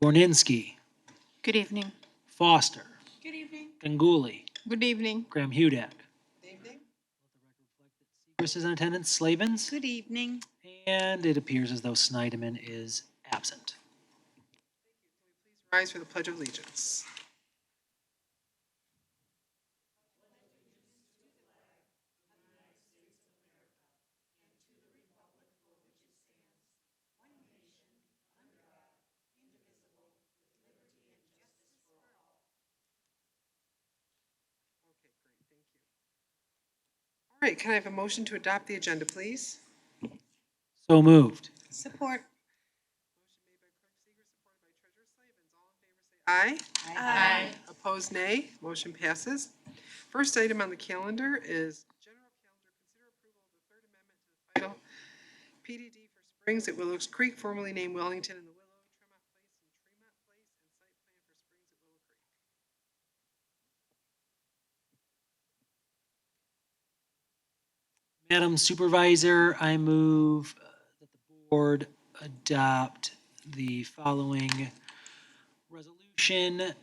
Borninski, Good evening. Foster, Good evening. Ganguly, Good evening. Graham Hudak. Good evening. Chris is in attendance, Slavens, Good evening. and it appears as though Snyderman is absent. Please rise for the Pledge of Allegiance. Okay, great, thank you. All right, can I have a motion to adopt the agenda, please? So moved. Support. Motion made by Clerk Seeger, supported by Treasurer Slavens. All in favor say aye. Aye. Opposed, nay. Motion passes. First item on the calendar is general calendar. Consider approval of the Third Amendment to the final PDD for Springs at Willows Creek, formerly named Wellington and the Willow, Tremont Place and site plan for Springs at Willow Creek. Madam Supervisor, I move that the board adopt the following resolution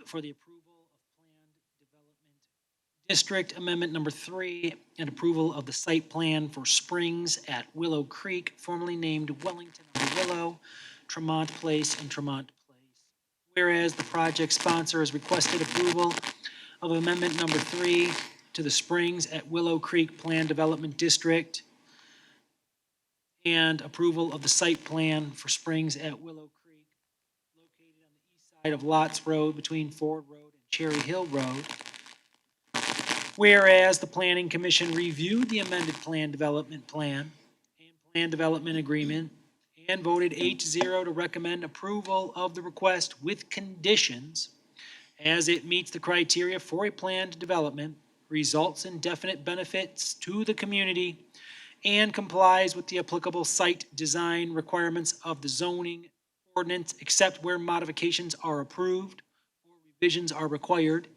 for the approval of planned development district amendment number 3 and approval of the site plan for Springs at Willow Creek, formerly named Wellington on the Willow, Tremont Place, and Tremont Place. Whereas the project sponsor has requested approval of amendment number 3 to the Springs at Willow Creek Plan Development District and approval of the site plan for Springs at Willow Creek, located on the east side of Lots Road between Ford Road and Cherry Hill Road. Whereas the Planning Commission reviewed the amended plan development plan and plan development agreement and voted 8-0 to recommend approval of the request with conditions as it meets the criteria for a planned development, results in definite benefits to the community, and complies with the applicable site design requirements of the zoning ordinance, except where modifications are approved or revisions are required.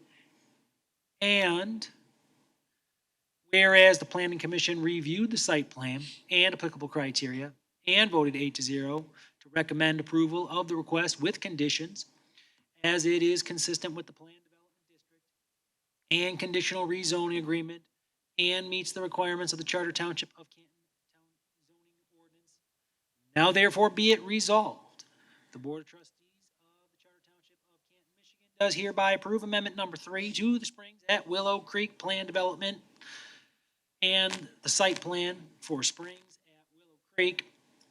And whereas the Planning Commission reviewed the site plan and applicable criteria and voted 8-0 to recommend approval of the request with conditions as it is consistent with the Plan Development District and conditional rezoning agreement and meets the requirements of the Charter Township of Canton Town zoning ordinance. Now therefore be it resolved, the Board of Trustees of the Charter Township of Canton, Michigan does hereby approve amendment number 3 to the Springs at Willow Creek Plan Development and the site plan for Springs at Willow Creek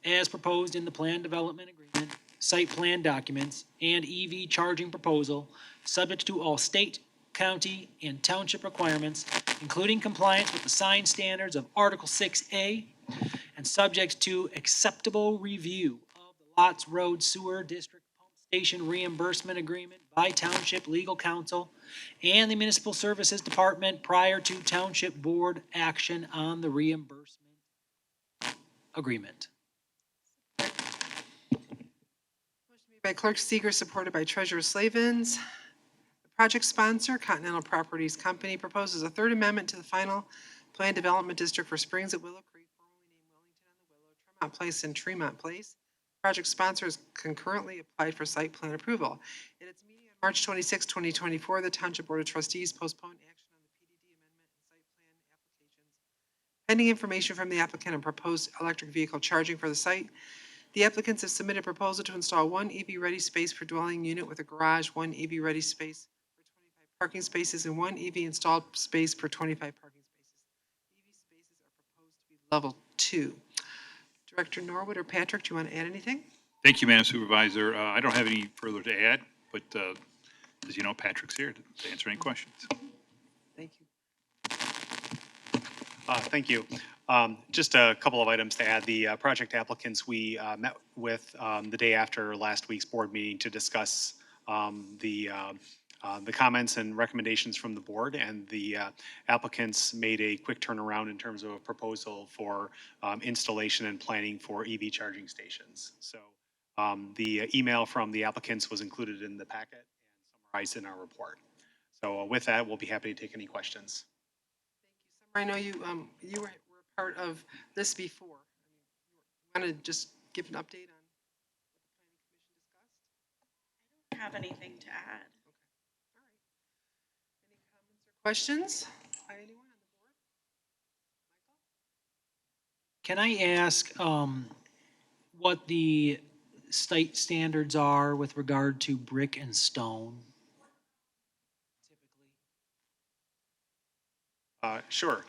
as proposed in the Plan Development Agreement, site plan documents, and EV charging proposal, subject to all state, county, and township requirements, including compliance with the sign standards of Article 6A, and subject to acceptable review of the Lots Road Sewer District Pump Station Reimbursement Agreement by Township Legal Counsel and the Municipal Services Department prior to Township Board action on the reimbursement agreement. Motion made by Clerk Seeger, supported by Treasurer Slavens. The project sponsor, Continental Properties Company, proposes a third amendment to the final planned development district for Springs at Willow Creek, formerly named Wellington on the Willow, Tremont Place, and Tremont Place. Project sponsor has concurrently applied for site plan approval. In its meeting on March 26, 2024, the Township Board of Trustees postponed action on the PDD amendment and site plan applications pending information from the applicant on proposed electric vehicle charging for the site. The applicants have submitted a proposal to install one EV-ready space per dwelling unit with a garage, one EV-ready space for 25 parking spaces, and one EV installed space per 25 parking spaces. The EV spaces are proposed to be level 2. Director Norwood or Patrick, do you want to add anything? Thank you, Madam Supervisor. I don't have any further to add, but as you know, Patrick's here to answer any questions. Thank you. Thank you. Just a couple of items to add. The project applicants we met with the day after last week's board meeting to discuss the comments and recommendations from the board, and the applicants made a quick turnaround in terms of a proposal for installation and planning for EV charging stations. So the email from the applicants was included in the packet and summarized in our report. So with that, we'll be happy to take any questions. Thank you. Summer, I know you were part of this before. You want to just give an update on what the Planning Commission discussed? have anything to add. Questions by anyone on the board? Can I ask, what the state standards are with regard to brick and stone? Typically, Sure.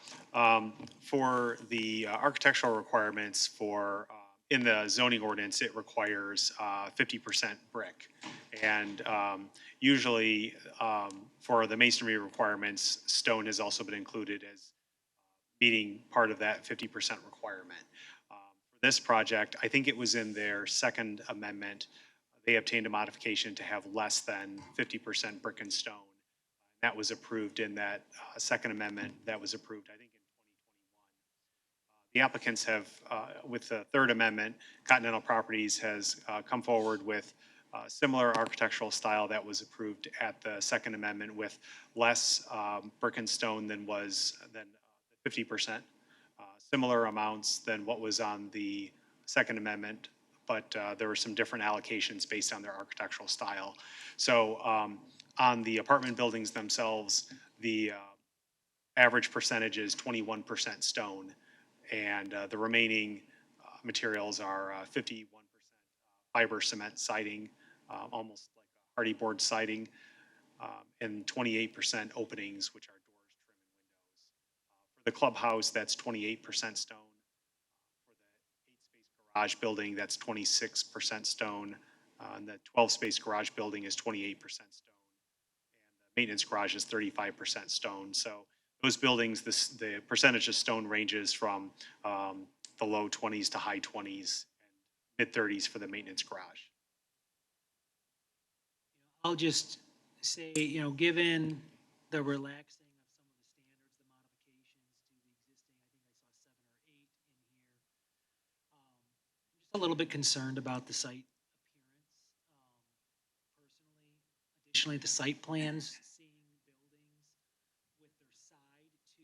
For the architectural requirements for, in the zoning ordinance, it requires 50% brick. And usually, for the masonry requirements, stone has also been included as meeting part of that 50% requirement. For this project, I think it was in their second amendment, they obtained a modification to have less than 50% brick and stone. That was approved in that second amendment that was approved, I think, in 2021. The applicants have, with the third amendment, Continental Properties has come forward with similar architectural style that was approved at the second amendment with less brick and stone than 50%, similar amounts than what was on the second amendment, but there were some different allocations based on their architectural style. So on the apartment buildings themselves, the average percentage is 21% stone, and the remaining materials are 51% fiber cement siding, almost like a hardy board siding, and 28% openings, which are doors, trim, and windows. For the clubhouse, that's 28% stone. For the 8-space garage building, that's 26% stone. And the 12-space garage building is 28% stone. And the maintenance garage is 35% stone. So those buildings, the percentage of stone ranges from the low 20s to high 20s and mid 30s for the maintenance garage. I'll just say, given the relaxing of some of the standards, the modifications to the existing, I think I saw 7 or 8 in here. I'm just a little bit concerned about the site appearance, personally. Additionally, the site plans, seeing buildings with their side to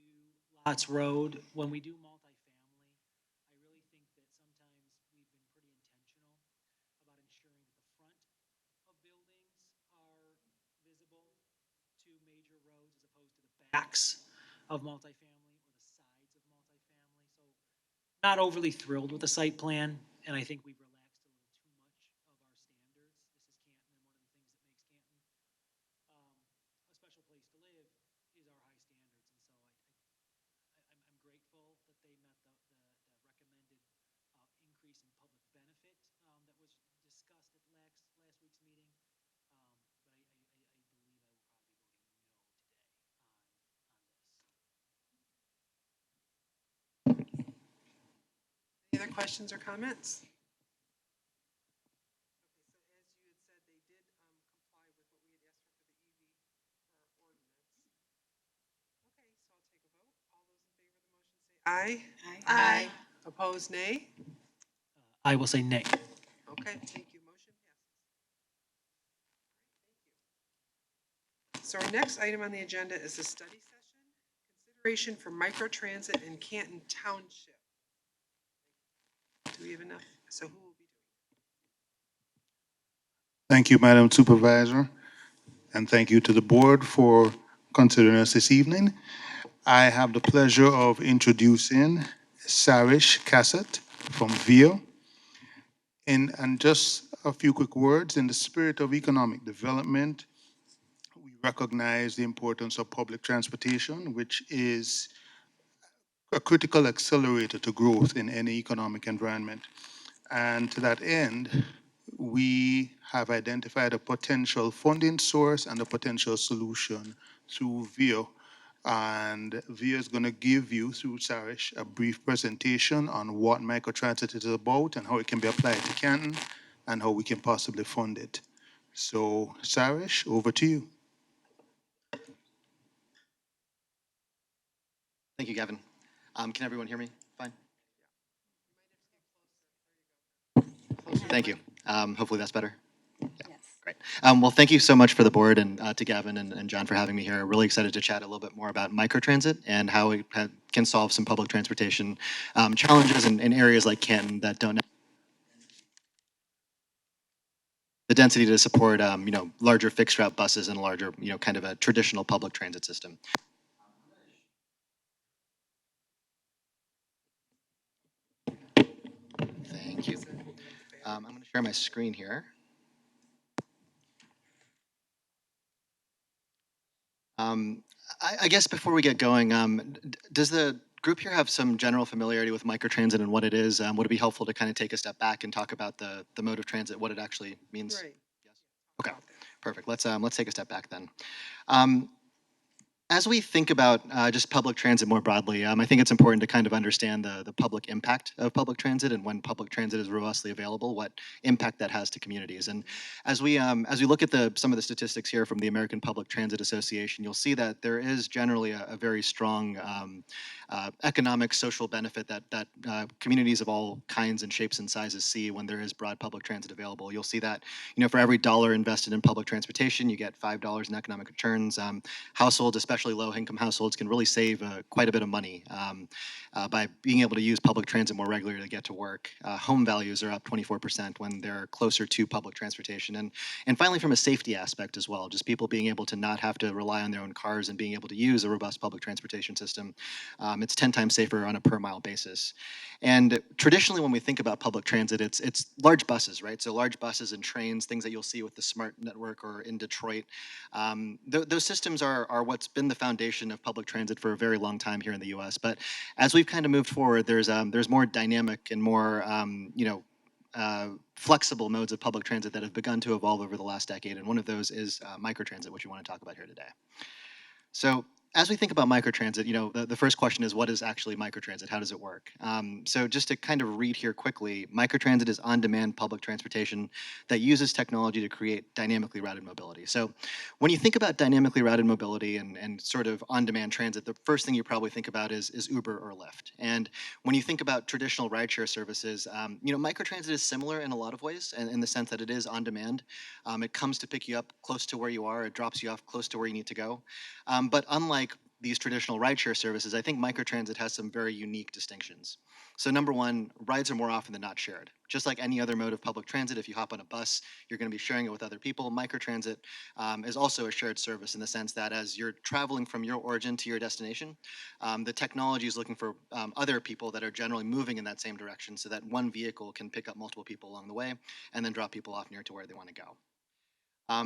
Lots Road, when we do multifamily, I really think that sometimes we've been pretty intentional about ensuring that the front of buildings are visible to major roads as opposed to the backs of multifamily or the sides of multifamily. So not overly thrilled with the site plan, and I think we've relaxed a little too much of our standards. This is Canton, and one of the things that makes Canton a special place to live is our high standards. And so I'm grateful that they met the recommended increase in public benefit that was discussed at last week's meeting. But I believe I will probably be voting no today on this. Any other questions or comments? Okay, so as you had said, they did comply with what we had asked for the EV for our ordinance. Okay, so I'll take a vote. All those in favor of the motion say aye. Aye. Opposed, nay? I will say nay. Okay, thank you. Motion passes. Thank you. So our next item on the agenda is a study session, consideration for microtransit in Canton Township. Do we have enough? So who will be doing it? Thank you, Madam Supervisor, and thank you to the board for considering us this evening. I have the pleasure of introducing Sarish Cassett from VIA. And just a few quick words. In the spirit of economic development, we recognize the importance of public transportation, which is a critical accelerator to growth in any economic environment. And to that end, we have identified a potential funding source and a potential solution through VIA. And VIA is going to give you, through Sarish, a brief presentation on what microtransit is about and how it can be applied to Canton and how we can possibly fund it. So, Sarish, over to you. Thank you, Gavin. Can everyone hear me? Fine. Thank you. Hopefully that's better. Great. Well, thank you so much for the board and to Gavin and John for having me here. Really excited to chat a little bit more about microtransit and how it can solve some public transportation challenges in areas like Canton that don't the density to support, larger fixed route buses and a larger, kind of a traditional public transit system. Thank you. I'm going to share my screen here. I guess before we get going, does the group here have some general familiarity with microtransit and what it is? Would it be helpful to kind of take a step back and talk about the mode of transit, what it actually means? Right. Yes. Okay, perfect. Let's take a step back then. Um, As we think about just public transit more broadly, I think it's important to kind of understand the public impact of public transit and when public transit is robustly available, what impact that has to communities. And as we look at some of the statistics here from the American Public Transit Association, you'll see that there is generally a very strong economic, social benefit that communities of all kinds and shapes and sizes see when there is broad public transit available. You'll see that, for every dollar invested in public transportation, you get $5 in economic returns. Households, especially low-income households, can really save quite a bit of money by being able to use public transit more regularly to get to work. Home values are up 24% when they're closer to public transportation. And finally, from a safety aspect as well, just people being able to not have to rely on their own cars and being able to use a robust public transportation system, it's 10 times safer on a per-mile basis. And traditionally, when we think about public transit, it's large buses, right? So large buses and trains, things that you'll see with the SMART network or in Detroit. Those systems are what's been the foundation of public transit for a very long time here in the U.S. But as we've kind of moved forward, there's more dynamic and more flexible modes of public transit that have begun to evolve over the last decade, and one of those is microtransit, which we want to talk about here today. So as we think about microtransit, the first question is, what is actually microtransit? How does it work? So just to kind of read here quickly, microtransit is on-demand public transportation that uses technology to create dynamically routed mobility. So when you think about dynamically routed mobility and sort of on-demand transit, the first thing you probably think about is Uber or Lyft. And when you think about traditional rideshare services, microtransit is similar in a lot of ways, in the sense that it is on-demand. It comes to pick you up close to where you are. It drops you off close to where you need to go. But unlike these traditional rideshare services, I think microtransit has some very unique distinctions. So number one, rides are more often than not shared. Just like any other mode of public transit, if you hop on a bus, you're going to be sharing it with other people. Microtransit is also a shared service in the sense that as you're traveling from your origin to your destination, the technology is looking for other people that are generally moving in that same direction so that one vehicle can pick up multiple people along the way and then drop people off near to where they want to go.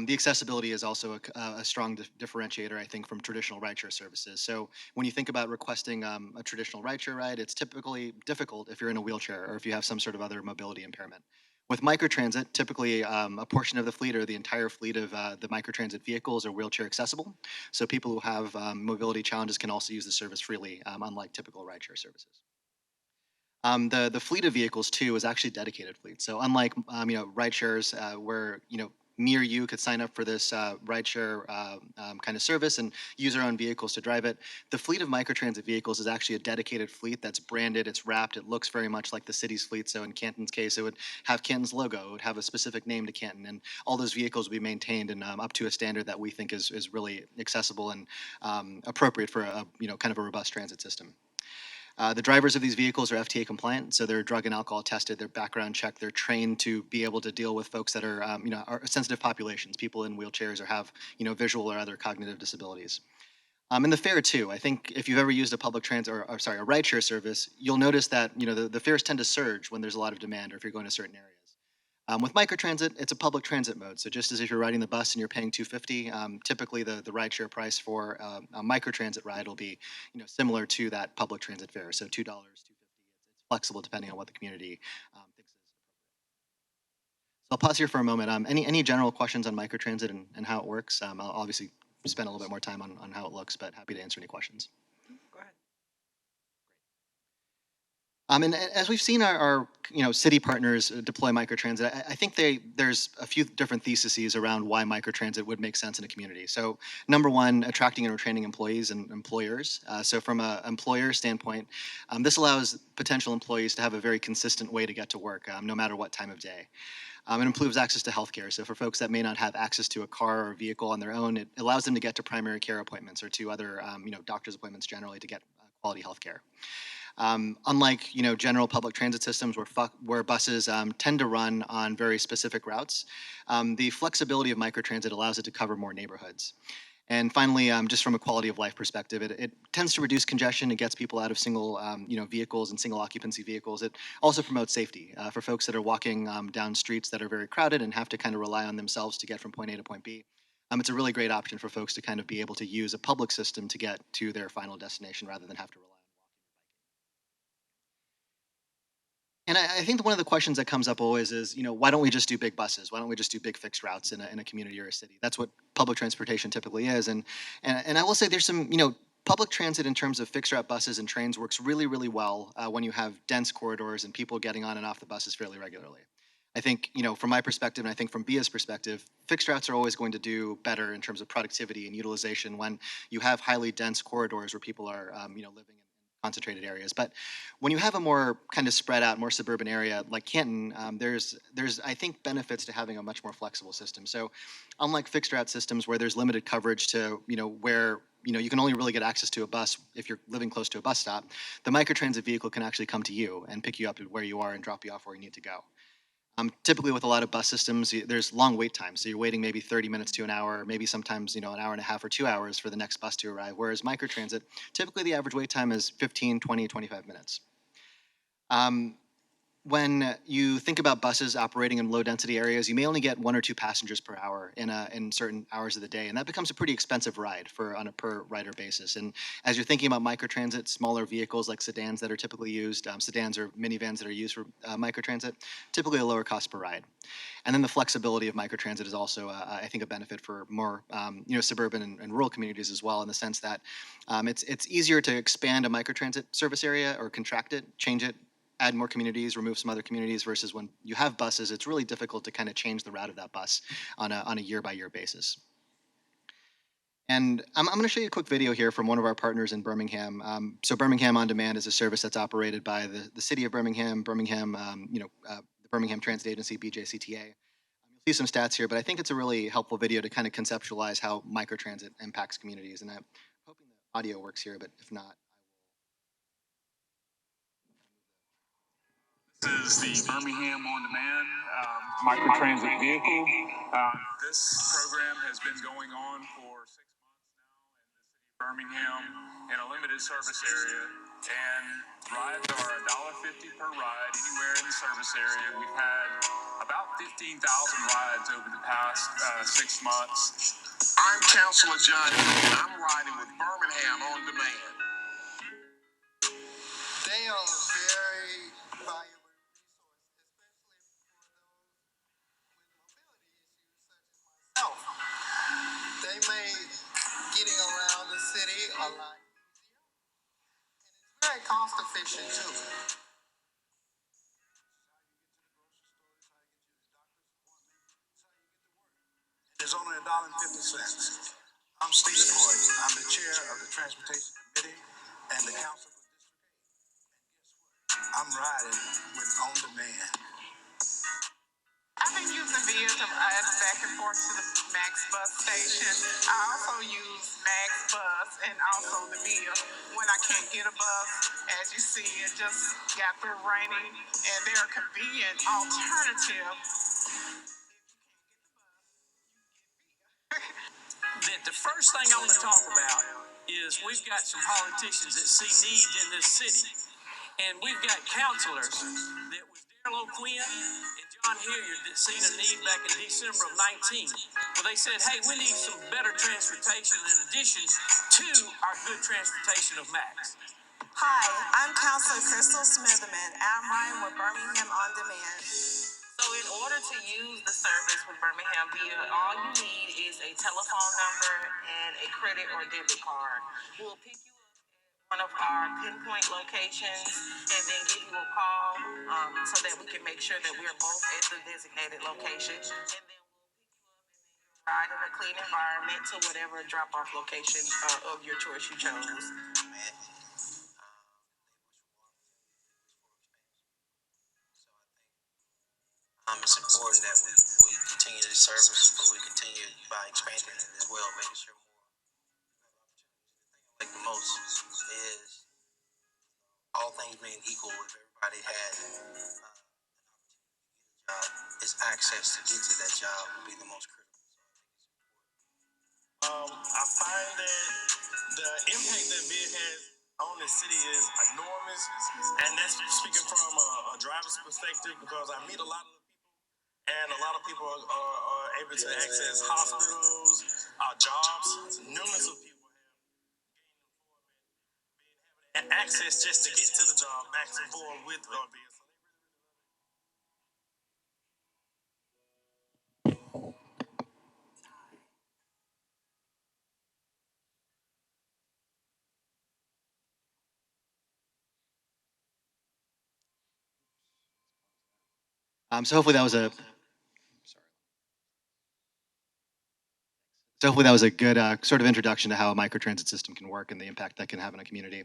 The accessibility is also a strong differentiator, I think, from traditional rideshare services. So when you think about requesting a traditional rideshare ride, it's typically difficult if you're in a wheelchair or if you have some sort of other mobility impairment. With microtransit, typically a portion of the fleet or the entire fleet of the microtransit vehicles are wheelchair accessible. So people who have mobility challenges can also use the service freely, unlike typical rideshare services. The fleet of vehicles too is actually a dedicated fleet. So unlike ride shares where near you could sign up for this rideshare kind of service and use their own vehicles to drive it, the fleet of microtransit vehicles is actually a dedicated fleet that's branded, it's wrapped, it looks very much like the city's fleet. So in Canton's case, it would have Canton's logo, it would have a specific name to Canton, and all those vehicles would be maintained and up to a standard that we think is really accessible and appropriate for a kind of a robust transit system. The drivers of these vehicles are FTA compliant, so they're drug and alcohol tested, they're background checked, they're trained to be able to deal with folks that are, are sensitive populations, people in wheelchairs or have, visual or other cognitive disabilities. And the fare too. I think if you've ever used a public transit or a rideshare service, you'll notice that the fares tend to surge when there's a lot of demand or if you're going to certain areas. With microtransit, it's a public transit mode. So just as if you're riding the bus and you're paying $250, typically the rideshare price for a microtransit ride will be similar to that public transit fare. So $2, $250. It's flexible depending on what the community thinks is appropriate. So I'll pause here for a moment. Any general questions on microtransit and how it works? I'll obviously spend a little bit more time on how it looks, but happy to answer any questions. Go ahead. And as we've seen our city partners deploy microtransit, I think there's a few different theses around why microtransit would make sense in a community. So number one, attracting and retaining employees and employers. So from an employer standpoint, this allows potential employees to have a very consistent way to get to work, no matter what time of day. It improves access to healthcare. So for folks that may not have access to a car or vehicle on their own, it allows them to get to primary care appointments or to other doctor's appointments generally to get quality healthcare. Unlike, general public transit systems where buses tend to run on very specific routes, the flexibility of microtransit allows it to cover more neighborhoods. And finally, just from a quality of life perspective, it tends to reduce congestion. It gets people out of single, vehicles and single occupancy vehicles. It also promotes safety for folks that are walking down streets that are very crowded and have to kind of rely on themselves to get from point A to point B. It's a really great option for folks to kind of be able to use a public system to get to their final destination rather than have to rely on walking. And I think one of the questions that comes up always is, why don't we just do big buses? Why don't we just do big fixed routes in a community or a city? That's what public transportation typically is. And I will say there's some, public transit in terms of fixed route buses and trains works really, really well when you have dense corridors and people getting on and off the buses fairly regularly. I think, from my perspective, and I think from BIA's perspective, fixed routes are always going to do better in terms of productivity and utilization when you have highly dense corridors where people are, living in concentrated areas. But when you have a more kind of spread out, more suburban area like Canton, there's I think benefits to having a much more flexible system. So, unlike fixed route systems where there's limited coverage to, where you can only really get access to a bus if you're living close to a bus stop, the microtransit vehicle can actually come to you and pick you up where you are and drop you off where you need to go. Typically, with a lot of bus systems, there's long wait times. So you're waiting maybe 30 minutes to an hour, maybe sometimes an hour and a half or 2 hours for the next bus to arrive. Whereas microtransit, typically the average wait time is 15, 20, 25 minutes. When you think about buses operating in low density areas, you may only get 1 or 2 passengers per hour in certain hours of the day, and that becomes a pretty expensive ride on a per rider basis. And as you're thinking about microtransit, smaller vehicles like sedans that are typically used, sedans or minivans that are used for microtransit, typically a lower cost per ride. And then the flexibility of microtransit is also, I think, a benefit for more, suburban and rural communities as well, in the sense that it's easier to expand a microtransit service area or contract it, change it, add more communities, remove some other communities, versus when you have buses, it's really difficult to kind of change the route of that bus on a year-by-year basis. And I'm going to show you a quick video here from one of our partners in Birmingham. So Birmingham On Demand is a service that's operated by the city of Birmingham, the Birmingham Transit Agency, BJCTA. You'll see some stats here, but I think it's a really helpful video to kind of conceptualize how microtransit impacts communities. And I'm hoping the audio works here, but if not, This is the Birmingham On Demand microtransit vehicle. This program has been going on for 6 months now in the city of Birmingham in a limited service area. And rides are $1.50 per ride anywhere in the service area. We've had about 15,000 rides over the past 6 months. I'm Counselor Johnny, and I'm riding with Birmingham On Demand. They are very valuable. They made getting around the city a lot easier. And it's very cost efficient too. It's only $1.50. I'm Stephen Hoyt. I'm the chair of the Transportation Committee and the Council for District 8. And guess what? I'm riding with On Demand. I've been using Via to ride back and forth to the Max bus station. I also use Max bus and also the Via when I can't get a bus. As you see, it just got through raining, and they're a convenient alternative. The first thing I want to talk about is we've got some politicians that see needs in this city. And we've got counselors that was Darrell O'Quinn and John Hilliard that seen a need back in December of 19. Well, they said, hey, we need some better transportation in addition to our good transportation of Max. Hi, I'm Counselor Crystal Smitherman. I'm riding with Birmingham On Demand. So in order to use the service with Birmingham Via, all you need is a telephone number and a credit or debit card. We'll pick you one of our pinpoint locations and then give you a call so that we can make sure that we're both at the designated location. And then we'll pick you up and then ride in a clean environment to whatever drop-off location of your choice you chose. It's important that we continue the service, but we continue by expanding it as well, making sure more. Like the most is all things being equal, if everybody had is access to get to that job would be the most critical. I find that the impact that VIA has on the city is enormous, and that's speaking from a driver's perspective because I meet a lot of people, and a lot of people are able to access hospitals, jobs. Numerous of people have access just to get to the job, back and forth with VIA. So hopefully that was a So hopefully that was a good sort of introduction to how a microtransit system can work and the impact that can have on a community.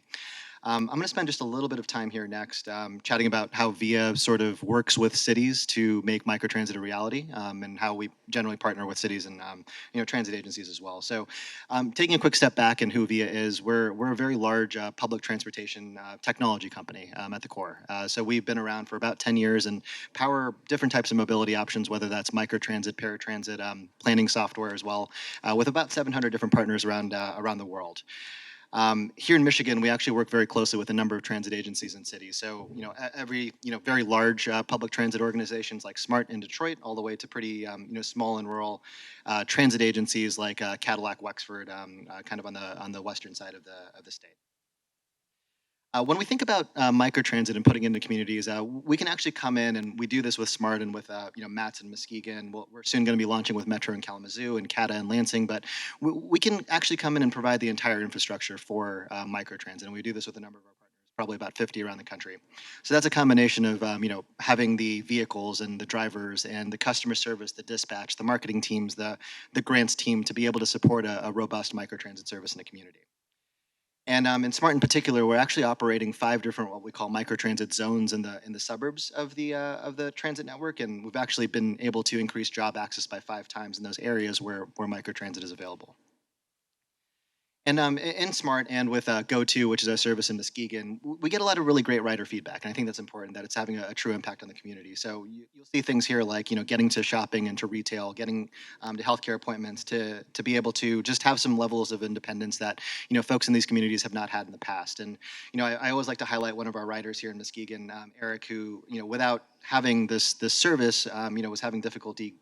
I'm going to spend just a little bit of time here next chatting about how VIA sort of works with cities to make microtransit a reality, and how we generally partner with cities and transit agencies as well. So taking a quick step back in who VIA is, we're a very large public transportation technology company at the core. So we've been around for about 10 years and power different types of mobility options, whether that's microtransit, paratransit, planning software as well, with about 700 different partners around the world. Here in Michigan, we actually work very closely with a number of transit agencies and cities. So, every very large public transit organizations like SMART in Detroit, all the way to pretty small and rural transit agencies like Cadillac Wexford, kind of on the western side of the state. When we think about microtransit and putting it into communities, we can actually come in, and we do this with SMART and with MATS in Muskegon. We're soon going to be launching with Metro in Kalamazoo and CATA in Lansing, but we can actually come in and provide the entire infrastructure for microtransit, and we do this with a number of our partners, probably about 50 around the country. So that's a combination of having the vehicles and the drivers and the customer service, the dispatch, the marketing teams, the grants team to be able to support a robust microtransit service in a community. And in Smart in particular, we're actually operating 5 different what we call microtransit zones in the suburbs of the transit network, and we've actually been able to increase job access by 5 times in those areas where microtransit is available. And in Smart and with Go2, which is our service in Muskegon, we get a lot of really great rider feedback, and I think that's important that it's having a true impact on the community. So you'll see things here like getting to shopping and to retail, getting to healthcare appointments, to be able to just have some levels of independence that folks in these communities have not had in the past. And I always like to highlight one of our riders here in Muskegon, Eric, who without having this service, was having difficulty,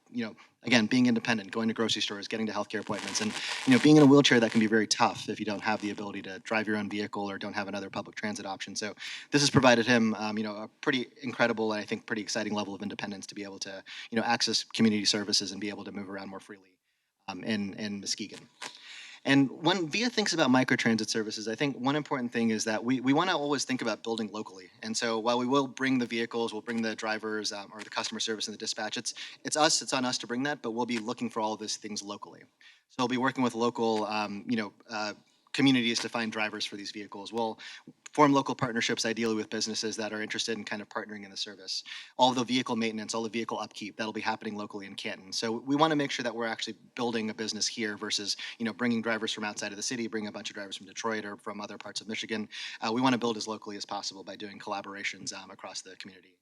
again, being independent, going to grocery stores, getting to healthcare appointments, and being in a wheelchair, that can be very tough if you don't have the ability to drive your own vehicle or don't have another public transit option. So this has provided him, a pretty incredible and I think pretty exciting level of independence to be able to, access community services and be able to move around more freely in Muskegon. And when VIA thinks about microtransit services, I think one important thing is that we want to always think about building locally. And so while we will bring the vehicles, we'll bring the drivers or the customer service and the dispatch, it's on us to bring that, but we'll be looking for all of those things locally. So we'll be working with local, communities to find drivers for these vehicles. We'll form local partnerships, ideally with businesses that are interested in kind of partnering in the service. All the vehicle maintenance, all the vehicle upkeep, that'll be happening locally in Canton. So we want to make sure that we're actually building a business here versus, bringing drivers from outside of the city, bringing a bunch of drivers from Detroit or from other parts of Michigan. We want to build as locally as possible by doing collaborations across the community.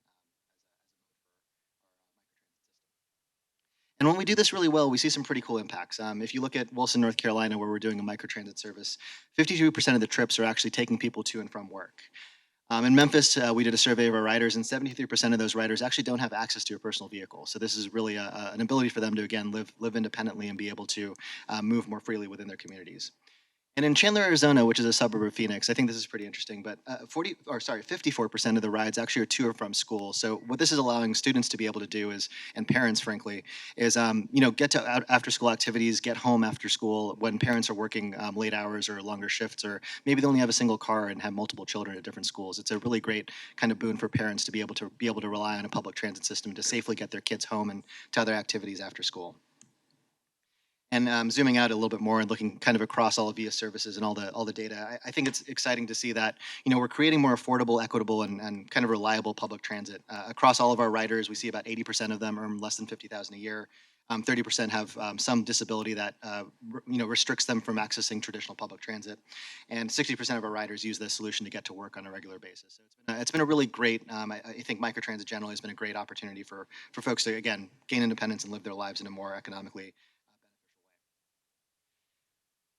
And when we do this really well, we see some pretty cool impacts. If you look at Wilson, North Carolina, where we're doing a microtransit service, 52% of the trips are actually taking people to and from work. In Memphis, we did a survey of our riders, and 73% of those riders actually don't have access to a personal vehicle. So this is really an ability for them to, again, live independently and be able to move more freely within their communities. And in Chandler, Arizona, which is a suburb of Phoenix, I think this is pretty interesting, but 54% of the rides actually are to or from school. So what this is allowing students to be able to do is, and parents, frankly, is, get to after school activities, get home after school when parents are working late hours or longer shifts, or maybe they only have a single car and have multiple children at different schools. It's a really great kind of boon for parents to be able to rely on a public transit system to safely get their kids home and to other activities after school. And zooming out a little bit more and looking kind of across all of VIA services and all the data, I think it's exciting to see that we're creating more affordable, equitable, and kind of reliable public transit across all of our riders. We see about 80% of them earn less than $50,000 a year. 30% have some disability that restricts them from accessing traditional public transit, and 60% of our riders use this solution to get to work on a regular basis. So it's been a really great. I think microtransit generally has been a great opportunity for folks to again gain independence and live their lives in a more economically.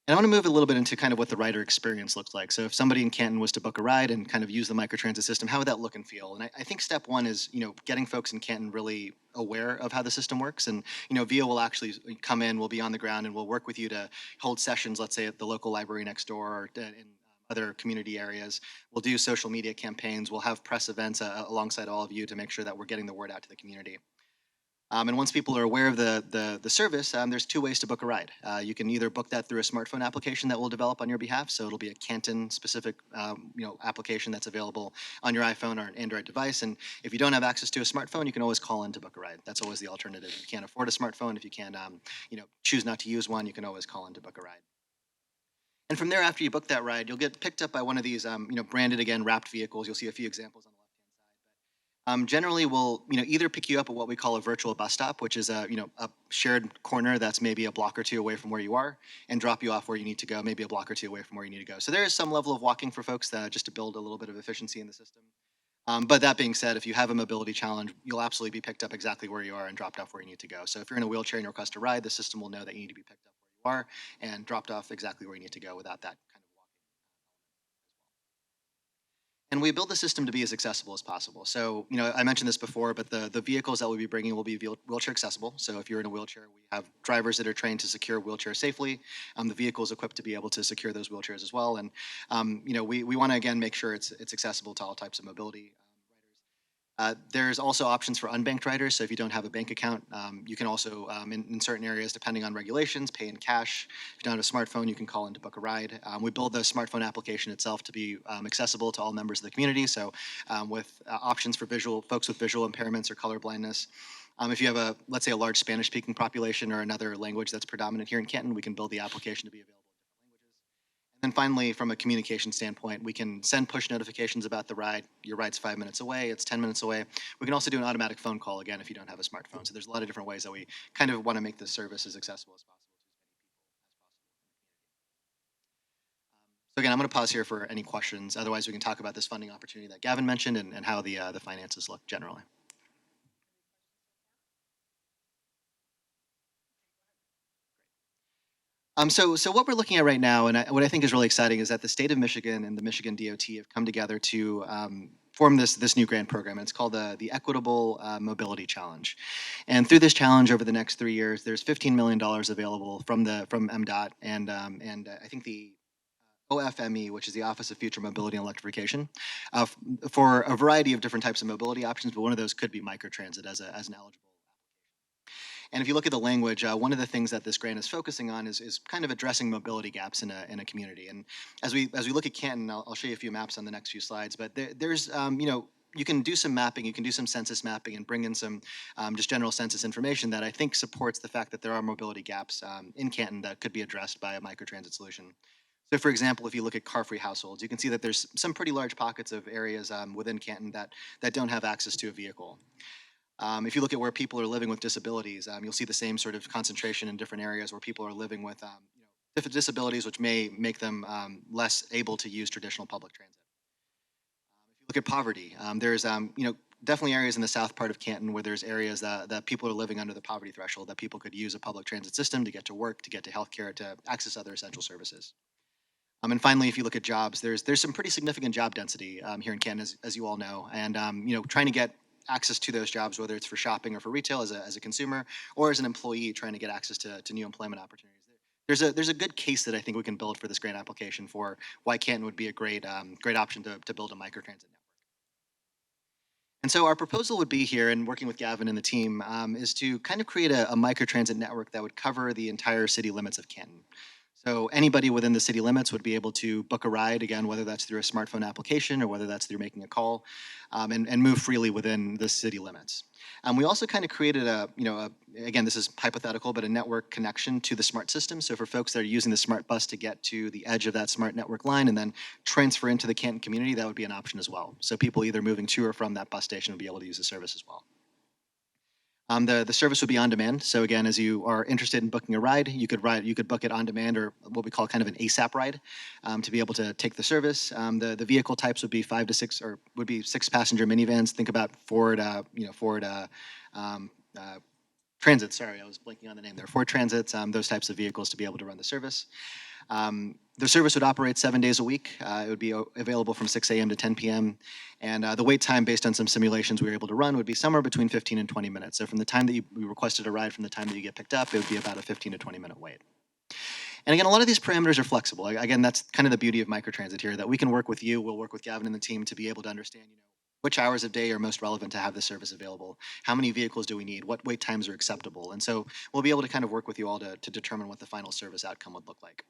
And I want to move a little bit into kind of what the rider experience looks like. So if somebody in Canton was to book a ride and kind of use the microtransit system, how would that look and feel? And I think step one is, getting folks in Canton really aware of how the system works. And, VIA will actually come in, we'll be on the ground, and we'll work with you to hold sessions, let's say at the local library next door or in other community areas. We'll do social media campaigns. We'll have press events alongside all of you to make sure that we're getting the word out to the community. And once people are aware of the service, there's two ways to book a ride. You can either book that through a smartphone application that we'll develop on your behalf. So it'll be a Canton specific, application that's available on your iPhone or an Android device. And if you don't have access to a smartphone, you can always call in to book a ride. That's always the alternative. If you can't afford a smartphone, if you can't, choose not to use one, you can always call in to book a ride. And from there, after you book that ride, you'll get picked up by one of these, branded again, wrapped vehicles. You'll see a few examples on the left-hand side. Generally, we'll either pick you up at what we call a virtual bus stop, which is a shared corner that's maybe a block or two away from where you are, and drop you off where you need to go, maybe a block or two away from where you need to go. So there is some level of walking for folks just to build a little bit of efficiency in the system. But that being said, if you have a mobility challenge, you'll absolutely be picked up exactly where you are and dropped off where you need to go. So if you're in a wheelchair and you request a ride, the system will know that you need to be picked up where you are and dropped off exactly where you need to go without that kind of walking. And we build the system to be as accessible as possible. So, I mentioned this before, but the vehicles that we'll be bringing will be wheelchair accessible. So if you're in a wheelchair, we have drivers that are trained to secure wheelchairs safely. The vehicle is equipped to be able to secure those wheelchairs as well. And, we want to, again, make sure it's accessible to all types of mobility. There's also options for unbanked riders. So if you don't have a bank account, you can also, in certain areas, depending on regulations, pay in cash. If you don't have a smartphone, you can call in to book a ride. We build the smartphone application itself to be accessible to all members of the community. So with options for folks with visual impairments or color blindness. If you have let's say a large Spanish-speaking population or another language that's predominant here in Canton, we can build the application to be available. And finally, from a communication standpoint, we can send push notifications about the ride. Your ride's 5 minutes away, it's 10 minutes away. We can also do an automatic phone call, again, if you don't have a smartphone. So there's a lot of different ways that we kind of want to make this service as accessible as possible to as many people as possible. So again, I'm going to pause here for any questions. Otherwise, we can talk about this funding opportunity that Gavin mentioned and how the finances look generally. So what we're looking at right now, and what I think is really exciting, is that the state of Michigan and the Michigan DOT have come together to form this new grant program. And it's called the Equitable Mobility Challenge. And through this challenge over the next 3 years, there's $15 million available from MDOT and I think the OFME, which is the Office of Future Mobility and Electrification, for a variety of different types of mobility options. But one of those could be microtransit as an eligible. And if you look at the language, one of the things that this grant is focusing on is kind of addressing mobility gaps in a community. And as we look at Canton, I'll show you a few maps on the next few slides. But there's you can do some mapping, you can do some census mapping, and bring in some just general census information that I think supports the fact that there are mobility gaps in Canton that could be addressed by a microtransit solution. So, for example, if you look at car-free households, you can see that there's some pretty large pockets of areas within Canton that don't have access to a vehicle. If you look at where people are living with disabilities, you'll see the same sort of concentration in different areas where people are living with different disabilities, which may make them less able to use traditional public transit. If you look at poverty, there's definitely areas in the south part of Canton where there's areas that people are living under the poverty threshold, that people could use a public transit system to get to work, to get to healthcare, to access other essential services. And finally, if you look at jobs, there's some pretty significant job density here in Canton, as you all know, and trying to get access to those jobs, whether it's for shopping or for retail as a consumer, or as an employee trying to get access to new employment opportunities. There's a good case that I think we can build for this grant application for why Canton would be a great option to build a microtransit network. And so our proposal would be here, and working with Gavin and the team, is to kind of create a microtransit network that would cover the entire city limits of Canton. So anybody within the city limits would be able to book a ride, again, whether that's through a smartphone application or whether that's through making a call, and move freely within the city limits. We also kind of created again, this is hypothetical, but a network connection to the smart system. So for folks that are using the smart bus to get to the edge of that smart network line and then transfer into the Canton community, that would be an option as well. So people either moving to or from that bus station would be able to use the service as well. The service would be on demand. So again, as you are interested in booking a ride, you could book it on demand, or what we call kind of an ASAP ride, to be able to take the service. The vehicle types would be 5 to 6, or would be 6-passenger minivans. Think about Ford, Ford um, uh, Transits. Sorry, I was blanking on the name there. Ford Transits, those types of vehicles to be able to run the service. The service would operate 7 days a week. It would be available from 6 a.m. to 10 p.m. And the wait time, based on some simulations we were able to run, would be somewhere between 15 and 20 minutes. So from the time that you requested a ride, from the time that you get picked up, it would be about a 15 to 20-minute wait. And again, a lot of these parameters are flexible. Again, that's kind of the beauty of microtransit here, that we can work with you. We'll work with Gavin and the team to be able to understand, which hours of day are most relevant to have this service available. How many vehicles do we need? What wait times are acceptable? And so we'll be able to kind of work with you all to determine what the final service outcome would look like.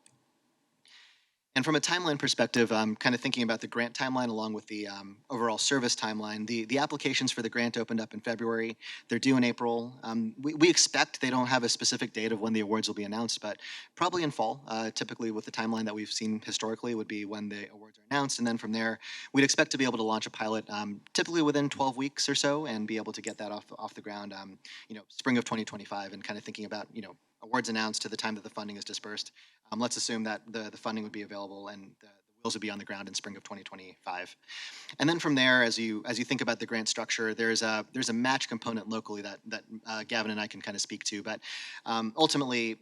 And from a timeline perspective, I'm kind of thinking about the grant timeline along with the overall service timeline. The applications for the grant opened up in February. They're due in April. We expect, they don't have a specific date of when the awards will be announced, but probably in fall. Typically, with the timeline that we've seen historically, would be when the awards are announced. And then from there, we'd expect to be able to launch a pilot typically within 12 weeks or so, and be able to get that off the ground, spring of 2025, and kind of thinking about, awards announced to the time that the funding is dispersed. Let's assume that the funding would be available and the wheels would be on the ground in spring of 2025. And then from there, as you think about the grant structure, there's a match component locally that Gavin and I can kind of speak to. But ultimately,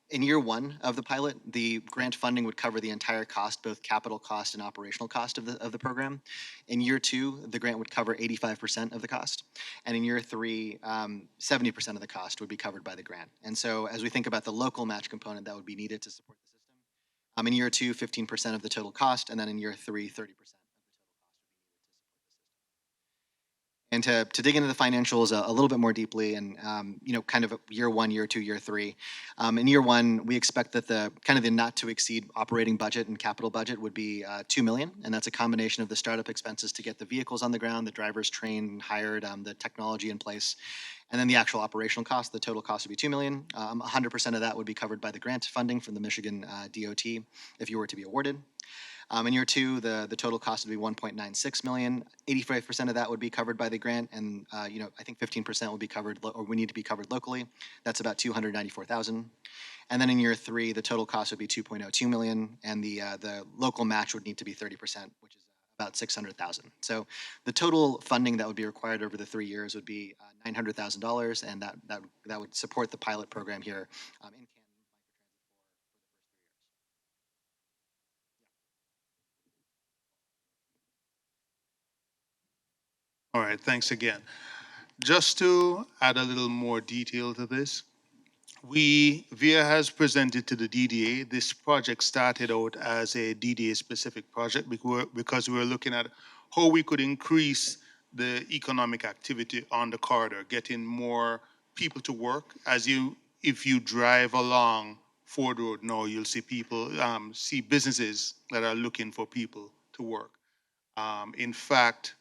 in year one of the pilot, the grant funding would cover the entire cost, both capital cost and operational cost of the program. In year two, the grant would cover 85% of the cost. And in year three, 70% of the cost would be covered by the grant. And so as we think about the local match component that would be needed to support the system, in year two, 15% of the total cost, and then in year three, 30% of the total cost. And to dig into the financials a little bit more deeply, and kind of year one, year two, year three. In year one, we expect that the not to exceed operating budget and capital budget would be $2 million, and that's a combination of the startup expenses to get the vehicles on the ground, the drivers trained, hired, the technology in place, and then the actual operational cost. The total cost would be $2 million. 100% of that would be covered by the grant funding from the Michigan DOT if you were to be awarded. In year two, the total cost would be $1.96 million. 85% of that would be covered by the grant, and I think 15% will be covered, or we need to be covered locally. That's about $294,000. And then in year three, the total cost would be $2.02 million, and the local match would need to be 30%, which is about $600,000. So the total funding that would be required over the 3 years would be $900,000, and that would support the pilot program here in Canton. All right, thanks again. Just to add a little more detail to this, VIA has presented to the DDA. This project started out as a DDA-specific project because we were looking at how we could increase the economic activity on the corridor, getting more people to work. If you drive along Ford Road now, you'll see see businesses that are looking for people to work. In fact,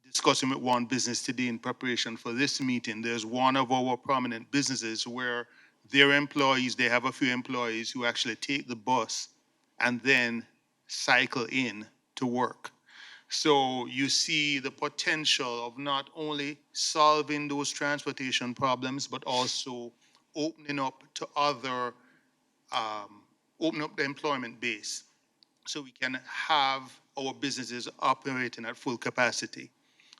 discussing with one business today in preparation for this meeting, there's one of our prominent businesses where their employees, they have a few employees who actually take the bus and then cycle in to work. So you see the potential of not only solving those transportation problems, but also opening up to open up the employment base so we can have our businesses operating at full capacity.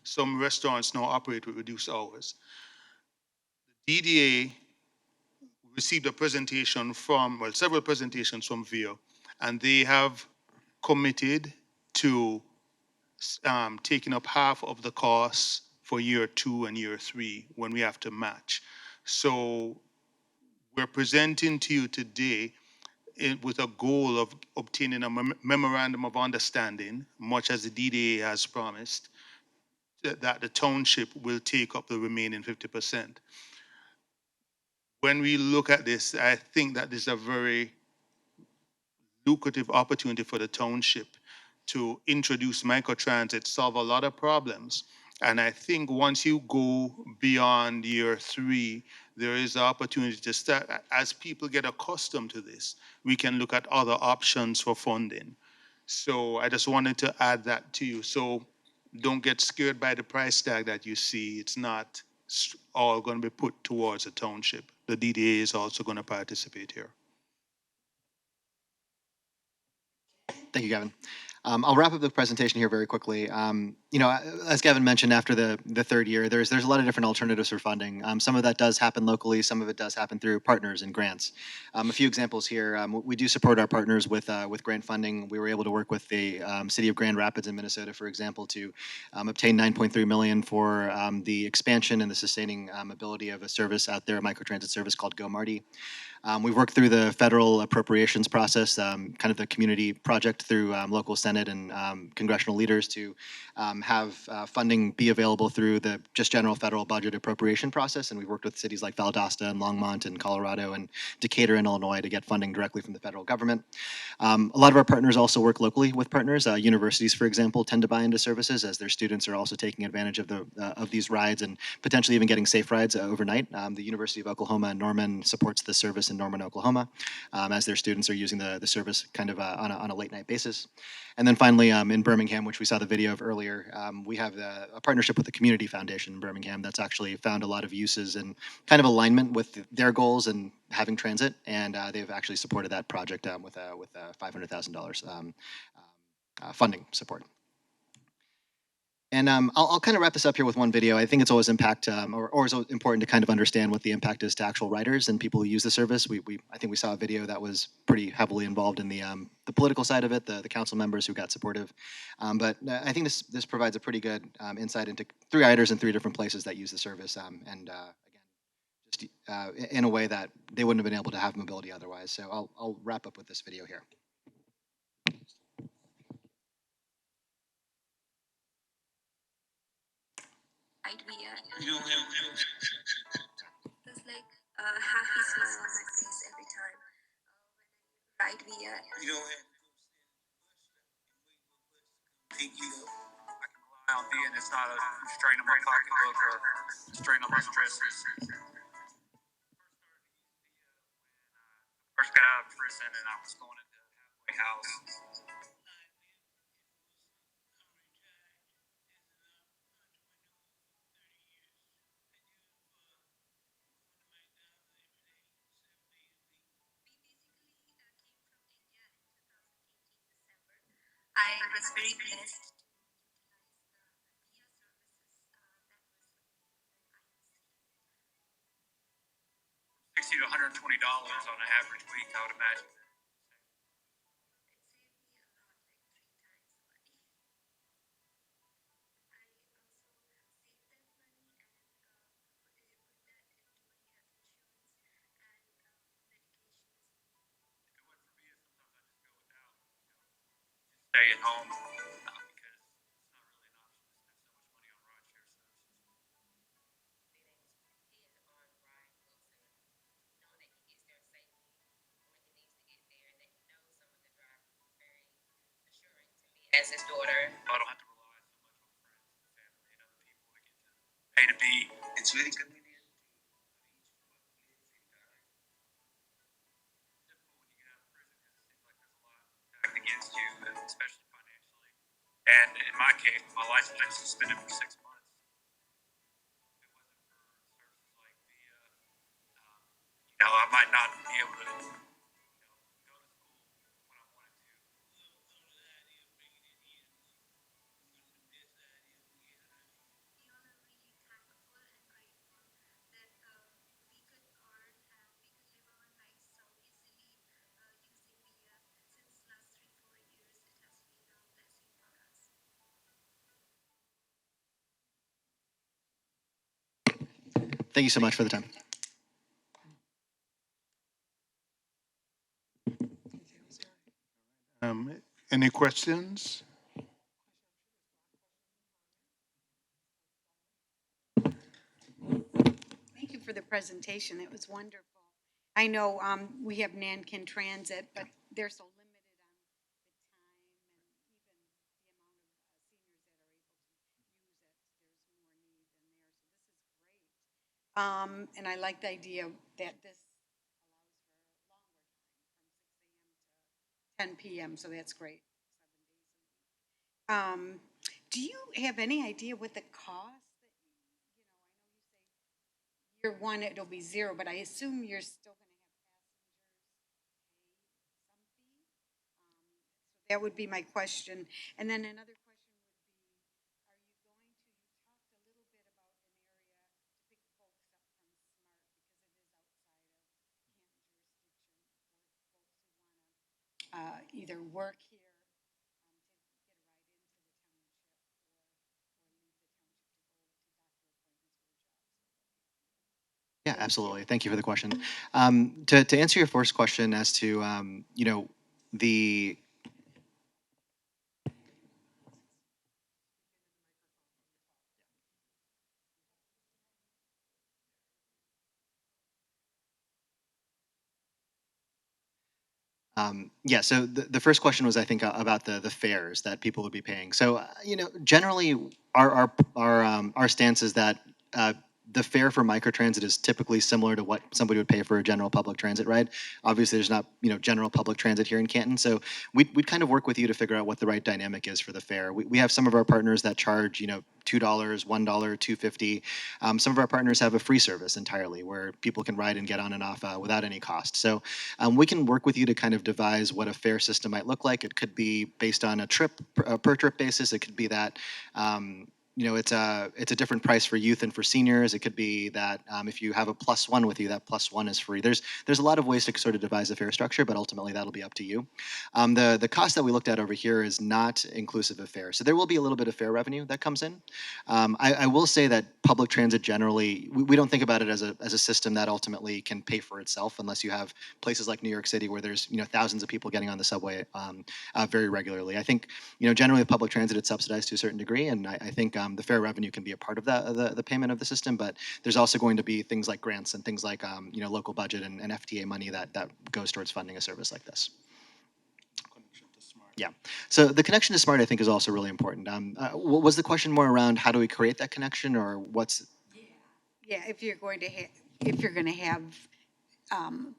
Some restaurants now operate with reduced hours. The DDA received a presentation several presentations from VIA, and they have committed to taking up half of the costs for year two and year three when we have to match. So we're presenting to you today with a goal of obtaining a memorandum of understanding, much as the DDA has promised, that the township will take up the remaining 50%. When we look at this, I think that this is a very lucrative opportunity for the township to introduce microtransit, solve a lot of problems. And I think once you go beyond year three, there is an opportunity to start, as people get accustomed to this, we can look at other options for funding. So I just wanted to add that to you. So don't get scared by the price tag that you see. It's not all going to be put towards the township. The DDA is also going to participate here. Thank you, Gavin. I'll wrap up the presentation here very quickly. As Gavin mentioned, after the third year, there's a lot of different alternatives for funding. Some of that does happen locally. Some of it does happen through partners and grants. A few examples here. We do support our partners with grant funding. We were able to work with the city of Grand Rapids in Minnesota, for example, to obtain $9.3 million for the expansion and the sustaining ability of a service out there, a microtransit service called Go Marty. We've worked through the federal appropriations process, kind of the community project through local Senate and congressional leaders to have funding be available through the just general federal budget appropriation process. And we've worked with cities like Valdosta and Longmont in Colorado and Decatur in Illinois to get funding directly from the federal government. A lot of our partners also work locally with partners. Universities, for example, tend to buy into services as their students are also taking advantage of these rides and potentially even getting safe rides overnight. The University of Oklahoma in Norman supports the service in Norman, Oklahoma, as their students are using the service kind of on a late night basis. And then finally, in Birmingham, which we saw the video of earlier, we have a partnership with the Community Foundation in Birmingham that's actually found a lot of uses and kind of alignment with their goals and having transit, and they've actually supported that project with $500,000 funding support. And I'll kind of wrap this up here with one video. I think it's always always important to kind of understand what the impact is to actual riders and people who use the service. I think we saw a video that was pretty heavily involved in the political side of it, the council members who got supportive. But I think this provides a pretty good insight into 3 riders in 3 different places that use the service. And again, just in a way that they wouldn't have been able to have mobility otherwise. So I'll wrap up with this video here. You don't have there's like a happy smile on my face every time ride via. You don't have pick you up. I can rely on being it's not a strain on my pocketbook or a strain on my stresses. First got out of prison and I was going into a halfway house. 60 to $120 on an average week, I would imagine. Stay at home because it's not really an option to spend so much money on rideshare services. As his daughter. I don't have to rely so much on friends and family and other people to get to A to B. It's very convenient. Difficult when you get out of prison because it seems like there's a lot stacked against you, especially financially. And in my case, my license was suspended for 6 months. If it wasn't for services like VIA, I might not be able to, go to school when I wanted to. Thank you so much for the time. Any questions? Thank you for the presentation. It was wonderful. I know we have Nankin Transit, but they're so limited on the time and even the amount of seniors that are able to use it. There's more need than there. So this is great. And I like the idea that this allows for a longer time from 6 a.m. to 10 p.m. So that's great. 7 days a week. Do you have any idea what the cost year one, it'll be zero, but I assume you're still gonna have passengers pay some fee? That would be my question. And then another question would be, are you going to, you talked a little bit about an area to pick folks up from SMART because it is outside of Canton jurisdiction for folks who wanna either work here, to get a ride into the township or leave the township to go to doctor appointments or jobs. Yeah, absolutely. Thank you for the question. To answer your first question as to, the yeah, so the first question was, I think, about the fares that people would be paying. So, generally, our stance is that the fare for microtransit is typically similar to what somebody would pay for a general public transit ride. Obviously, there's not, general public transit here in Canton, so we'd kind of work with you to figure out what the right dynamic is for the fare. We have some of our partners that charge, $2, $1, $2.50. Some of our partners have a free service entirely where people can ride and get on and off without any cost. So we can work with you to kind of devise what a fare system might look like. It could be based on a per trip basis. It could be that it's a different price for youth and for seniors. It could be that if you have a +1 with you, that +1 is free. There's a lot of ways to sort of devise a fare structure, but ultimately that'll be up to you. The cost that we looked at over here is not inclusive of fare, so there will be a little bit of fare revenue that comes in. I will say that public transit generally, we don't think about it as a system that ultimately can pay for itself unless you have places like New York City where there's thousands of people getting on the subway very regularly. I think generally with public transit it's subsidized to a certain degree, and I think the fare revenue can be a part of the payment of the system, but there's also going to be things like grants and things like local budget and FTA money that goes towards funding a service like this. Yeah. So the connection to SMART, I think, is also really important. Was the question more around how do we create that connection, or what's? Yeah, if you're going to have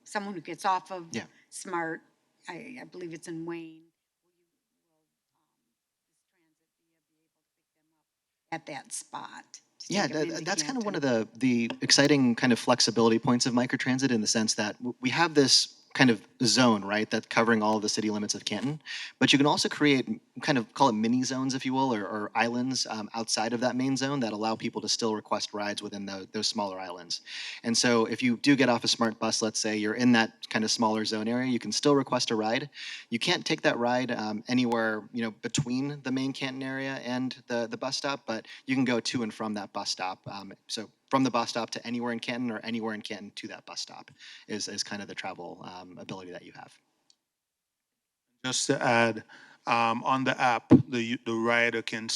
someone who gets off of Yeah. SMART, I believe it's in Wayne, at that spot. to Yeah, take 'em into that's kind of one of Canton. the exciting kind of flexibility points of microtransit in the sense that we have this kind of zone, right, that's covering all of the city limits of Canton, but you can also create kind of call it mini zones, if you will, or islands outside of that main zone that allow people to still request rides within those smaller islands. And so if you do get off a smart bus, let's say you're in that kind of smaller zone area, you can still request a ride. You can't take that ride anywhere, between the main Canton area and the bus stop, but you can go to and from that bus stop. So from the bus stop to anywhere in Canton or anywhere in Canton to that bus stop is kind of the travel ability that you have. Just to add, on the app, the rider can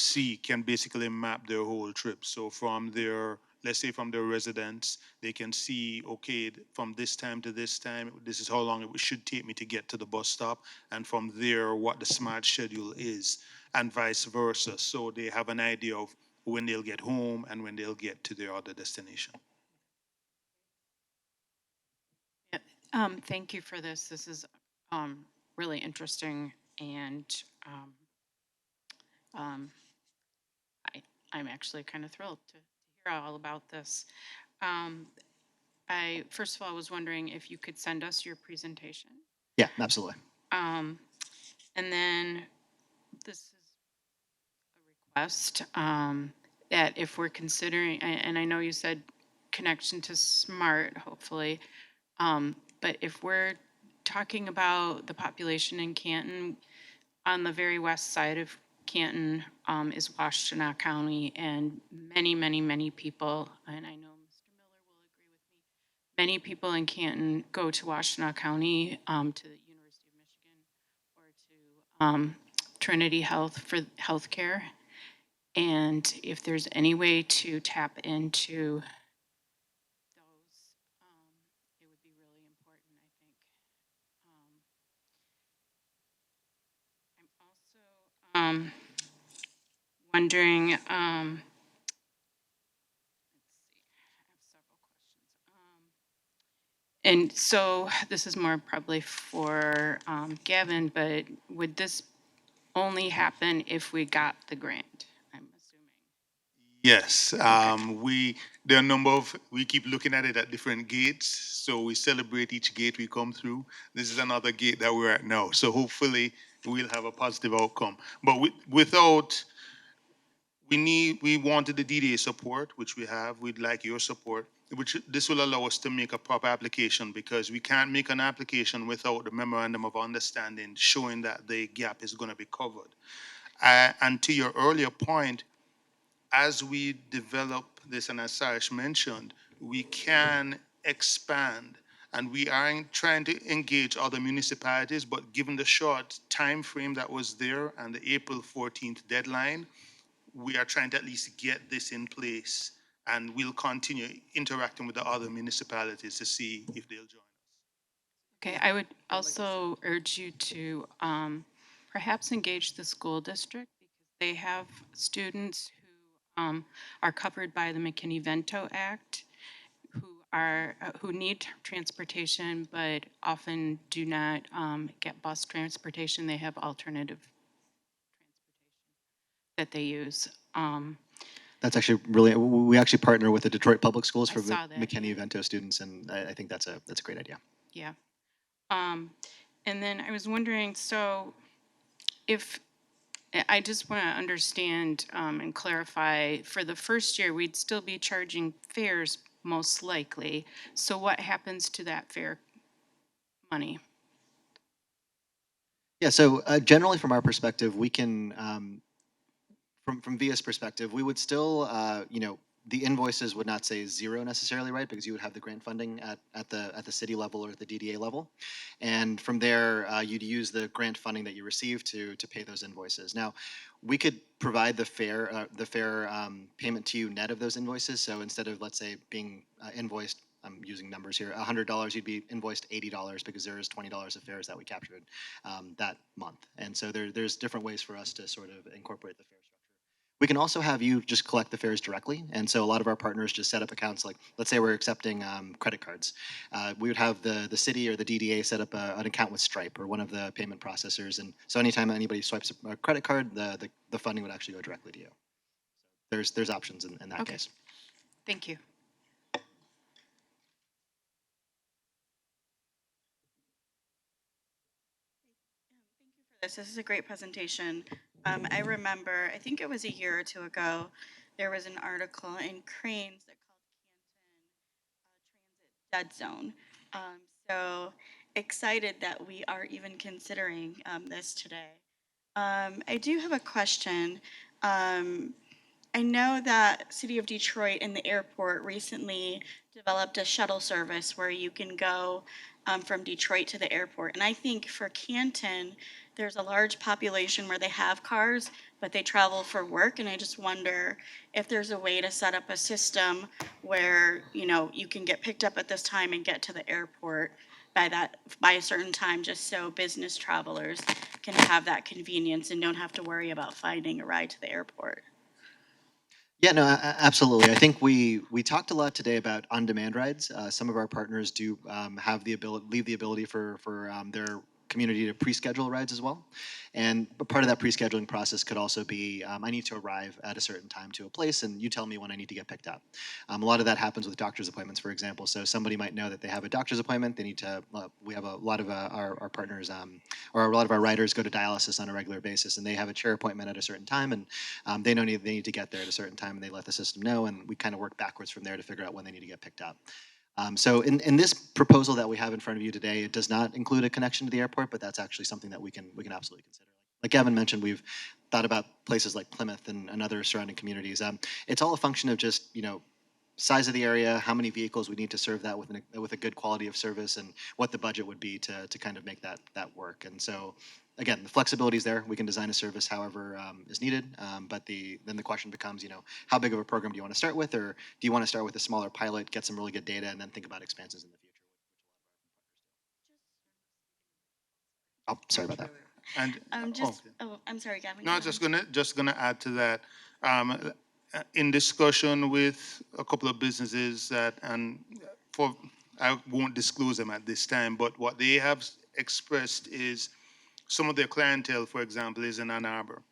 basically map their whole trip. So from their, let's say from their residence, they can see, okay, from this time to this time, this is how long it should take me to get to the bus stop, and from there, what the smart schedule is, and vice versa. So they have an idea of when they'll get home and when they'll get to their other destination. Thank you for this. This is really interesting, and um, I'm actually kind of thrilled to hear all about this. I first of all was wondering if you could send us your presentation, Yeah, absolutely. and then this is a request that if we're considering, and I know you said connection to SMART, hopefully. But if we're talking about the population in Canton, on the very west side of Canton is Washtenaw County, and many, many, many people, and I know Mr. Miller will agree with me, many people in Canton go to Washtenaw County to the University of Michigan or to Trinity Health for healthcare. And if there's any way to tap into those, it would be really important, I think. I'm also wondering, let's see, I have several questions. And so this is more probably for Gavin, but would this only happen if we got the grant, I'm assuming? Yes, there are a number of, we keep looking at it at different gates. So we celebrate each gate we come through. This is another gate that we're at now. So hopefully we'll have a positive outcome. But without, we wanted the DDA support, which we have. We'd like your support, which this will allow us to make a proper application because we can't make an application without the memorandum of understanding showing that the gap is going to be covered. And to your earlier point, as we develop this, and as Sarish mentioned, we can expand. And we are trying to engage other municipalities, but given the short time frame that was there and the April 14th deadline, we are trying to at least get this in place. And we'll continue interacting with the other municipalities to see if they'll join. Okay, I would also urge you to perhaps engage the school district because they have students who are covered by the McKinney-Vento Act who need transportation but often do not get bus transportation. They have alternative that they use. That's actually really, we actually partner with the Detroit Public Schools I for saw that, McKinney-Vento students, and I think that's a great idea. Yeah. And then I was wondering, so if, I just want to understand and clarify, for the first year, we'd still be charging fares most likely. So what happens to that fare money? Yeah, so generally from our perspective, we can, from VIA's perspective, we would still, the invoices would not say zero necessarily, right? Because you would have the grant funding at the city level or the DDA level. And from there, you'd use the grant funding that you receive to pay those invoices. Now, we could provide the fair payment to you net of those invoices. So instead of, let's say, being invoiced, I'm using numbers here, $100, you'd be invoiced $80 because there is $20 of fares that we captured that month. And so there's different ways for us to sort of incorporate the fare structure. We can also have you just collect the fares directly. And so a lot of our partners just set up accounts like, let's say we're accepting credit cards. We would have the city or the DDA set up an account with Stripe or one of the payment processors. And so anytime anybody swipes a credit card, the funding would actually go directly to you. There's options in that Okay. case. Thank you. This is a great presentation. I remember, I think it was a year or two ago, there was an article in Cranes that called Canton Transit Dead Zone. So excited that we are even considering this today. I do have a question. I know that City of Detroit and the airport recently developed a shuttle service where you can go from Detroit to the airport. And I think for Canton, there's a large population where they have cars, but they travel for work. And I just wonder if there's a way to set up a system where, you can get picked up at this time and get to the airport by a certain time, just so business travelers can have that convenience and don't have to worry about finding a ride to the airport. Yeah, no, absolutely. I think we talked a lot today about on-demand rides. Some of our partners do have leave the ability for their community to pre-schedule rides as well. And part of that pre-scheduling process could also be, I need to arrive at a certain time to a place, and you tell me when I need to get picked up. A lot of that happens with doctor's appointments, for example. So somebody might know that they have a doctor's appointment. They need to. We have a lot of our partners, or a lot of our riders go to dialysis on a regular basis, and they have a chair appointment at a certain time, and they know they need to get there at a certain time, and they let the system know, and we kind of work backwards from there to figure out when they need to get picked up. So in this proposal that we have in front of you today, it does not include a connection to the airport, but that's actually something that we can absolutely consider. Like Gavin mentioned, we've thought about places like Plymouth and other surrounding communities. It's all a function of just size of the area, how many vehicles we need to serve that with a good quality of service, and what the budget would be to kind of make that work. And so, again, the flexibility is there. We can design a service however is needed. But then the question becomes, how big of a program do you want to start with, or do you want to start with a smaller pilot, get some really good data, and then think about expansions in the future? Oh, sorry about that. And I'm sorry, Gavin. no, just gonna add to that. In discussion with a couple of businesses I won't disclose them at this time, but what they have expressed is some of their clientele, for example, is in Ann Arbor.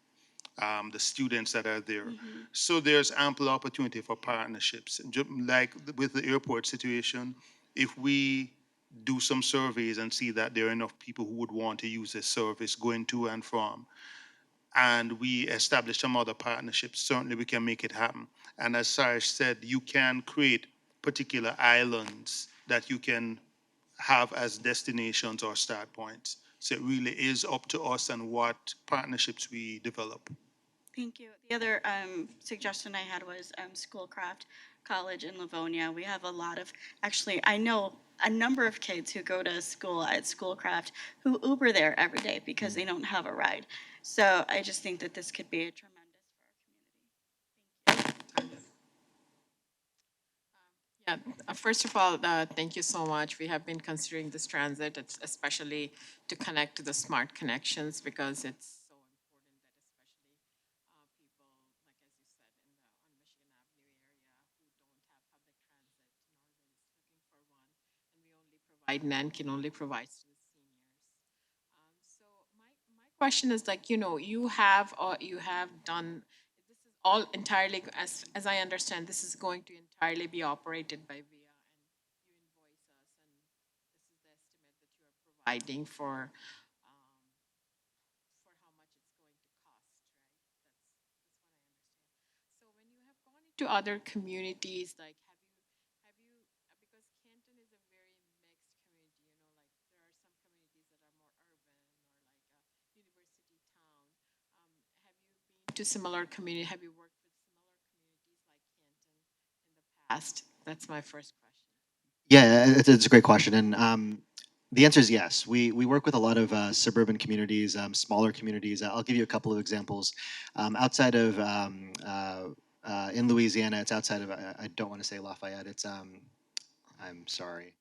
the students that are there. So there's ample opportunity for partnerships. Like with the airport situation, if we do some surveys and see that there are enough people who would want to use this service going to and from, and we establish some other partnerships, certainly we can make it happen. And as Sarge said, you can create particular islands that you can have as destinations or start points. So it really is up to us and what partnerships we develop. Thank you. The other suggestion I had was Schoolcraft College in Livonia. We have a lot of, actually, I know a number of kids who go to school at Schoolcraft who Uber there every day because they don't have a ride. So I just think that this could be a tremendous for our community. Yeah, first of all, thank you so much. We have been considering this transit, especially to connect to the smart connections because it's so important that especially people, like as you said, on Michigan Avenue area who don't have public transit nor is looking for one, and we only provide, NAN can only provide to the seniors. So my question is like, you have done, this is all entirely, as I understand, this is going to entirely be operated by VIA, and you invoice us, and this is the estimate that you are providing for how much it's going to cost, right? That's what I understand. So when you have gone into other communities, like have you because Canton is a very mixed community, like there are some communities that are more urban or like a university town. Have you been to similar community? Have you worked with similar communities like Canton in the past? That's my first question. Yeah, it's a great question, and the answer is yes. We work with a lot of suburban communities, smaller communities. I'll give you a couple of examples. Outside of in Louisiana, it's outside of I don't want to say Lafayette. It's I'm sorry.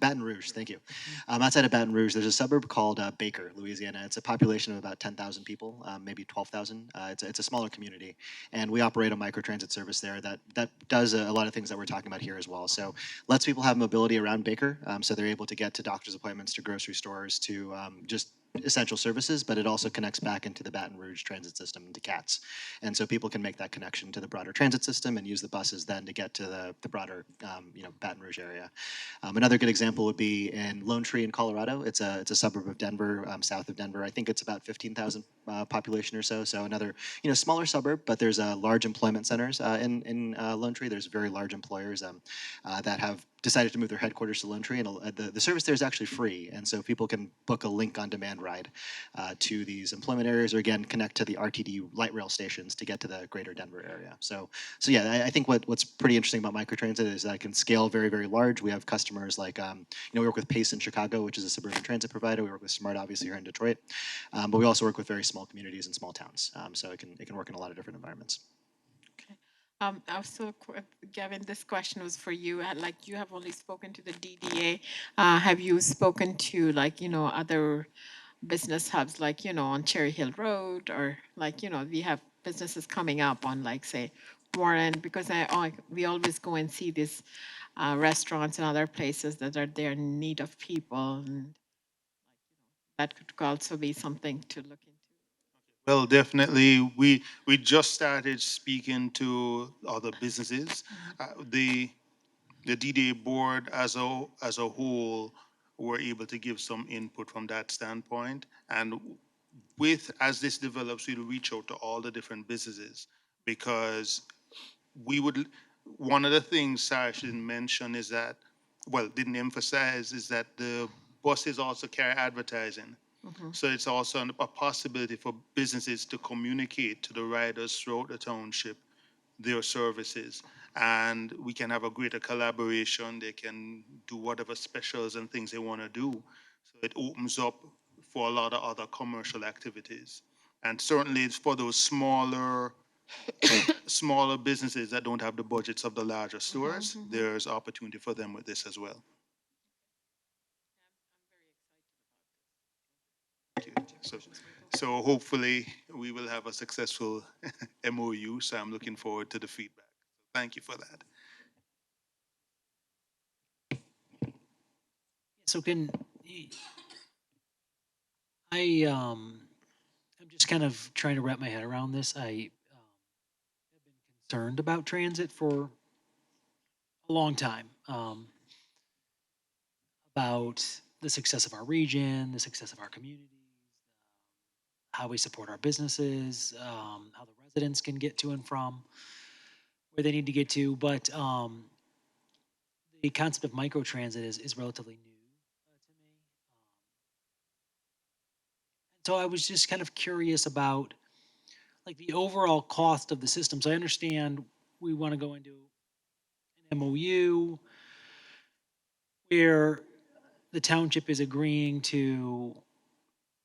Baton Rouge, thank you. Outside of Baton Rouge, there's a suburb called Baker, Louisiana. It's a population of about 10,000 people, maybe 12,000. It's a smaller community, and we operate a microtransit service there that does a lot of things that we're talking about here as well. So lets people have mobility around Baker, so they're able to get to doctor's appointments, to grocery stores, to just essential services, but it also connects back into the Baton Rouge transit system, into CATS. And so people can make that connection to the broader transit system and use the buses then to get to the broader, Baton Rouge area. Another good example would be in Lone Tree in Colorado. It's a suburb of Denver, south of Denver. I think it's about 15,000 population or so. So another smaller suburb, but there's large employment centers in Lone Tree. There's very large employers that have decided to move their headquarters to Lone Tree, and the service there is actually free, and so people can book a link-on-demand ride to these employment areas, or again connect to the RTD light rail stations to get to the greater Denver area. So yeah, I think what's pretty interesting about microtransit is that it can scale very, very large. We have customers like we work with Pace in Chicago, which is a suburban transit provider. We work with Smart, obviously, here in Detroit, but we also work with very small communities and small towns. So it can work in a lot of different environments. Also, Gavin, this question was for you. Like, you have only spoken to the DDA. Have you spoken to other business hubs, like on Cherry Hill Road, or like we have businesses coming up on like say Warren, because we always go and see these restaurants and other places that are there in need of people, and that could also be something to look into. Well, definitely, we just started speaking to other businesses. The DDA board as a whole were able to give some input from that standpoint. And as this develops, we'll reach out to all the different businesses, because one of the things Sash didn't mention is that, well, didn't emphasize, is that the buses also carry advertising. So it's also a possibility for businesses to communicate to the riders throughout the township their services. And we can have a greater collaboration. They can do whatever specials and things they want to do. So it opens up for a lot of other commercial activities. And certainly it's for those smaller businesses that don't have the budgets of the larger stores. There's opportunity for them with this as well. So hopefully we will have a successful MOU. So I'm looking forward to the feedback. Thank you for that. So I am I'm just kind of trying to wrap my head around this. I have been concerned about transit for a long time, about the success of our region, the success of our communities, how we support our businesses, how the residents can get to and from where they need to get to. But the concept of microtransit is relatively new to me. So I was just kind of curious about like the overall cost of the system. So I understand we want to go into an MOU where the township is agreeing to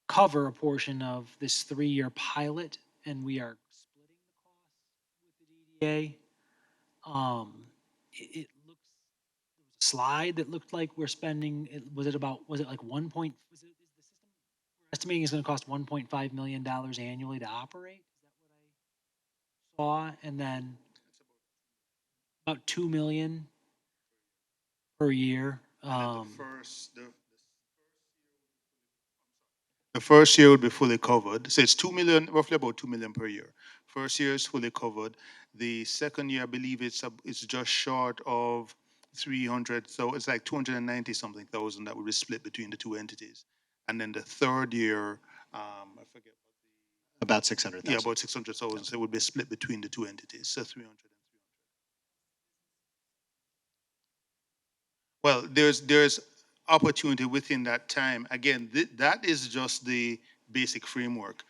cover a portion of this 3-year pilot, and we are splitting the costs with the DDA. It looks, there was a slide that looked like we're spending, was it like 1 point, was it, is the system, we're estimating it's gonna cost $1.5 million annually to operate? Is that what I saw? And then about 2 million per year. The first year would be fully covered. So it's 2 million, roughly about 2 million per year. First year is fully covered. The second year, I believe it's just short of 300. So it's like 290 something thousand that will be split between the two entities. And then the third year, I forget. About 600,000. Yeah, about 600,000. So it would be split between the two entities. So 300. Well, there's opportunity within that time. Again, that is just the basic framework.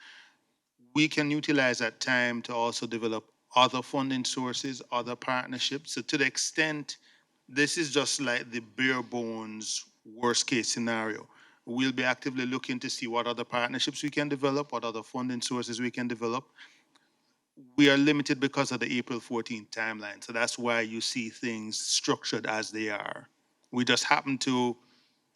We can utilize that time to also develop other funding sources, other partnerships. So to the extent this is just like the bare bones worst case scenario, we'll be actively looking to see what other partnerships we can develop, what other funding sources we can develop. We are limited because of the April 14th timeline. So that's why you see things structured as they are. We just happened to,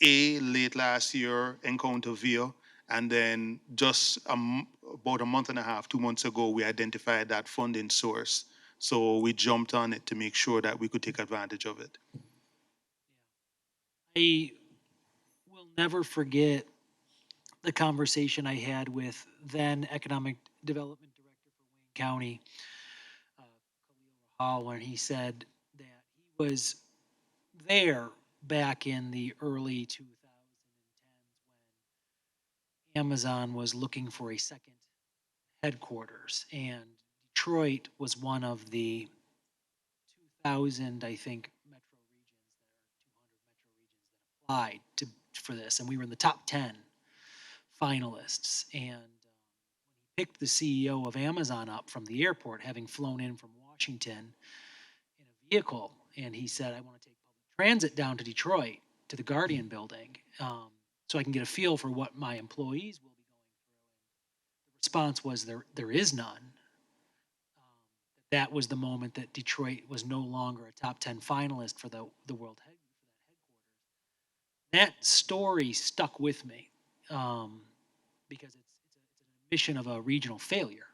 late last year, encounter VIA, and then just about a month and a half, 2 months ago, we identified that funding source. So we jumped on it to make sure that we could take advantage of it. I will never forget the conversation I had with then Economic Development Director for Wayne County, Khalil Rahal, when he said that he was there back in the early 2010s when Amazon was looking for a second headquarters, and Detroit was one of the 2,000, I think, metro regions that are 200 metro regions that applied for this, and we were in the top 10 finalists. And when he picked the CEO of Amazon up from the airport, having flown in from Washington in a vehicle, and he said, "I want to take public transit down to Detroit to the Guardian building, so I can get a feel for what my employees will be going through." And the response was, there is none. That was the moment that Detroit was no longer a top 10 finalist for the world headquarters. That story stuck with me, because it's an admission of a regional failure.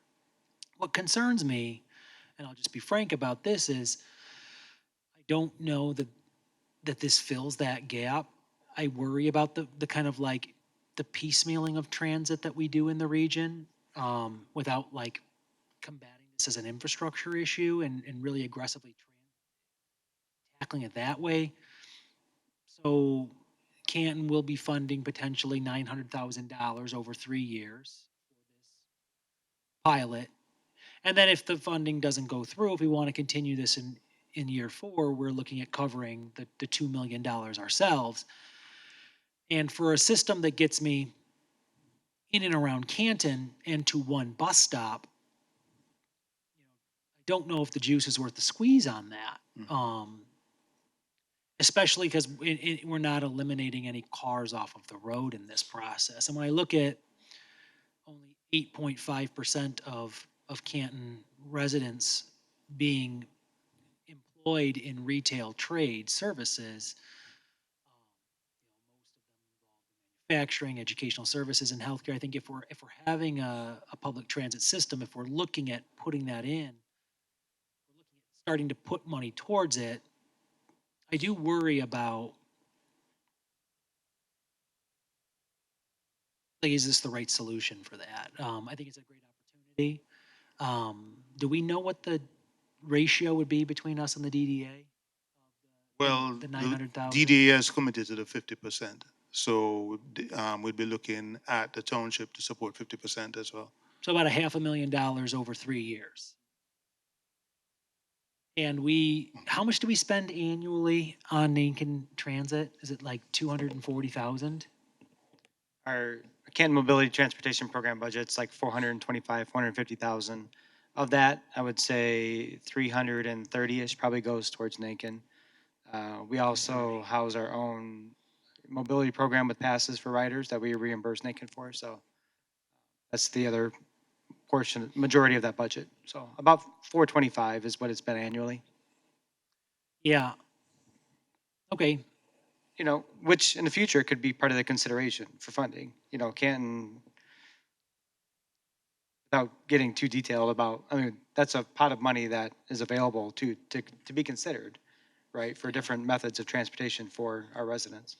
What concerns me, and I'll just be frank about this, is I don't know that this fills that gap. I worry about the kind of like the piecemealing of transit that we do in the region, without like combating this as an infrastructure issue and really aggressively tackling it that way. So Canton will be funding potentially $900,000 over 3 years for this pilot. And then if the funding doesn't go through, if we want to continue this in year 4, we're looking at covering the $2 million ourselves. And for a system that gets me in and around Canton and to one bus stop, I don't know if the juice is worth the squeeze on that. Especially because we're not eliminating any cars off of the road in this process. And when I look at only 8.5% of Canton residents being employed in retail trade services, most of them involved in manufacturing, educational services, and healthcare. I think if we're having a public transit system, if we're looking at putting that in, we're looking at starting to put money towards it, I do worry about Like, is this the right solution for that? I think it's a great opportunity. Do we know what the ratio would be between us and the DDA? Well, The the 900,000? DDA has committed to the 50%. So we'd be looking at the township to support 50% as well. So about $500,000 over 3 years. And we, how much do we spend annually on Lincoln Transit? Is it like 240,000? Our Canton Mobility Transportation Program budget's like 425, 450,000. Of that, I would say 330-ish probably goes towards Nankin. We also house our own mobility program with passes for riders that we reimburse Nankin for, so that's the other portion, majority of that budget. So about 425 is what it's been annually. Yeah. Okay. You know, which in the future could be part of the consideration for funding. You know, Canton, without getting too detailed about, I mean, that's a pot of money that is available to be considered, right, for different methods of transportation for our residents.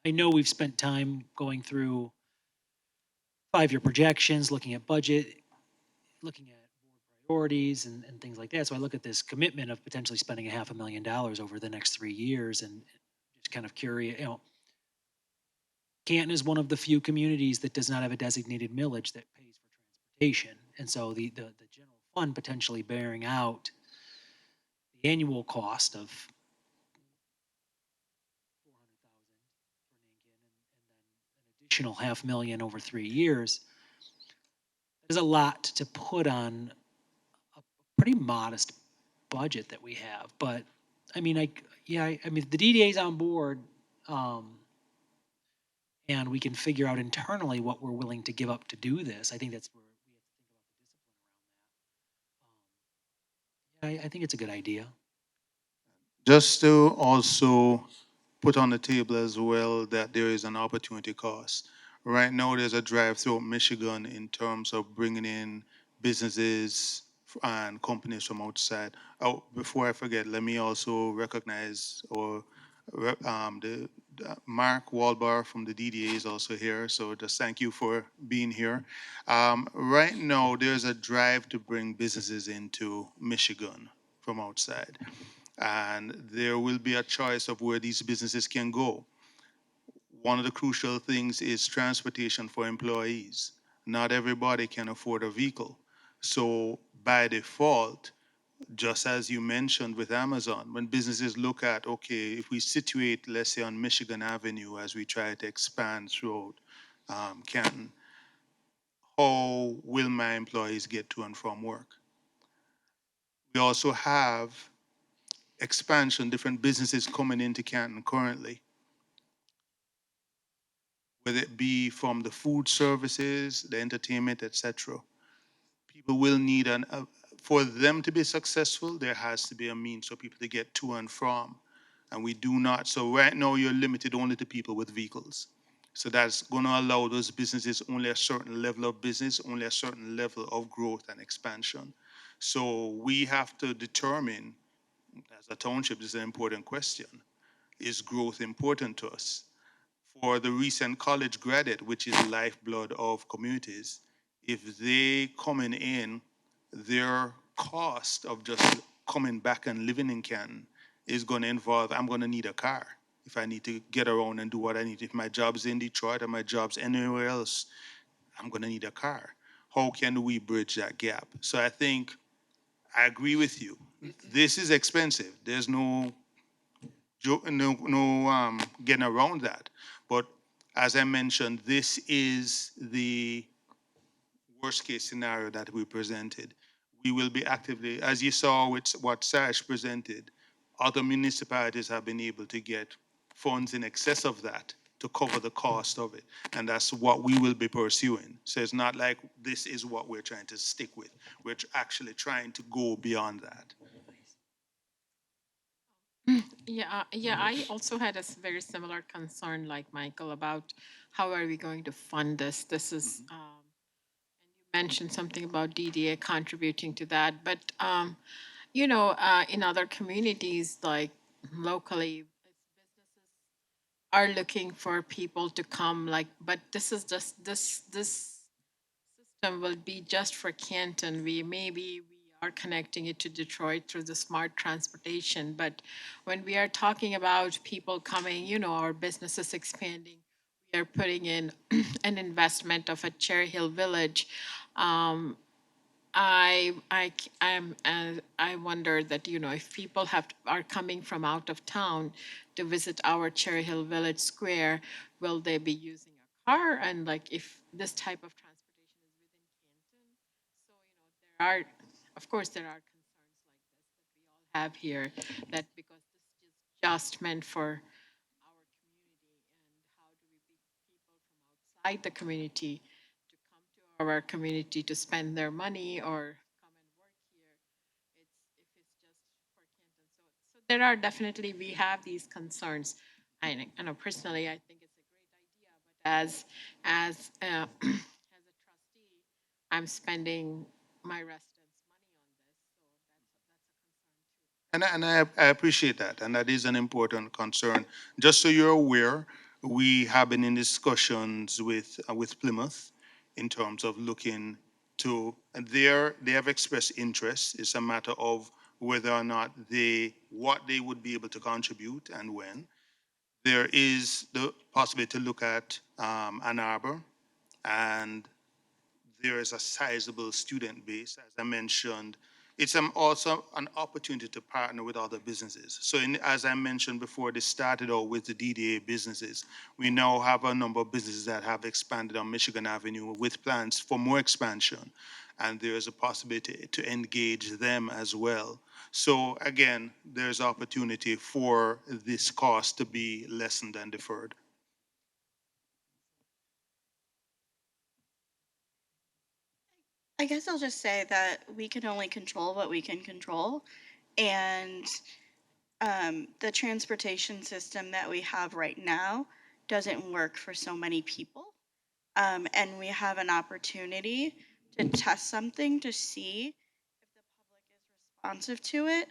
I know we've spent time going through 5-year projections, looking at budget, looking at board priorities and things like that. So I look at this commitment of potentially spending $500,000 over the next 3 years and just kind of curious, Canton is one of the few communities that does not have a designated millage that pays for transportation. And so the general fund potentially bearing out the annual cost of 400,000 for Lincoln and then an additional 500,000 over 3 years. There's a lot to put on a pretty modest budget that we have. But I mean, I mean, the DDA's on board, and we can figure out internally what we're willing to give up to do this. I think that's where we have to think about the discipline around that. I think it's a good idea. Just to also put on the table as well that there is an opportunity cost. Right now, there's a drive through Michigan in terms of bringing in businesses and companies from outside. Oh, before I forget, let me also recognize Mark Walbar from the DDA is also here. So just thank you for being here. Right now, there's a drive to bring businesses into Michigan from outside. And there will be a choice of where these businesses can go. One of the crucial things is transportation for employees. Not everybody can afford a vehicle. So by default, just as you mentioned with Amazon, when businesses look at, okay, if we situate, let's say on Michigan Avenue as we try to expand throughout Canton, how will my employees get to and from work? We also have expansion, different businesses coming into Canton currently, whether it be from the food services, the entertainment, etc. People will need for them to be successful, there has to be a means for people to get to and from. And we do not, so right now you're limited only to people with vehicles. So that's going to allow those businesses only a certain level of business, only a certain level of growth and expansion. So we have to determine, as a township, this is an important question, is growth important to us? For the recent college graduate, which is the lifeblood of communities, if they coming in, their cost of just coming back and living in Canton is going to involve, I'm going to need a car if I need to get around and do what I need. If my job's in Detroit or my job's anywhere else, I'm going to need a car. How can we bridge that gap? So I think I agree with you. This is expensive. There's no getting around that. But as I mentioned, this is the worst case scenario that we presented. We will be actively, as you saw with what Sash presented, other municipalities have been able to get funds in excess of that to cover the cost of it. And that's what we will be pursuing. So it's not like this is what we're trying to stick with. We're actually trying to go beyond that. Yeah, I also had a very similar concern like Michael about how are we going to fund this? This is, and you mentioned something about DDA contributing to that, but, in other communities, like locally, businesses are looking for people to come, like, but this is just, this system will be just for Canton. We are connecting it to Detroit through the smart transportation, but when we are talking about people coming, our businesses expanding, we are putting in an investment of a Cherry Hill Village. Um, I wonder that, if people are coming from out of town to visit our Cherry Hill Village Square, will they be using a car? And like, if this type of transportation is within Canton, so, there are, of course, there are concerns like this that we all have here, that because this is just meant for our community, and how do we bring people from outside the community to come to our community to spend their money or come and work here? It's if it's just for Canton. So there are definitely, we have these concerns. I know personally, I think it's a great idea, but as as a trustee, I'm spending my residents' money on this, so that's a concern too. And I appreciate that, and that is an important concern. Just so you're aware, we have been in discussions with Plymouth in terms of looking to, and they have expressed interest. It's a matter of whether or not what they would be able to contribute and when. There is the possibility to look at Ann Arbor, and there is a sizable student base, as I mentioned. It's also an opportunity to partner with other businesses. So as I mentioned before, this started out with the DDA businesses. We now have a number of businesses that have expanded on Michigan Avenue with plans for more expansion. And there is a possibility to engage them as well. So again, there's opportunity for this cost to be lessened and deferred. I guess I'll just say that we can only control what we can control. And the transportation system that we have right now doesn't work for so many people. And we have an opportunity to test something to see if the public is responsive to it.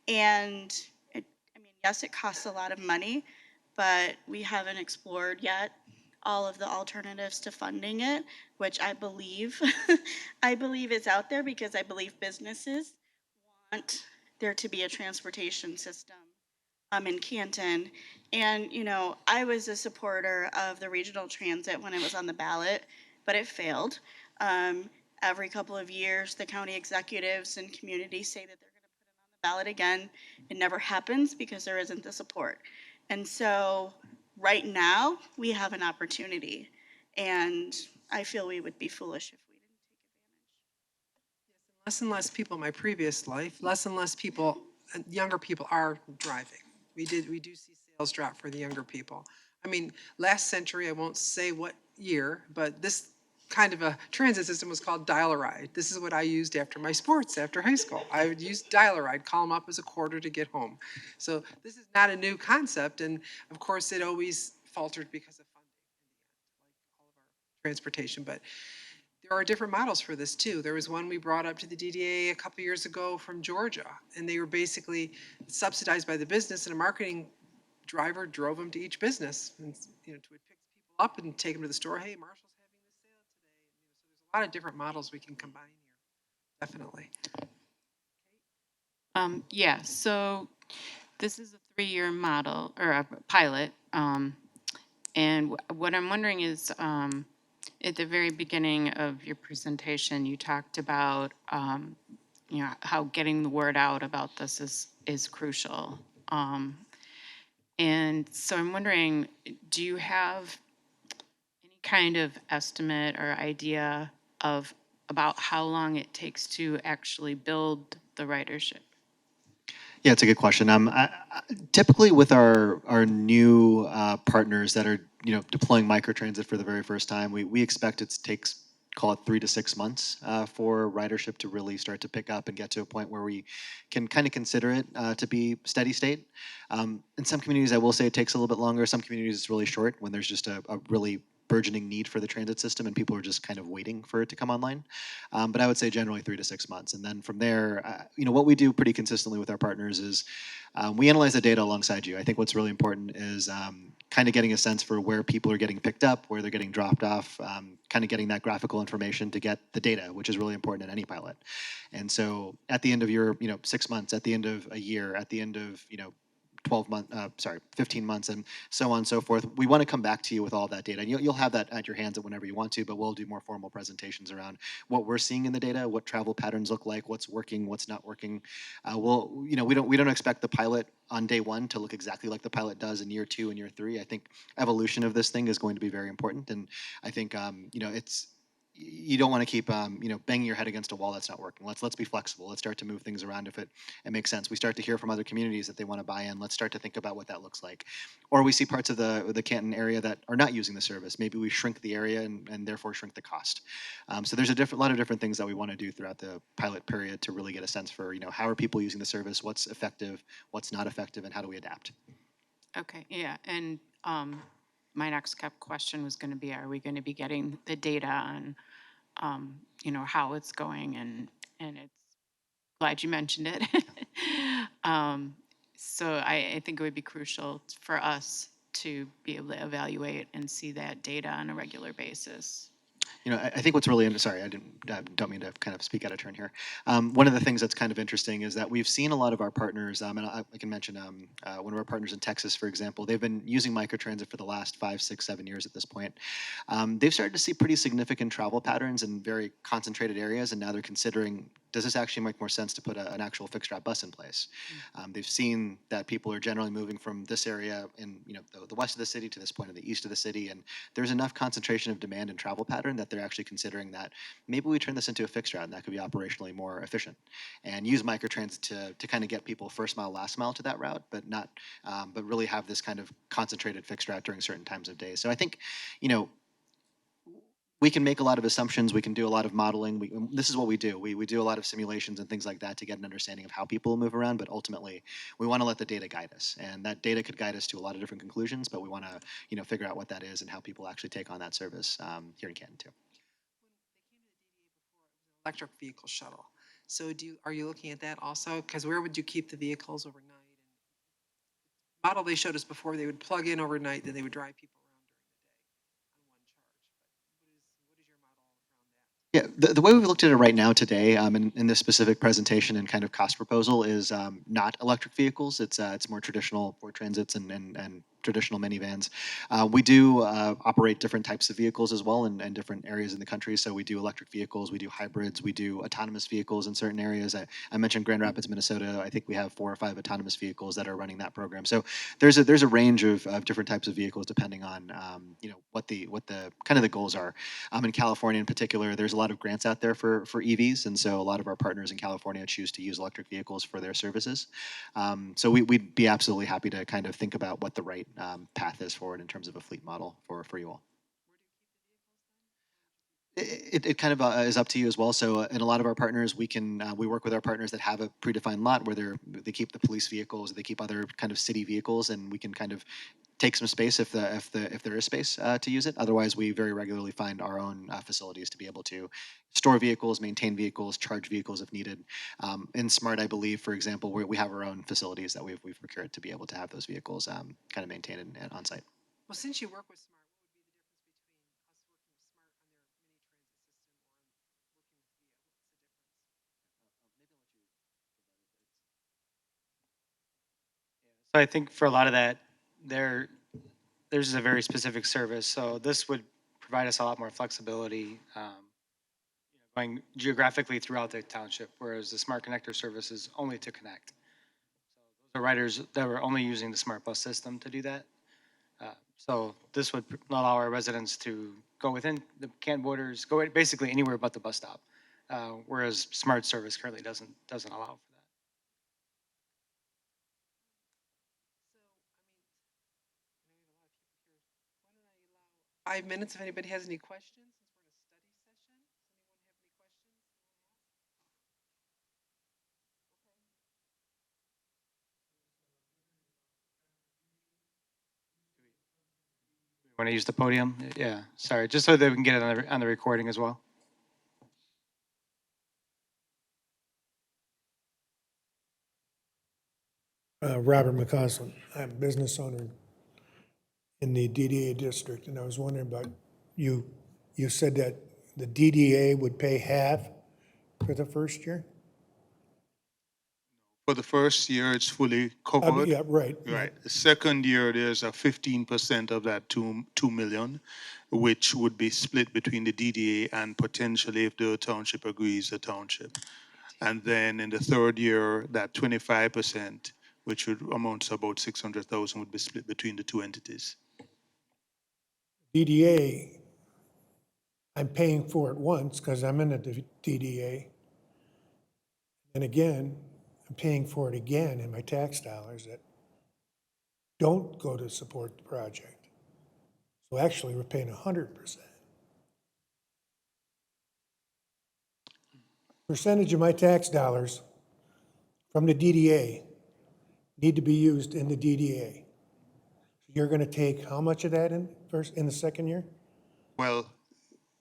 And I mean, yes, it costs a lot of money, but we haven't explored yet all of the alternatives to funding it, which I believe I believe is out there because I believe businesses want there to be a transportation system in Canton. And, I was a supporter of the regional transit when it was on the ballot, but it failed. Um, every couple of years, the county executives and communities say that they're going to put it on the ballot again. It never happens because there isn't the support. And so, right now, we have an opportunity. And I feel we would be foolish if we didn't take advantage. Less and less people in my previous life, less and less people, younger people are driving. We do see sales drop for the younger people. I mean, last century, I won't say what year, but this kind of a transit system was called dial-a-ride. This is what I used after my sports, after high school. I would use dial-a-ride, call them up as a quarter to get home. So this is not a new concept, and of course, it always faltered because of funding in the end, like all of our transportation. But there are different models for this too. There was one we brought up to the DDA a couple years ago from Georgia, and they were basically subsidized by the business, and a marketing driver drove them to each business, and to pick people up and take them to the store. Hey, Marshall's having this sale today. So there's a lot of different models we can combine here. Definitely. Yeah, so this is a 3-year model or a pilot. And what I'm wondering is, at the very beginning of your presentation, you talked about, how getting the word out about this is crucial. And so I'm wondering, do you have any kind of estimate or idea of about how long it takes to actually build the ridership? Yeah, it's a good question. Typically with our new partners that are deploying microtransit for the very first time, we expect it takes, call it 3 to 6 months for ridership to really start to pick up and get to a point where we can kind of consider it to be steady state. In some communities, I will say it takes a little bit longer. Some communities it's really short when there's just a really burgeoning need for the transit system and people are just kind of waiting for it to come online. But I would say generally 3 to 6 months. And then from there, what we do pretty consistently with our partners is we analyze the data alongside you. I think what's really important is kind of getting a sense for where people are getting picked up, where they're getting dropped off, kind of getting that graphical information to get the data, which is really important in any pilot. And so at the end of your, 6 months, at the end of a year, at the end of, 15 months, and so on and so forth. We want to come back to you with all that data. And you'll have that at your hands at whenever you want to, but we'll do more formal presentations around what we're seeing in the data, what travel patterns look like, what's working, what's not working. We don't expect the pilot on day one to look exactly like the pilot does in year 2 and year 3. I think evolution of this thing is going to be very important, and I think it's you don't want to keep banging your head against a wall that's not working. Let's be flexible. Let's start to move things around if it makes sense. We start to hear from other communities that they want to buy in. Let's start to think about what that looks like. Or we see parts of the Canton area that are not using the service. Maybe we shrink the area and therefore shrink the cost. So there's a lot of different things that we want to do throughout the pilot period to really get a sense for how are people using the service, what's effective, what's not effective, and how do we adapt. Okay, yeah, and my next question was going to be, are we going to be getting the data on, how it's going, and it's glad you mentioned it. So I think it would be crucial for us to be able to evaluate and see that data on a regular basis. I think what's really sorry, I don't mean to kind of speak out of turn here. One of the things that's kind of interesting is that we've seen a lot of our partners, and I can mention one of our partners in Texas, for example. They've been using microtransit for the last 5, 6, 7 years at this point. They've started to see pretty significant travel patterns in very concentrated areas, and now they're considering, does this actually make more sense to put an actual fixed route bus in place? They've seen that people are generally moving from this area in the west of the city to this point in the east of the city, and there's enough concentration of demand and travel pattern that they're actually considering that maybe we turn this into a fixed route, and that could be operationally more efficient, and use microtransit to kind of get people first mile, last mile to that route, but not, but really have this kind of concentrated fixed route during certain times of day. So I think, we can make a lot of assumptions. We can do a lot of modeling. This is what we do. We do a lot of simulations and things like that to get an understanding of how people move around. But ultimately, we want to let the data guide us, and that data could guide us to a lot of different conclusions. But we want to, figure out what that is and how people actually take on that service here in Canton too. Electric vehicle shuttle. So are you looking at that also? Because where would you keep the vehicles overnight? Model they showed us before, they would plug in overnight, then they would drive people Yeah, the way we've looked at it right now today, in this specific presentation and kind of cost proposal is not electric vehicles. It's more traditional Ford Transits and traditional minivans. We do operate different types of vehicles as well in different areas in the country. So we do electric vehicles, we do hybrids, we do autonomous vehicles in certain areas. I mentioned Grand Rapids, Minnesota. I think we have 4 or 5 autonomous vehicles that are running that program. So there's a range of different types of vehicles depending on what the kind of the goals are. In California in particular, there's a lot of grants out there for EVs, and so a lot of our partners in California choose to use electric vehicles for their services. So we'd be absolutely happy to kind of think about what the right path is forward in terms of a fleet model for you all. It kind of is up to you as well. So in a lot of our partners, we work with our partners that have a predefined lot where they keep the police vehicles, they keep other kind of city vehicles, and we can kind of take some space if there is space to use it. Otherwise, we very regularly find our own facilities to be able to store vehicles, maintain vehicles, charge vehicles if needed. In Smart, I believe, for example, we have our own facilities that we've procured to be able to have those vehicles kind of maintained and on site. Well, since you work with Smart, So I think for a lot of that, there's a very specific service. So this would provide us a lot more flexibility going geographically throughout the township, whereas the Smart Connector service is only to connect. So those are riders that were only using the Smart Bus system to do that. So this would allow our residents to go within the Canton borders, go basically anywhere but the bus stop, whereas Smart service currently doesn't allow for that. 5 minutes if anybody has any questions. Want to use the podium? Yeah, sorry, just so that we can get it on the recording as well. Robert McCausland. I'm a business owner in the DDA district, and I was wondering about, you said that the DDA would pay half for the first year? For the first year, it's fully covered. Yeah, right. Right. The second year, there's a 15% of that 2 million, which would be split between the DDA and potentially, if the township agrees, the township. And then in the third year, that 25%, which would amount to about 600,000, would be split between the two entities. DDA, I'm paying for it once because I'm in the DDA. And again, I'm paying for it again in my tax dollars that don't go to support the project. So actually, we're paying 100%. Percentage of my tax dollars from the DDA need to be used in the DDA. You're going to take how much of that in the second year? Well,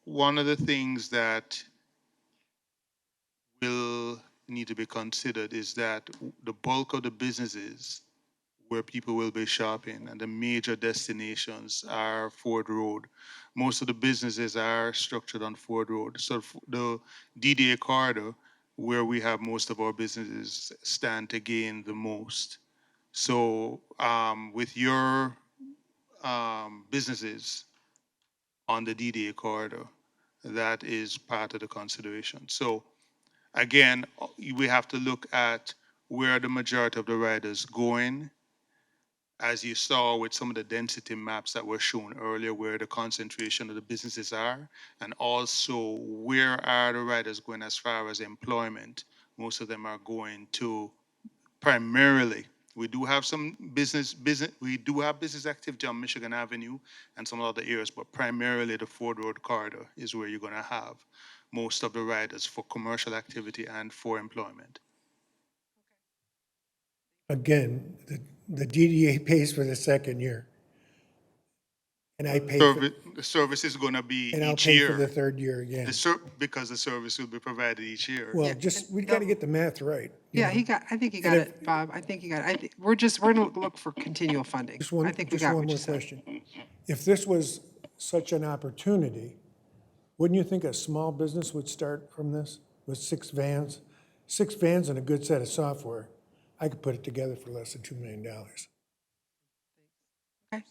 one of the things that will need to be considered is that the bulk of the businesses where people will be shopping and the major destinations are Ford Road. Most of the businesses are structured on Ford Road. So the DDA corridor, where we have most of our businesses, stand to gain the most. So with your businesses on the DDA corridor, that is part of the consideration. So again, we have to look at where the majority of the riders going, as you saw with some of the density maps that were shown earlier, where the concentration of the businesses are, and also where are the riders going as far as employment. Most of them are going to primarily, we do have some business, we do have business activity on Michigan Avenue and some other areas, but primarily the Ford Road corridor is where you're going to have most of the riders for commercial activity and for employment. Again, the DDA pays for the second year. And I pay for, The service is going to be and I'll each pay for the year. third year again. Because the service will be provided each year. Well, Yeah, just, and we got to get the math right. you Yeah, know? I think he got And if- it, Bob. I think he got it. We're going to look for continual funding. Just one, I think we just got one what you more said. question. If this was such an opportunity, wouldn't you think a small business would start from this with 6 vans? 6 vans and a good set of software, I could put it together for less than $2 million. Okay,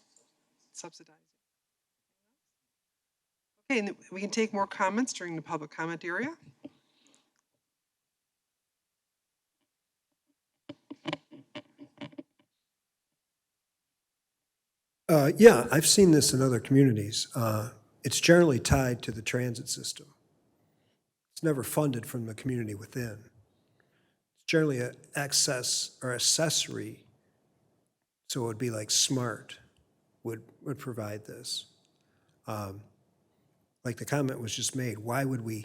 subsidizing. Okay, and we can take more comments during the public comment area. Yeah, I've seen this in other communities. It's generally tied to the transit system. It's never funded from the community within. It's generally an excess or accessory, so it would be like SMART would provide this. Like the comment was just made, why would we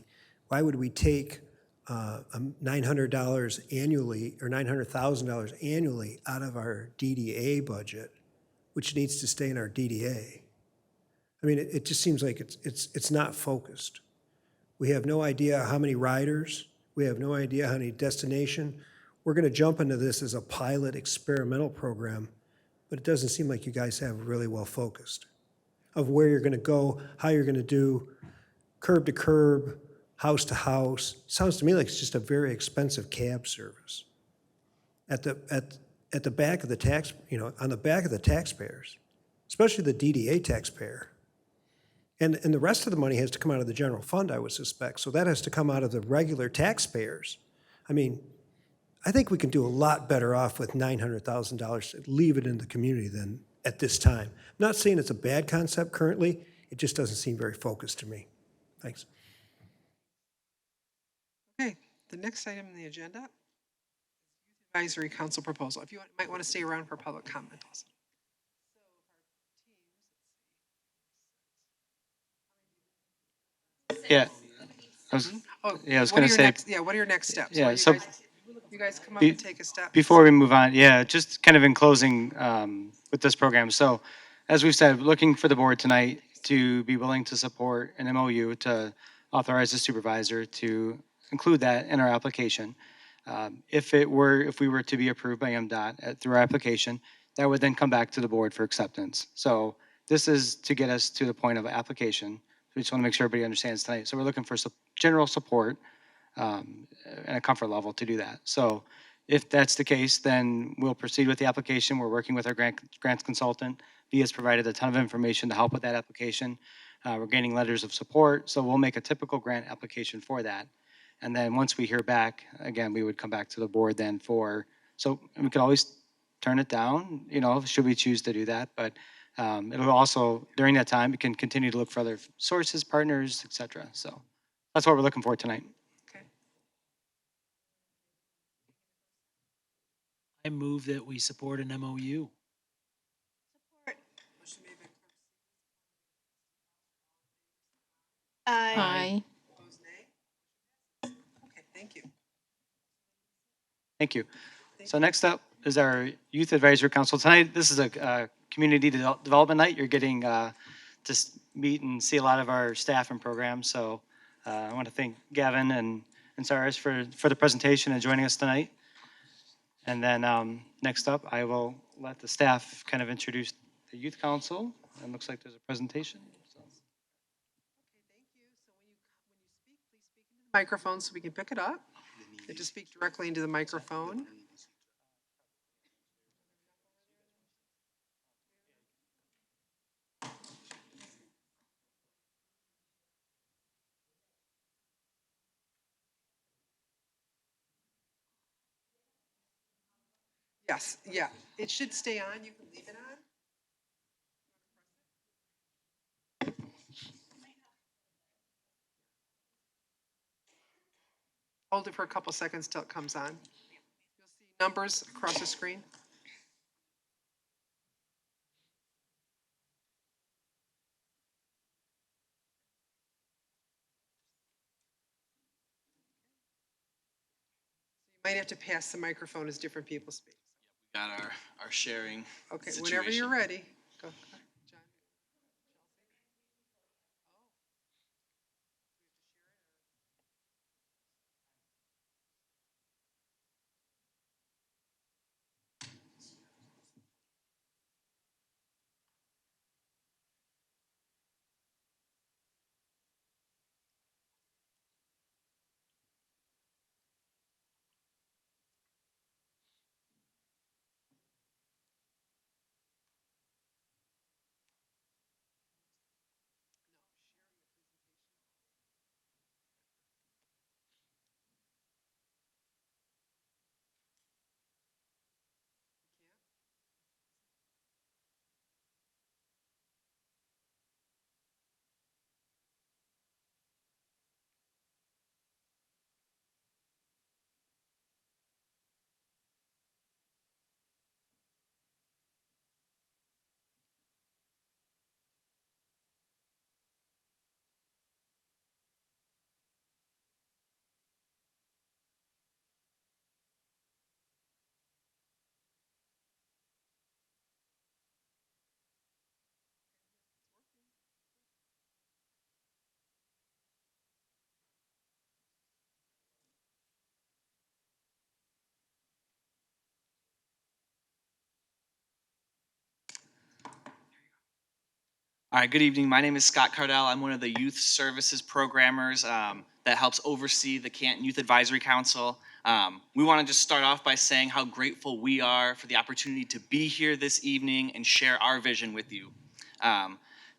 take $900 annually or $900,000 annually out of our DDA budget, which needs to stay in our DDA? I mean, it just seems like it's not focused. We have no idea how many riders. We have no idea how many destination. We're going to jump into this as a pilot experimental program, but it doesn't seem like you guys have really well focused of where you're going to go, how you're going to do curb to curb, house to house. Sounds to me like it's just a very expensive cab service at the back of the tax, on the back of the taxpayers, especially the DDA taxpayer. And the rest of the money has to come out of the general fund, I would suspect. So that has to come out of the regular taxpayers. I mean, I think we can do a lot better off with $900,000, leave it in the community than at this time. I'm not saying it's a bad concept currently, it just doesn't seem very focused to me. Thanks. Okay, the next item on the agenda, advisory council proposal. If you might want to stay around for public comment also. Yeah. I was What going are to your say, next, what are your next steps? Yeah, Will so you guys come up be- and take a step? before we move on, yeah, just kind of in closing with this program. So as we've said, looking for the board tonight to be willing to support an MOU to authorize the supervisor to include that in our application. If we were to be approved by MDOT through our application, that would then come back to the board for acceptance. So this is to get us to the point of application. We just want to make sure everybody understands tonight. So we're looking for general support and a comfort level to do that. So if that's the case, then we'll proceed with the application. We're working with our grants consultant. He has provided a ton of information to help with that application. We're gaining letters of support, so we'll make a typical grant application for that. And then once we hear back, again, we would come back to the board then so we could always turn it down, should we choose to do that. But it'll also, during that time, we can continue to look for other sources, partners, et cetera. So that's what we're looking for tonight. I move that we support an MOU. Aye. Opposed, nay? Okay, thank you. Thank you. So next up is our Youth Advisory Council. Tonight, this is a community development night. You're getting to meet and see a lot of our staff and programs. So I want to thank Gavin and Cyrus for the presentation and joining us tonight. And then next up, I will let the staff kind of introduce the Youth Council. It looks like there's a presentation. So. Okay, thank you. So when you speak, please speak into the microphone so we can pick it up. You have to speak directly into the microphone. Yes, yeah, it should stay on. You can leave it on. Hold it for a couple seconds till it comes on. You'll see numbers across the screen. So you might have to pass the microphone as different people speak. Got our sharing. Okay, whenever you're ready. Go. John. All right, good evening. My name is Scott Cardell. I'm one of the youth services programmers that helps oversee the Canton Youth Advisory Council. We want to just start off by saying how grateful we are for the opportunity to be here this evening and share our vision with you.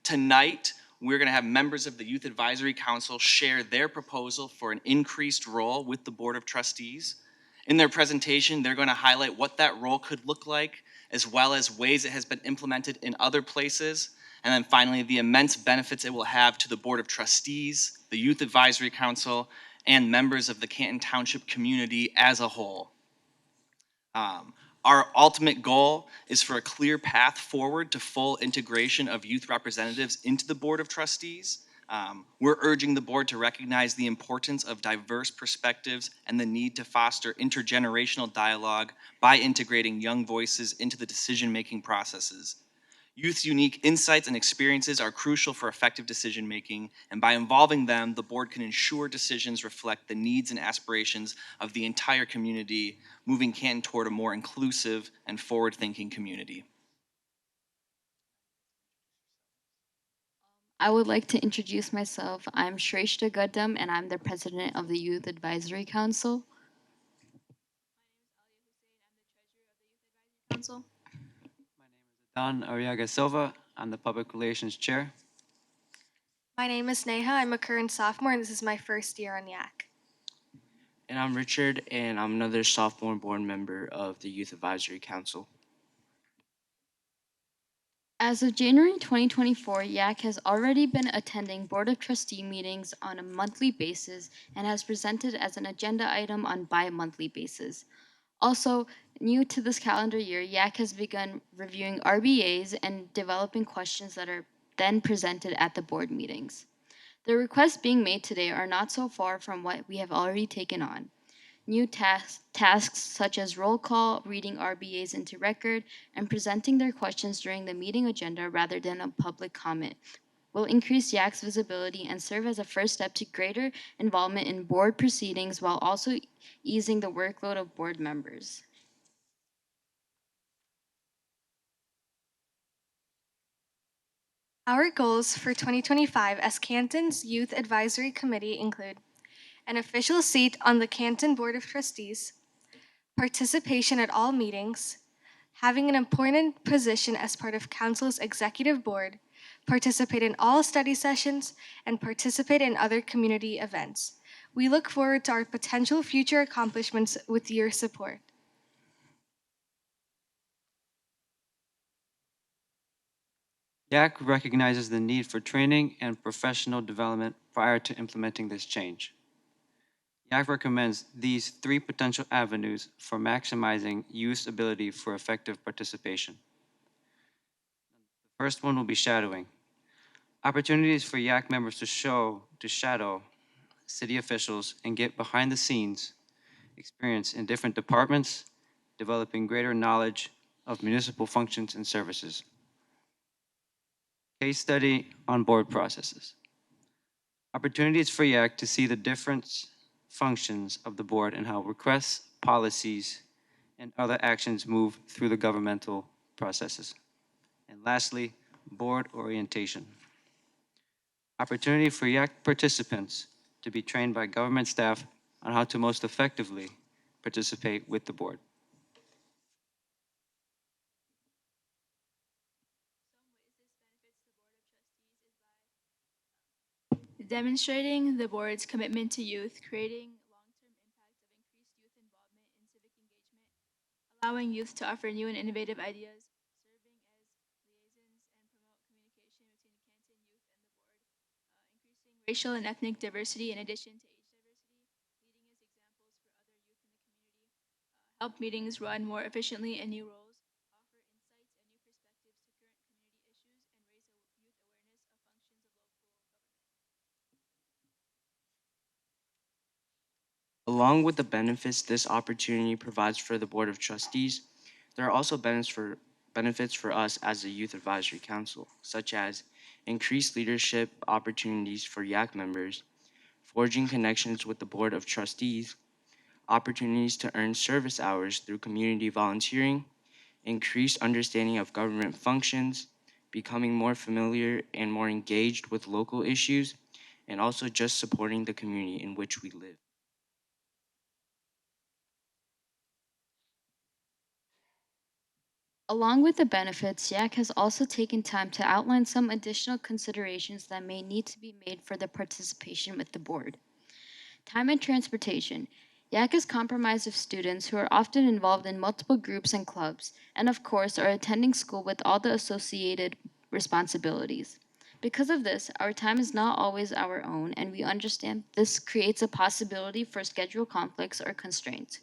Tonight, we're going to have members of the Youth Advisory Council share their proposal for an increased role with the Board of Trustees. In their presentation, they're going to highlight what that role could look like, as well as ways it has been implemented in other places. And then finally, the immense benefits it will have to the Board of Trustees, the Youth Advisory Council, and members of the Canton Township community as a whole. Our ultimate goal is for a clear path forward to full integration of youth representatives into the Board of Trustees. We're urging the board to recognize the importance of diverse perspectives and the need to foster intergenerational dialogue by integrating young voices into the decision-making processes. Youth's unique insights and experiences are crucial for effective decision-making, and by involving them, the board can ensure decisions reflect the needs and aspirations of the entire community, moving Canton toward a more inclusive and forward-thinking community. I would like to introduce myself. I'm Shrestha Gaddam, and I'm the president of the Youth Advisory Council. Council. Don Ariaga Silva. I'm the Public Relations Chair. My name is Neha. I'm a current sophomore, and this is my first year on YAC. And I'm Richard, and I'm another sophomore board member of the Youth Advisory Council. As of January 2024, YAC has already been attending Board of Trustee meetings on a monthly basis and has presented as an agenda item on bi-monthly basis. Also, new to this calendar year, YAC has begun reviewing RBAs and developing questions that are then presented at the board meetings. The requests being made today are not so far from what we have already taken on. New tasks such as roll call, reading RBAs into record, and presenting their questions during the meeting agenda rather than a public comment will increase YAC's visibility and serve as a first step to greater involvement in board proceedings while also easing the workload of board members. Our goals for 2025 as Canton's Youth Advisory Committee include an official seat on the Canton Board of Trustees, participation at all meetings, having an important position as part of Council's executive board, participate in all study sessions, and participate in other community events. We look forward to our potential future accomplishments with your support. YAC recognizes the need for training and professional development prior to implementing this change. YAC recommends these three potential avenues for maximizing youth's ability for effective participation. The first one will be shadowing. Opportunities for YAC members to shadow city officials and get behind the scenes experience in different departments, developing greater knowledge of municipal functions and services. Case study on board processes. Opportunities for YAC to see the different functions of the board and how requests, policies, and other actions move through the governmental processes. And lastly, board orientation. Opportunity for YAC participants to be trained by government staff on how to most effectively participate with the board. Demonstrating the board's commitment to youth, creating long-term impact of increased youth involvement in civic engagement, allowing youth to offer new and innovative ideas, serving as liaisons and promote communication between Canton youth and the board, increasing racial and ethnic diversity in addition to age diversity, leading as examples for other youth in the community, help meetings run more efficiently in new roles, offer insights and new perspectives to current community issues, and raise youth awareness of functions of local government. Along with the benefits this opportunity provides for the Board of Trustees, there are also benefits for us as a Youth Advisory Council, such as increased leadership opportunities for YAC members, forging connections with the Board of Trustees, opportunities to earn service hours through community volunteering, increased understanding of government functions, becoming more familiar and more engaged with local issues, and also just supporting the community in which we live. Along with the benefits, YAC has also taken time to outline some additional considerations that may need to be made for the participation with the board. Time and transportation. YAC is comprised of students who are often involved in multiple groups and clubs, and of course are attending school with all the associated responsibilities. Because of this, our time is not always our own, and we understand this creates a possibility for schedule conflicts or constraints.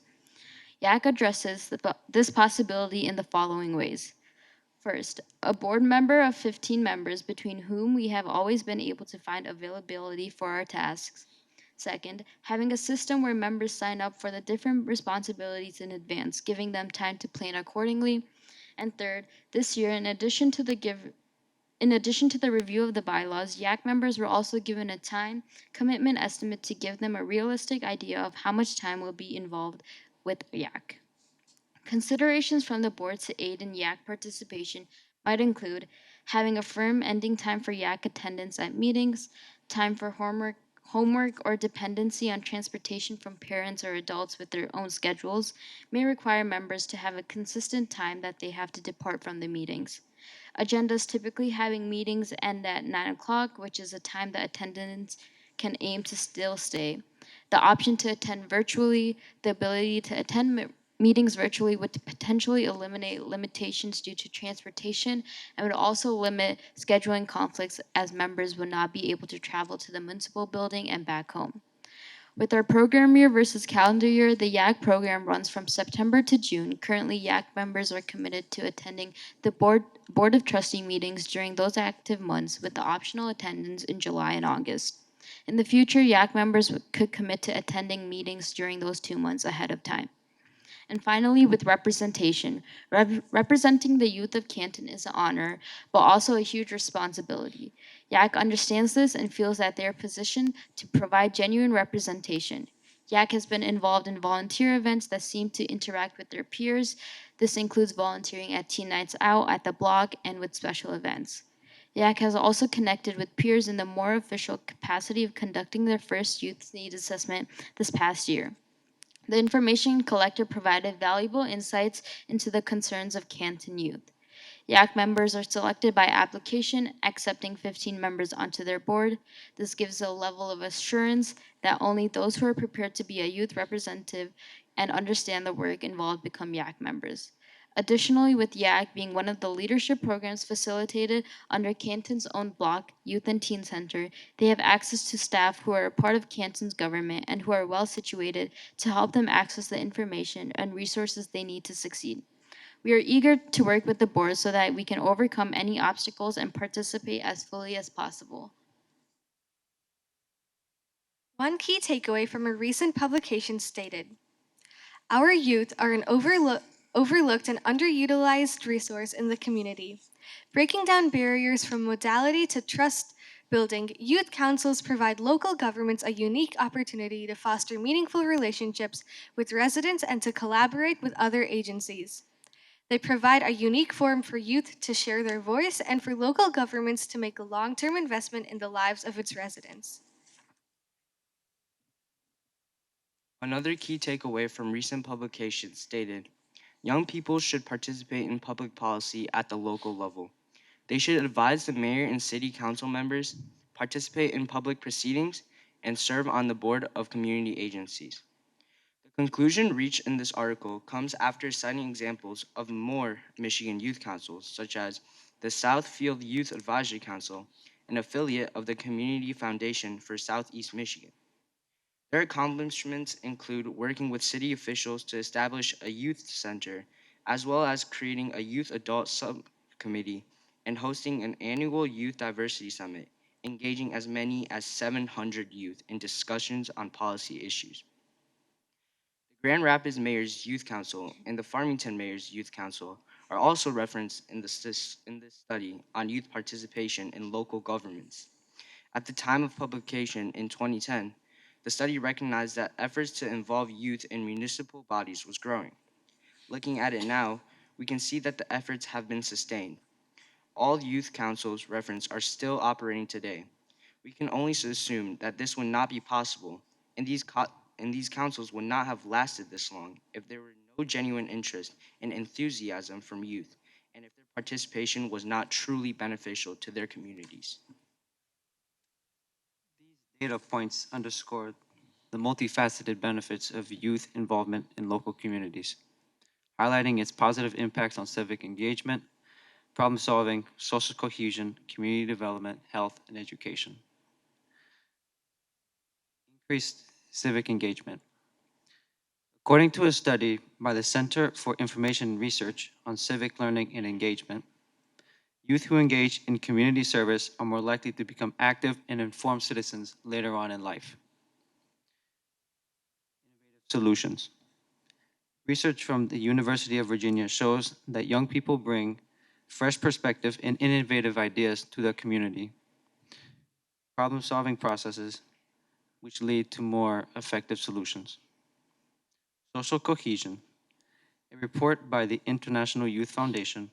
YAC addresses this possibility in the following ways. First, a board member of 15 members between whom we have always been able to find availability for our tasks. Second, having a system where members sign up for the different responsibilities in advance, giving them time to plan accordingly. And third, this year, in addition to the review of the bylaws, YAC members were also given a time commitment estimate to give them a realistic idea of how much time will be involved with YAC. Considerations from the board to aid in YAC participation might include having a firm ending time for YAC attendance at meetings, time for homework or dependency on transportation from parents or adults with their own schedules may require members to have a consistent time that they have to depart from the meetings. Agendas typically having meetings end at 9 o'clock, which is a time that attendance can aim to still stay. The option to attend virtually, the ability to attend meetings virtually would potentially eliminate limitations due to transportation and would also limit scheduling conflicts as members would not be able to travel to the municipal building and back home. With our program year versus calendar year, the YAC program runs from September to June. Currently, YAC members are committed to attending the Board of Trustee meetings during those active months with the optional attendance in July and August. In the future, YAC members could commit to attending meetings during those 2 months ahead of time. And finally, with representation. Representing the youth of Canton is an honor, but also a huge responsibility. YAC understands this and feels that they are positioned to provide genuine representation. YAC has been involved in volunteer events that seem to interact with their peers. This includes volunteering at Teen Nights Out, at the block, and with special events. YAC has also connected with peers in the more official capacity of conducting their first youth needs assessment this past year. The information collected provided valuable insights into the concerns of Canton youth. YAC members are selected by application, accepting 15 members onto their board. This gives a level of assurance that only those who are prepared to be a youth representative and understand the work involved become YAC members. Additionally, with YAC being one of the leadership programs facilitated under Canton's own block, Youth and Teen Center, they have access to staff who are a part of Canton's government and who are well situated to help them access the information and resources they need to succeed. We are eager to work with the board so that we can overcome any obstacles and participate as fully as possible. One key takeaway from a recent publication stated, "Our youth are an overlooked and underutilized resource in the community. Breaking down barriers from modality to trust building, youth councils provide local governments a unique opportunity to foster meaningful relationships with residents and to collaborate with other agencies. They provide a unique forum for youth to share their voice and for local governments to make a long-term investment in the lives of its residents." Another key takeaway from recent publications stated, young people should participate in public policy at the local level. They should advise the mayor and city council members, participate in public proceedings, and serve on the board of community agencies. The conclusion reached in this article comes after citing examples of more Michigan youth councils, such as the Southfield Youth Advisory Council, an affiliate of the Community Foundation for Southeast Michigan. Their accomplishments include working with city officials to establish a youth center, as well as creating a youth adult subcommittee and hosting an annual youth diversity summit, engaging as many as 700 youth in discussions on policy issues. The Grand Rapids Mayor's Youth Council and the Farmington Mayor's Youth Council are also referenced in this study on youth participation in local governments. At the time of publication in 2010, the study recognized that efforts to involve youth in municipal bodies was growing. Looking at it now, we can see that the efforts have been sustained. All youth councils referenced are still operating today. We can only assume that this would not be possible, and these councils would not have lasted this long if there were no genuine interest and enthusiasm from youth, and if their participation was not truly beneficial to their communities. Data points underscore the multifaceted benefits of youth involvement in local communities, highlighting its positive impacts on civic engagement, problem solving, social cohesion, community development, health, and education. Increased civic engagement. According to a study by the Center for Information Research on Civic Learning and Engagement, youth who engage in community service are more likely to become active and informed citizens later on in life. Innovative solutions. Research from the University of Virginia shows that young people bring fresh perspective and innovative ideas to their community, problem-solving processes, which lead to more effective solutions. Social cohesion. A report by the International Youth Foundation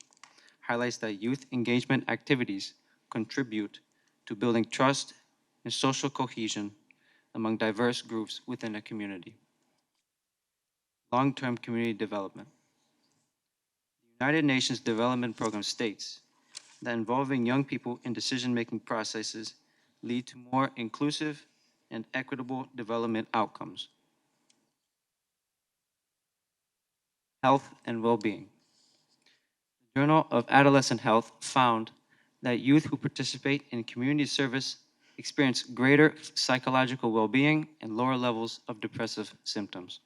highlights that youth engagement activities contribute to building trust and social cohesion among diverse groups within a community. Long-term community development. The United Nations Development Program states that involving young people in decision-making processes lead to more inclusive and equitable development outcomes. Health and well-being. The Journal of Adolescent Health found that youth who participate in community service experience greater psychological well-being and lower levels of depressive symptoms.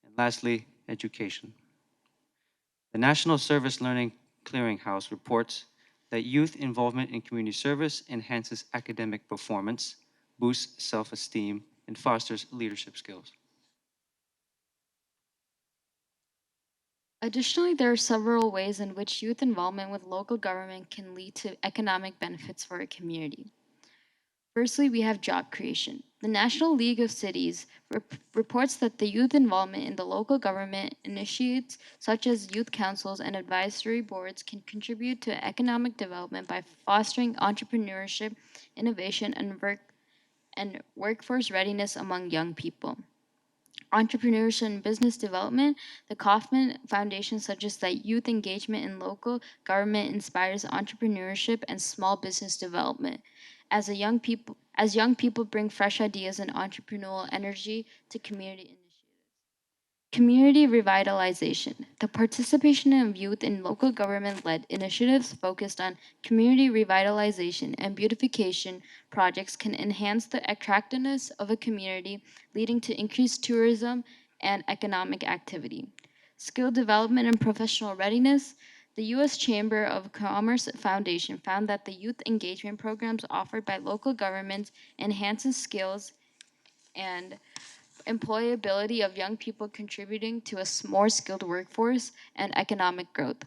And lastly, education. The National Service Learning Clearinghouse reports that youth involvement in community service enhances academic performance, boosts self-esteem, and fosters leadership skills. Additionally, there are several ways in which youth involvement with local government can lead to economic benefits for a community. Firstly, we have job creation. The National League of Cities reports that the youth involvement in the local government initiates such as youth councils and advisory boards can contribute to economic development by fostering entrepreneurship, innovation, and workforce readiness among young people. Entrepreneurship and business development, the Kauffman Foundation suggests that youth engagement in local government inspires entrepreneurship and small business development. As young people bring fresh ideas and entrepreneurial energy to community initiatives. Community revitalization. The participation of youth in local government-led initiatives focused on community revitalization and beautification projects can enhance the attractiveness of a community, leading to increased tourism and economic activity. Skill development and professional readiness. The U.S. Chamber of Commerce Foundation found that the youth engagement programs offered by local governments enhances skills and employability of young people, contributing to a more skilled workforce and economic growth.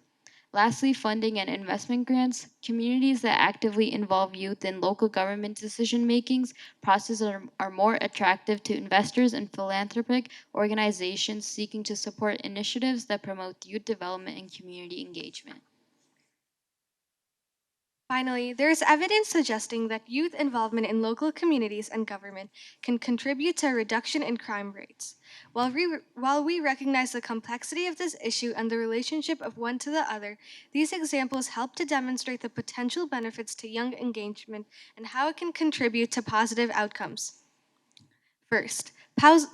Lastly, funding and investment grants. Communities that actively involve youth in local government decision-making processes are more attractive to investors and philanthropic organizations seeking to support initiatives that promote youth development and community engagement. Finally, there is evidence suggesting that youth involvement in local communities and government can contribute to a reduction in crime rates. While we recognize the complexity of this issue and the relationship of one to the other, these examples help to demonstrate the potential benefits to young engagement and how it can contribute to positive outcomes. First,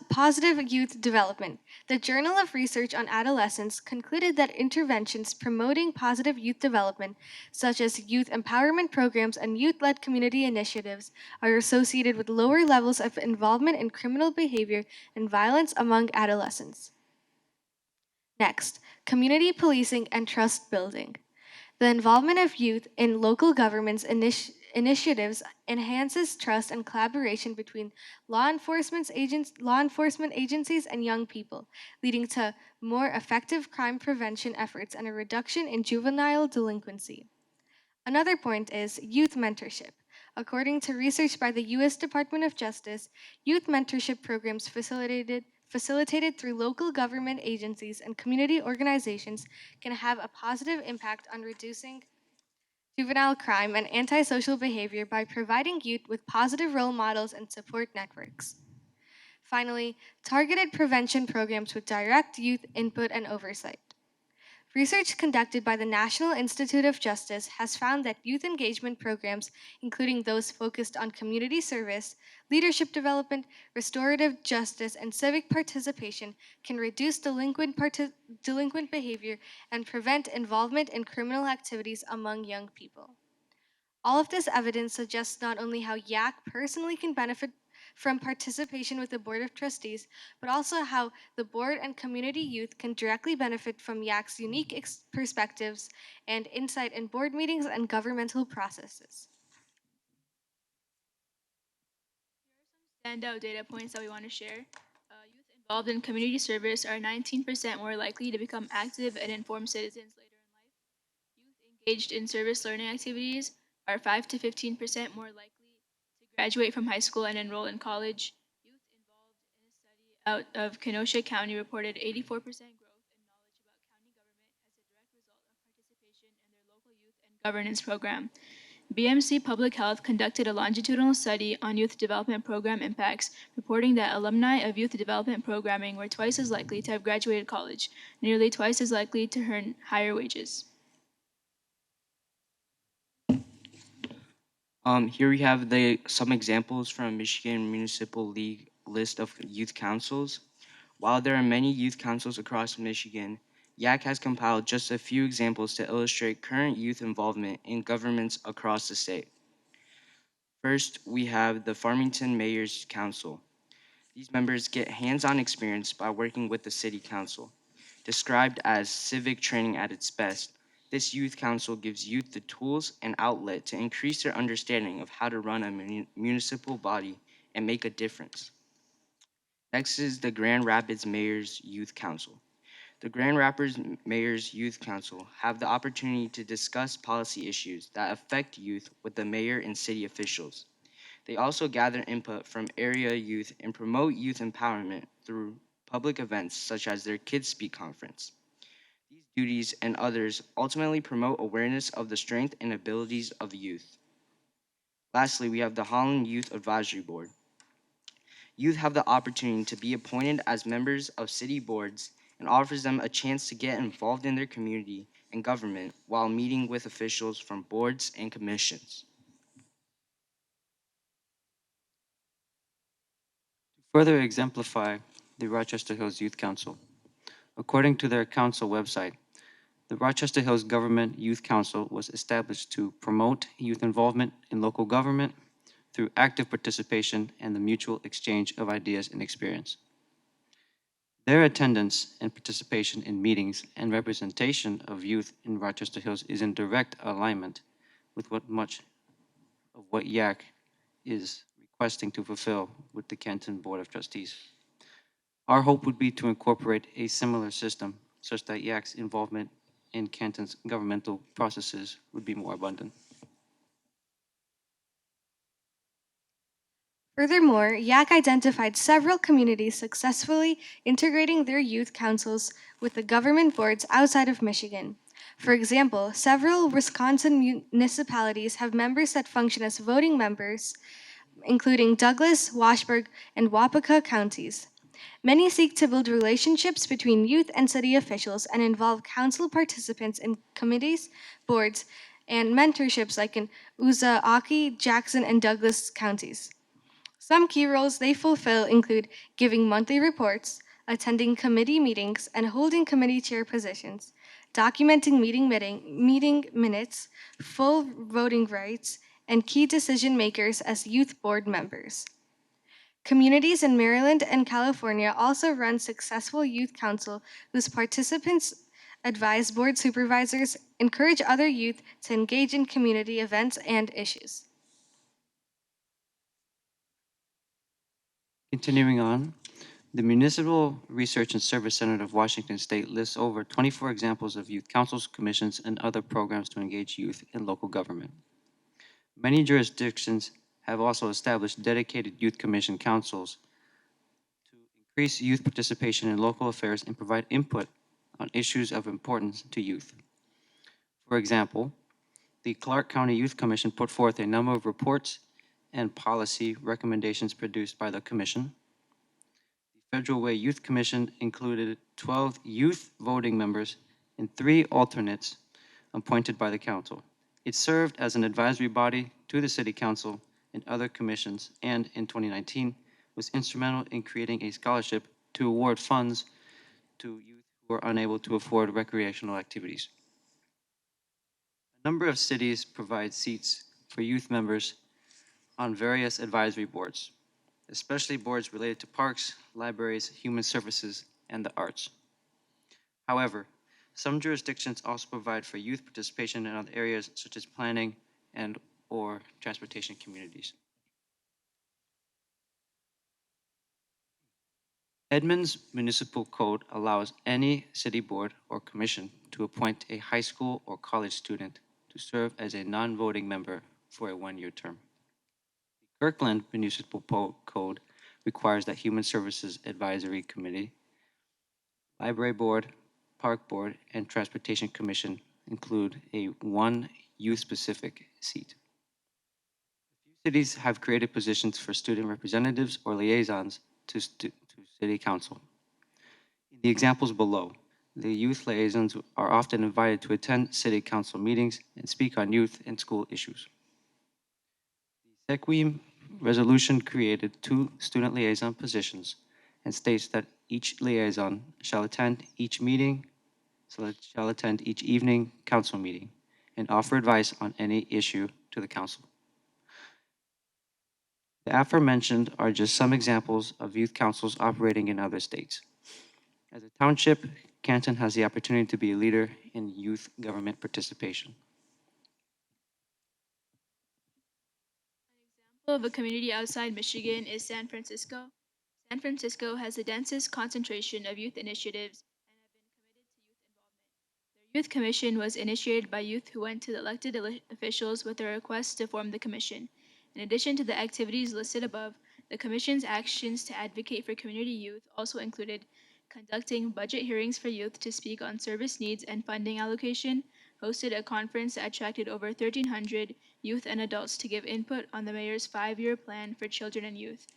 positive youth development. The Journal of Research on Adolescence concluded that interventions promoting positive youth development, such as youth empowerment programs and youth-led community initiatives, are associated with lower levels of involvement in criminal behavior and violence among adolescents. Next, community policing and trust building. The involvement of youth in local governments initiatives enhances trust and collaboration between law enforcement agencies and young people, leading to more effective crime prevention efforts and a reduction in juvenile delinquency. Another point is youth mentorship. According to research by the U.S. Department of Justice, youth mentorship programs facilitated through local government agencies and community organizations can have a positive impact on reducing juvenile crime and antisocial behavior by providing youth with positive role models and support networks. Finally, targeted prevention programs with direct youth input and oversight. Research conducted by the National Institute of Justice has found that youth engagement programs, including those focused on community service, leadership development, restorative justice, and civic participation, can reduce delinquent behavior and prevent involvement in criminal activities among young people. All of this evidence suggests not only how YAC personally can benefit from participation with the Board of Trustees, but also how the board and community youth can directly benefit from YAC's unique perspectives and insight in board meetings and governmental processes. Standout data points that we want to share. Youth involved in community service are 19% more likely to become active and informed citizens later in life. Youth engaged in service learning activities are 5 to 15% more likely to graduate from high school and enroll in college. Youth involved in a study out of Kenosha County reported 84% growth in knowledge about county government as a direct result of participation in their governance program. BMC Public Health conducted a longitudinal study on youth development program impacts, reporting that alumni of youth development programming were twice as likely to have graduated college, nearly twice as likely to earn higher wages. Here we have some examples from Michigan Municipal League list of youth councils. While there are many youth councils across Michigan, YAC has compiled just a few examples to illustrate current youth involvement in governments across the state. First, we have the Farmington Mayor's Council. These members get hands-on experience by working with the city council. Described as civic training at its best, this youth council gives youth the tools and outlet to increase their understanding of how to run a municipal body and make a difference. Next is the Grand Rapids Mayor's Youth Council. The Grand Rapids Mayor's Youth Council have the opportunity to discuss policy issues that affect youth with the mayor and city officials. They also gather input from area youth and promote youth empowerment through public events such as their Kids Speak conference. These duties and others ultimately promote awareness of the strength and abilities of youth. Lastly, we have the Holland Youth Advisory Board. Youth have the opportunity to be appointed as members of city boards and offers them a chance to get involved in their community and government while meeting with officials from boards and commissions. Further exemplify the Rochester Hills Youth Council. According to their council website, the Rochester Hills Government Youth Council was established to promote youth involvement in local government through active participation and the mutual exchange of ideas and experience. Their attendance and participation in meetings and representation of youth in Rochester Hills is in direct alignment with much of what YAC is requesting to fulfill with the Canton Board of Trustees. Our hope would be to incorporate a similar system such that YAC's involvement in Canton's governmental processes would be more abundant. Furthermore, YAC identified several communities successfully integrating their youth councils with the government boards outside of Michigan. For example, several Wisconsin municipalities have members that function as voting members, including Douglas, Washburn, and Wapaka counties. Many seek to build relationships between youth and city officials and involve council participants in committees, boards, and mentorships like in Ozaukee, Jackson, and Douglas counties. Some key roles they fulfill include giving monthly reports, attending committee meetings, and holding committee chair positions, documenting meeting minutes, full voting rights, and key decision makers as youth board members. Communities in Maryland and California also run successful youth council whose participants advise board supervisors, encourage other youth to engage in community events and issues. Continuing on, the Municipal Research and Service Center of Washington State lists over 24 examples of youth councils, commissions, and other programs to engage youth in local government. Many jurisdictions have also established dedicated youth commission councils to increase youth participation in local affairs and provide input on issues of importance to youth. For example, the Clark County Youth Commission put forth a number of reports and policy recommendations produced by the commission. The Federal Way Youth Commission included 12 youth voting members and 3 alternates appointed by the council. It served as an advisory body to the city council and other commissions, and in 2019 was instrumental in creating a scholarship to award funds to youth who are unable to afford recreational activities. A number of cities provide seats for youth members on various advisory boards, especially boards related to parks, libraries, human services, and the arts. However, some jurisdictions also provide for youth participation in other areas such as planning and or transportation communities. Edmonds Municipal Code allows any city board or commission to appoint a high school or college student to serve as a non-voting member for a 1-year term. The Kirkland Municipal Code requires that Human Services Advisory Committee, Library Board, Park Board, and Transportation Commission include a one youth-specific seat. Cities have created positions for student representatives or liaisons to city council. In the examples below, the youth liaisons are often invited to attend city council meetings and speak on youth and school issues. The SEQUIM resolution created 2 student liaison positions and states that each liaison shall attend each meeting, shall attend each evening council meeting, and offer advice on any issue to the council. The aforementioned are just some examples of youth councils operating in other states. As a township, Canton has the opportunity to be a leader in youth government participation. Of a community outside Michigan is San Francisco. San Francisco has the densest concentration of youth initiatives and have been committed to youth involvement. Their youth commission was initiated by youth who went to the elected officials with a request to form the commission. In addition to the activities listed above, the commission's actions to advocate for community youth also included conducting budget hearings for youth to speak on service needs and funding allocation, hosted a conference that attracted over 1,300 youth and adults to give input on the mayor's 5-year plan for children and youth.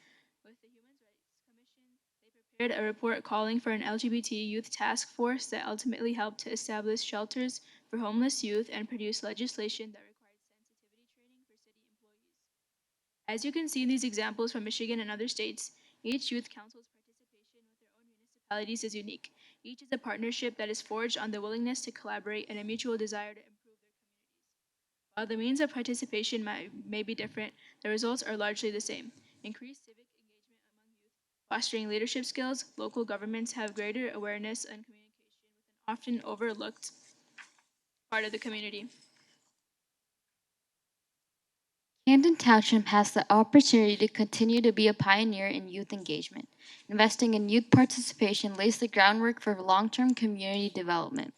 With the Human Rights Commission, they prepared a report calling for an LGBT youth task force that ultimately helped to establish shelters for homeless youth and produce legislation that required sensitivity training for city employees. As you can see in these examples from Michigan and other states, each youth council's participation with their own municipalities is unique. Each is a partnership that is forged on the willingness to collaborate and a mutual desire to improve their communities. While the means of participation may be different, the results are largely the same. Increased civic engagement among youth, fostering leadership skills, local governments have greater awareness and communication with an often overlooked part of the community. Canton Township has the opportunity to continue to be a pioneer in youth engagement. Investing in youth participation lays the groundwork for long-term community development.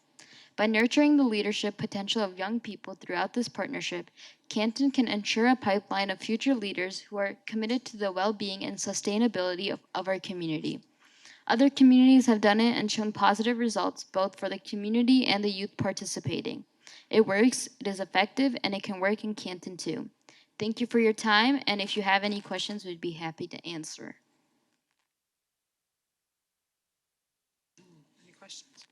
By nurturing the leadership potential of young people throughout this partnership, Canton can ensure a pipeline of future leaders who are committed to the well-being and sustainability of our community. Other communities have done it and shown positive results both for the community and the youth participating. It works, it is effective, and it can work in Canton too. Thank you for your time, and if you have any questions, we'd be happy to answer. Any questions?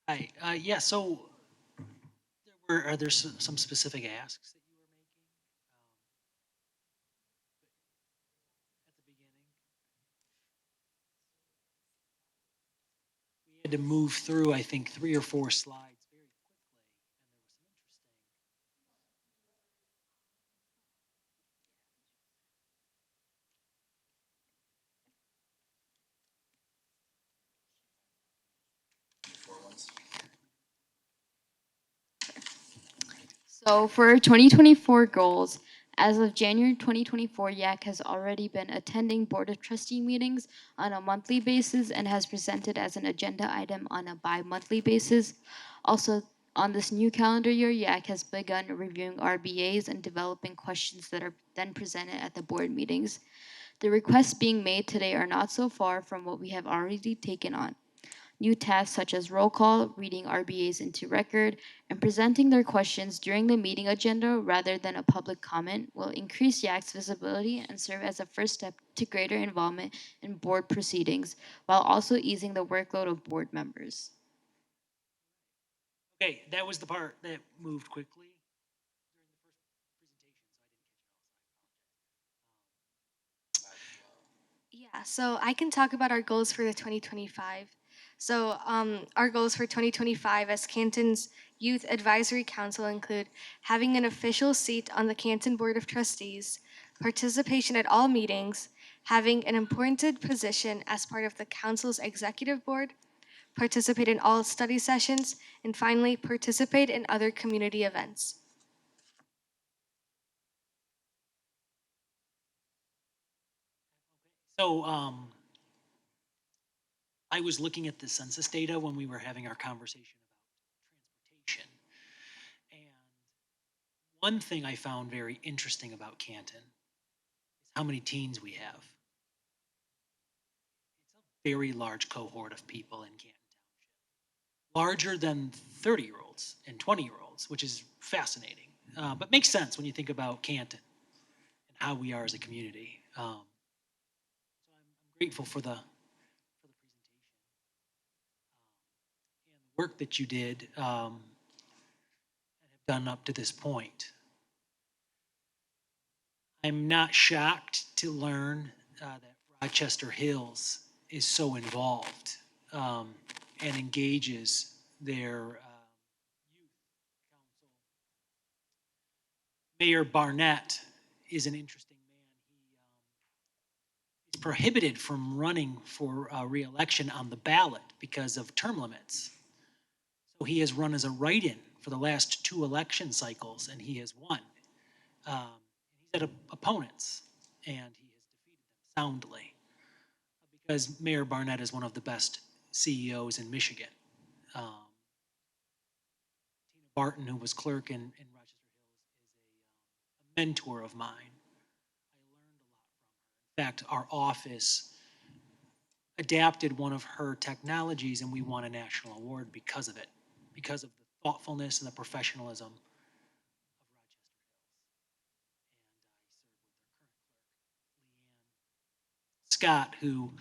Hi, yeah, so are there some specific asks that you were making at the beginning? We had to move through, I think, 3 or 4 slides very quickly, and there was some interesting. So for 2024 goals, as of January 2024, YAC has already been attending Board of Trustee meetings on a monthly basis and has presented as an agenda item on a bi-monthly basis. Also, on this new calendar year, YAC has begun reviewing RBAs and developing questions that are then presented at the board meetings. The requests being made today are not so far from what we have already taken on. New tasks such as roll call, reading RBAs into record, and presenting their questions during the meeting agenda rather than a public comment will increase YAC's visibility and serve as a first step to greater involvement in board proceedings, while also easing the workload of board members. Okay, that was the part that moved quickly during the first presentation, so I didn't catch it all. Yeah, so I can talk about our goals for the 2025. So our goals for 2025 as Canton's Youth Advisory Council include having an official seat on the Canton Board of Trustees, participation at all meetings, having an appointed position as part of the council's executive board, participate in all study sessions, and finally, participate in other community events. So, I was looking at the census data when we were having our conversation about transportation. And one thing I found very interesting about Canton is how many teens we have. It's a very large cohort of people in Canton Township, larger than 30-year-olds and 20-year-olds, which is fascinating, but makes sense when you think about Canton and how we are as a community. So I'm grateful for the presentation and the work that you did and have done up to this point. I'm not shocked to learn that Rochester Hills is so involved and engages their youth council. Mayor Barnett is an interesting man. He's prohibited from running for re-election on the ballot because of term limits. So he has run as a write-in for the last 2 election cycles, and he has won. He's had opponents, and he has defeated them soundly because Mayor Barnett is one of the best CEOs in Michigan. Tina Barton, who was clerk in Rochester Hills, is a mentor of mine. I learned a lot from her. In fact, our office adapted one of her technologies, and we won a national award because of it, because of the thoughtfulness and the professionalism of Rochester Hills. And I served with their current clerk, Leanne Scott, who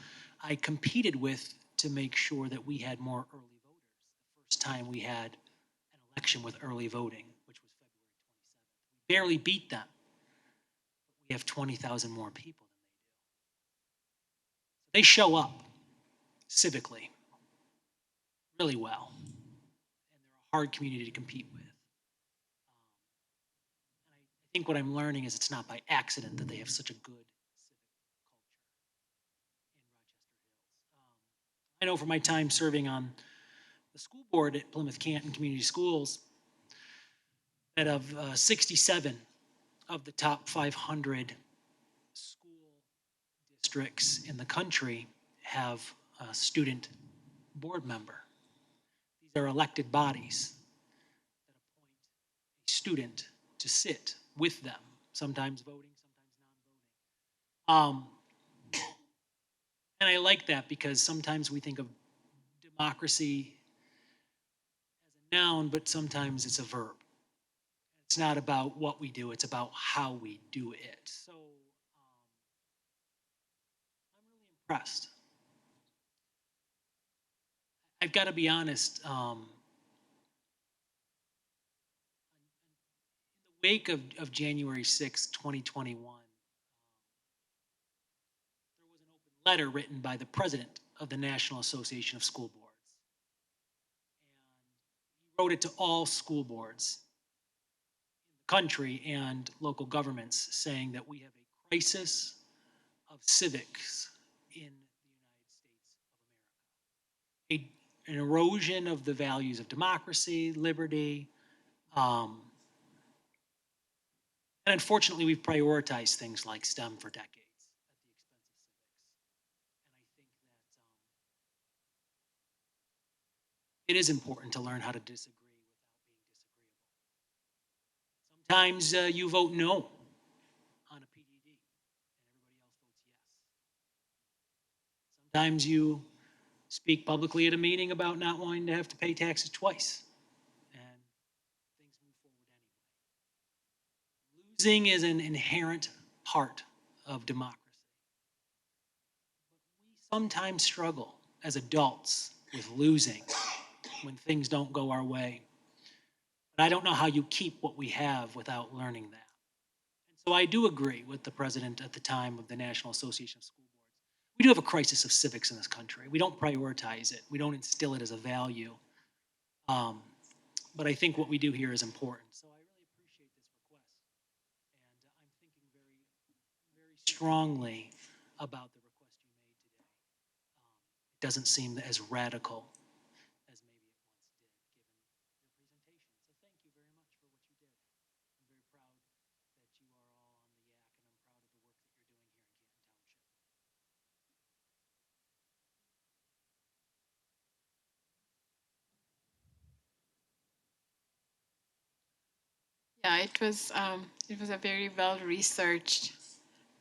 I competed with to make sure that we had more early voters. The first time we had an election with early voting, which was February 27th. We barely beat them, but we have 20,000 more people than they do. They show up civically really well, and they're a hard community to compete with. And I think what I'm learning is it's not by accident that they have such a good civic culture in Rochester Hills. I know from my time serving on the school board at Plymouth Canton Community Schools that of 67 of the top 500 school districts in the country have a student board member. These are elected bodies that appoint a student to sit with them, sometimes voting, sometimes non-voting. And I like that because sometimes we think of democracy as a noun, but sometimes it's a verb. It's not about what we do, it's about how we do it. So I'm really impressed. I've got to be honest, in the wake of January 6, 2021, there was an open letter written by the president of the National Association of School Boards. And he wrote it to all school boards in the country and local governments saying that we have a crisis of civics in the United States of America. An erosion of the values of democracy, liberty, and unfortunately, we've prioritized things like STEM for decades at the expense of civics. And I think that it is important to learn how to disagree without being disagreeable. Sometimes you vote no on a PDD, and everybody else votes yes. Sometimes you speak publicly at a meeting about not wanting to have to pay taxes twice, and things move forward anyway. Losing is an inherent part of democracy. We sometimes struggle as adults with losing when things don't go our way. But I don't know how you keep what we have without learning that. And so I do agree with the president at the time of the National Association of School Boards. We do have a crisis of civics in this country. We don't prioritize it. We don't instill it as a value. But I think what we do here is important. So I really appreciate this request. And I'm thinking very, very strongly about the request you made today. It doesn't seem as radical as maybe it once did, given your presentation. So thank you very much for what you did. I'm very proud that you are all on the YAC, and I'm proud of the work that you're doing here in Canton Township. Yeah, it was a very well researched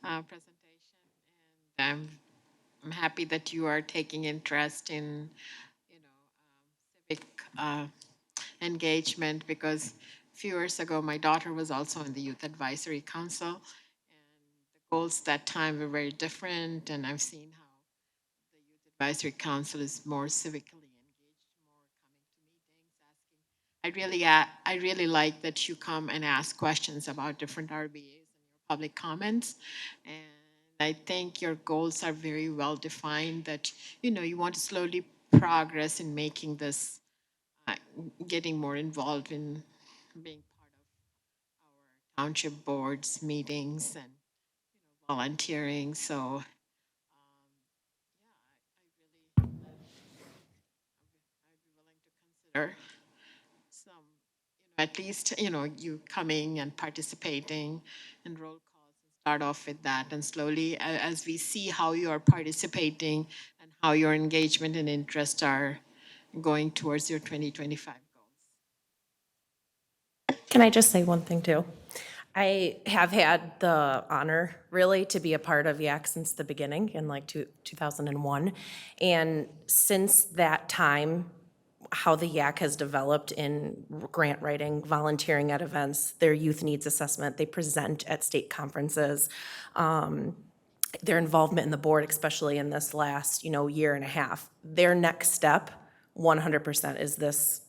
presentation, and I'm happy that you are taking interest in, civic engagement, because a few years ago, my daughter was also in the Youth Advisory Council, and the goals that time were very different, and I've seen how the Youth Advisory Council is more civically engaged, more coming to meetings, asking. I really like that you come and ask questions about different RBAs and your public comments, and I think your goals are very well defined, that, you want to slowly progress in making this, uh, getting more involved in being part of our township boards, meetings, and volunteering. So consider some, at least, you coming and participating in roll calls, and start off with that. And slowly, as we see how you are participating and how your engagement and interest are going towards your 2025 goals. Can I just say one thing too? I have had the honor really to be a part of YAC since the beginning in like 2001. And since that time, how the YAC has developed in grant writing, volunteering at events, their youth needs assessment, they present at state conferences, their involvement in the board, especially in this last, year and a half. Their next step, 100% is this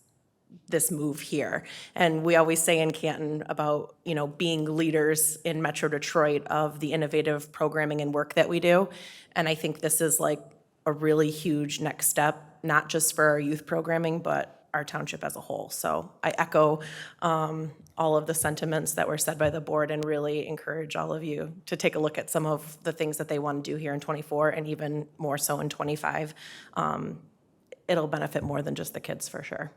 move here. And we always say in Canton about, being leaders in Metro Detroit of the innovative programming and work that we do. And I think this is like a really huge next step, not just for our youth programming, but our township as a whole. So I echo all of the sentiments that were said by the board, and really encourage all of you to take a look at some of the things that they want to do here in '24, and even more so in '25. It'll benefit more than just the kids, for sure.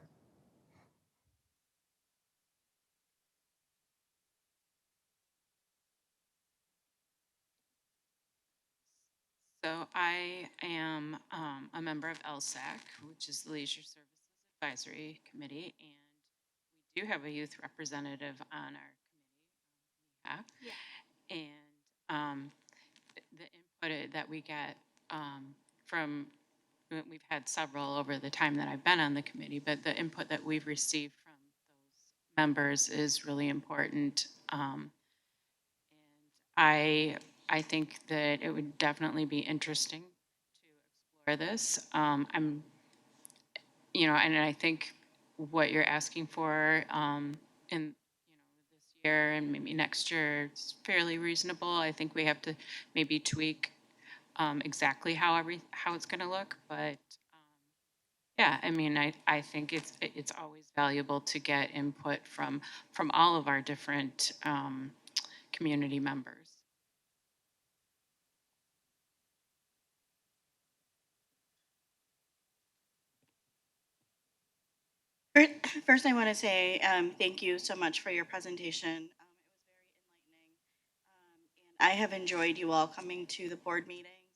So I am a member of LSAC, which is the Leisure Services Advisory Committee, and we do have a youth representative on our committee. Yeah. And the input that we get from, we've had several over the time that I've been on the committee, but the input that we've received from those members is really important. I think that it would definitely be interesting to explore this. And I think what you're asking for in this year and maybe next year is fairly reasonable. I think we have to maybe tweak exactly how it's going to look, but yeah, I think it's always valuable to get input from all of our different community members. First, I want to say thank you so much for your presentation. It was very enlightening. And I have enjoyed you all coming to the board meetings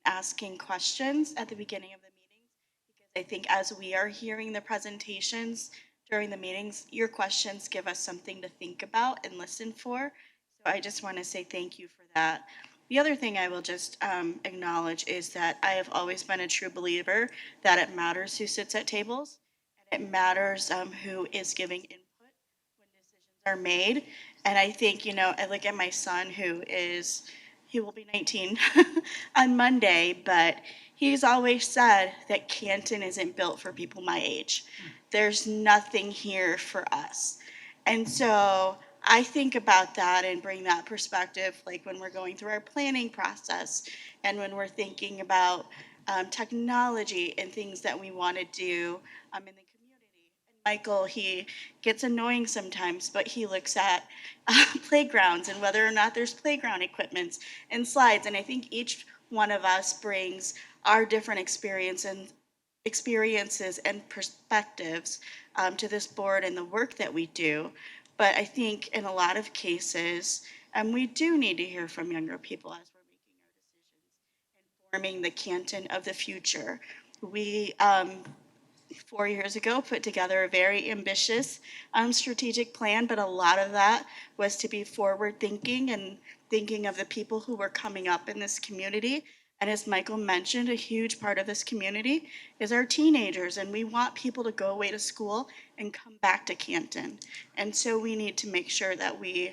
and asking questions at the beginning of the meetings, because I think as we are hearing the presentations during the meetings, your questions give us something to think about and listen for. So I just want to say thank you for that. The other thing I will just acknowledge is that I have always been a true believer that it matters who sits at tables. It matters who is giving input when decisions are made. And I think, I look at my son he will be 19 on Monday, but he's always said that Canton isn't built for people my age. There's nothing here for us. And so I think about that and bring that perspective, like when we're going through our planning process and when we're thinking about technology and things that we want to do in the Michael, he gets annoying sometimes, but he looks at playgrounds and whether or not there's playground equipments and slides. And I think each one of us brings our different experiences and perspectives to this board and the work that we do. But I think in a lot of cases, we do need to hear from younger people as we're making our decisions and forming the Canton of the future. We 4 years ago put together a very ambitious strategic plan, but a lot of that was to be forward thinking and thinking of the people who were coming up in this community And as Michael mentioned, a huge part of this community is our teenagers, and we want people to go away to school and come back to Canton. And so we need to make sure that we,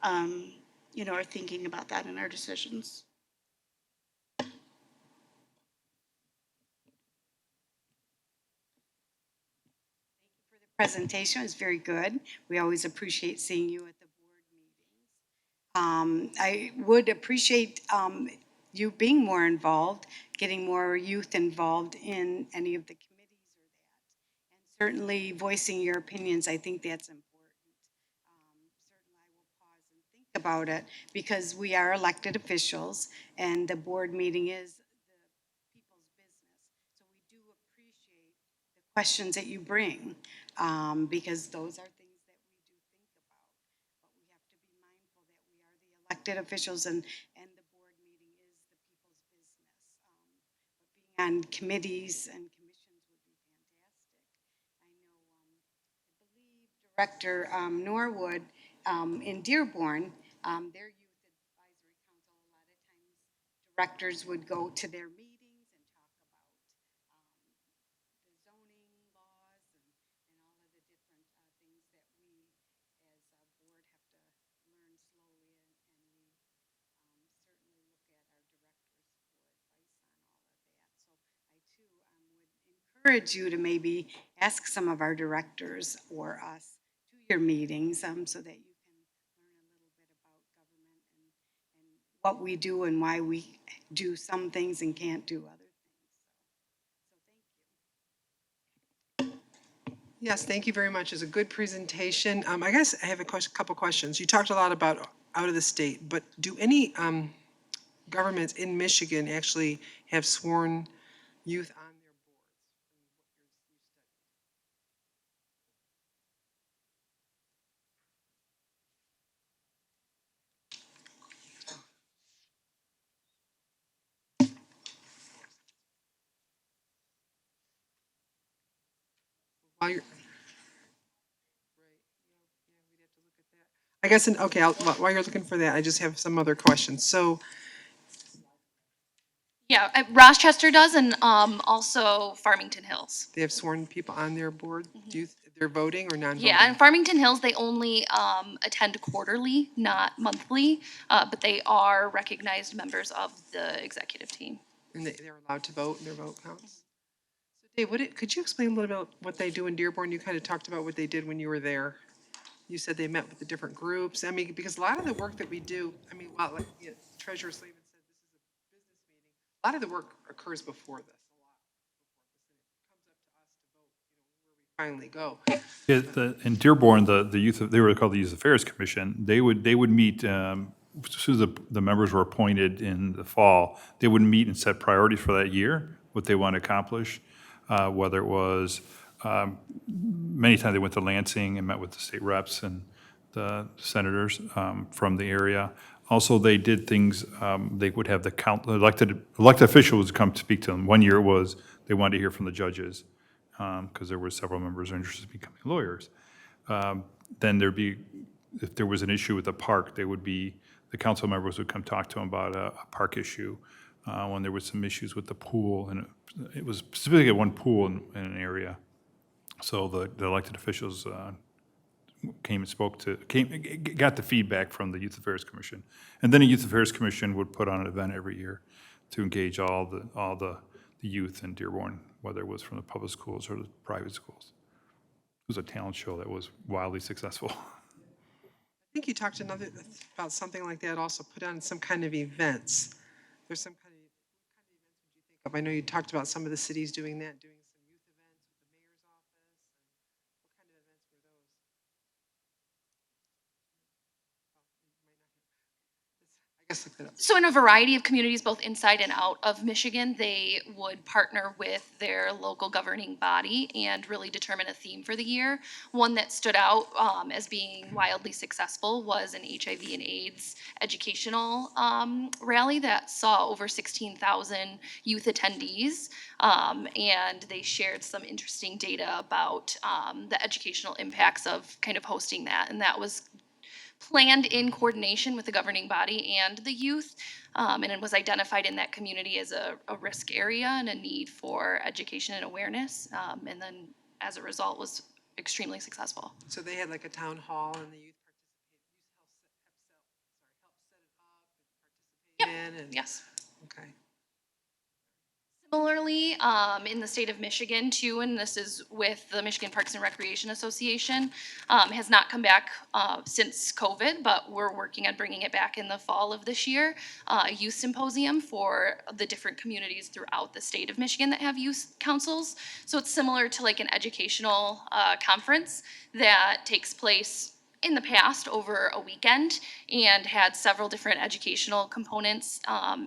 are thinking about that in our decisions. Presentation is very good. We always appreciate seeing you at the board meetings. I would appreciate you being more involved, getting more youth involved in any of the committees or that. And certainly voicing your opinions, I think that's important. Certainly I will pause and think about it because we are elected officials and the board meeting is the people's business. So we do appreciate the questions that you bring because those are things that we do think about. But we have to be mindful that we are the elected officials and the board meeting is the people's business. But being on committees and commissions would be fantastic. I know, I believe Director Norwood in Dearborn, their youth advisory council, a lot of times directors would go to their meetings and talk about the zoning laws and all of the different things that we as a board have to learn slowly and we certainly look at our directors for advice on all of that. So I too would encourage you to maybe ask some of our directors or us to your meetings so that you can learn a little bit about government and what we do and why we do some things and can't do other things. So thank you. Yes, thank you very much. It's a good presentation. I guess I have a couple questions. You talked a lot about out of the state, but do any governments in Michigan actually have sworn youth on their boards? While you're, I guess, okay, while you're looking for that, I just have some other questions. So, Yeah, Rochester does, and also Farmington Hills. they have sworn people on their board? They're voting or non-voting? Yeah, and Farmington Hills, they only attend quarterly, not monthly, but they are recognized members of the executive team. And they're allowed to vote and their vote counts? So Dave, could you explain a little bit about what they do in Dearborn? You kind of talked about what they did when you were there. You said they met with the different groups. I mean, because a lot of the work that we do, I mean, like Treasurer Slavin said, this is a business meeting. A lot of the work occurs before this, a lot before this. And it comes up to us to vote, where we finally go. In Dearborn, the youth, they were called the Youth Affairs Commission. They would meet, as soon as the members were appointed in the fall, they would meet and set priorities for that year, what they want to accomplish, whether it was, many times they went to Lansing and met with the state reps and the senators from the area. Also, they did things, they would have the elected officials come to speak to them. One year was, they wanted to hear from the judges, because there were several members who were interested in becoming lawyers. Then there'd be, if there was an issue with the park, the council members would come talk to them about a park issue. When there was some issues with the pool, and it was specifically one pool in an area. So the elected officials came and got the feedback from the Youth Affairs Commission. And then the Youth Affairs Commission would put on an event every year to engage all the youth in Dearborn, whether it was from the public schools or the private schools. It was a talent show that was wildly successful. I think you talked about something like that, also put on some kind of events. There's some kind of events would you think of? I know you talked about some of the cities doing that, doing some youth events with the mayor's office. And what kind of events were those? I guess look that up. So in a variety of communities, both inside and out of Michigan, they would partner with their local governing body and really determine a theme for the year. One that stood out as being wildly successful was an HIV and AIDS educational rally that saw over 16,000 youth attendees. And they shared some interesting data about the educational impacts of kind of hosting that. And that was planned in coordination with the governing body and the youth, and it was identified in that community as a risk area and a need for education and awareness, and then as a result was extremely successful. So they had like a town hall and the youth participated, and Yes. okay. Similarly, in the state of Michigan too, and this is with the Michigan Parks and Recreation Association, has not come back since COVID, but we're working on bringing it back in the fall of this year. A youth symposium for the different communities throughout the state of Michigan that have youth councils. So it's similar to like an educational conference that takes place in the past over a weekend and had several different educational components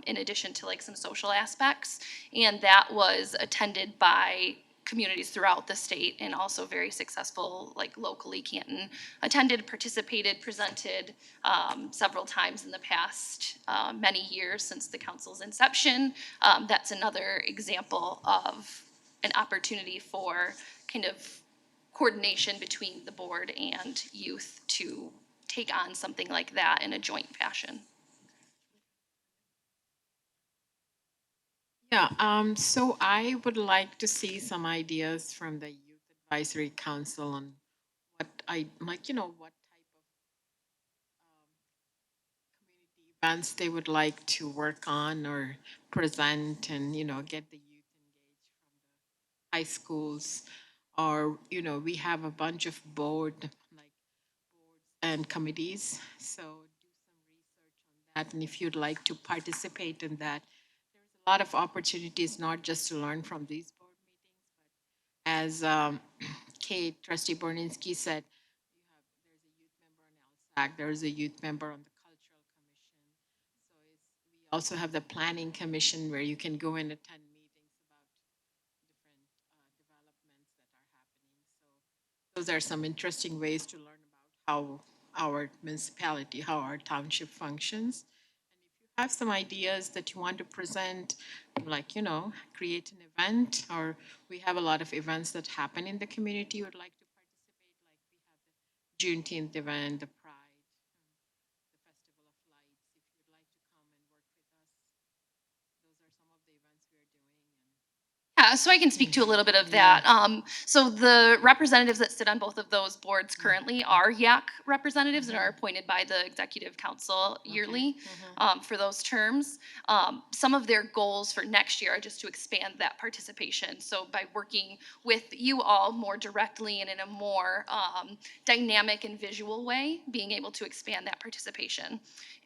in addition to like some social aspects. And that was attended by communities throughout the state and also very successful, like locally. Canton attended, participated, presented several times in the past many years since the council's inception. That's another example of an opportunity for kind of coordination between the board and youth to take on something like that in a joint fashion. Yeah, so I would like to see some ideas from the Youth Advisory Council on what what events they would like to work on or present and, get the youth engaged from the high schools. Or, we have a bunch of boards and committees, so do some research on that. And if you'd like to participate in that, there's a lot of opportunities, not just to learn from these board meetings, but as Kate, Trustee Borninski said, there's a youth member on LSAC, there's a youth member on the Cultural Commission. So we also have the Planning Commission where you can go and attend meetings about different developments that are happening. So those are some interesting ways to learn about how our municipality, how our township functions. And if you have some ideas that you want to present, like, create an event, or we have a lot of events that happen in the community you would like to participate, like we have the Juneteenth event, the Pride, the Festival of Lights. If you'd like to come and work with us, those are some of the events we are doing. Yeah, so I can speak to a little bit of that. So the representatives that sit on both of those boards currently are YAC representatives and are appointed by the Executive Council yearly for those terms. Some of their goals for next year are just to expand that participation. So by working with you all more directly and in a more dynamic and visual way, being able to expand that participation.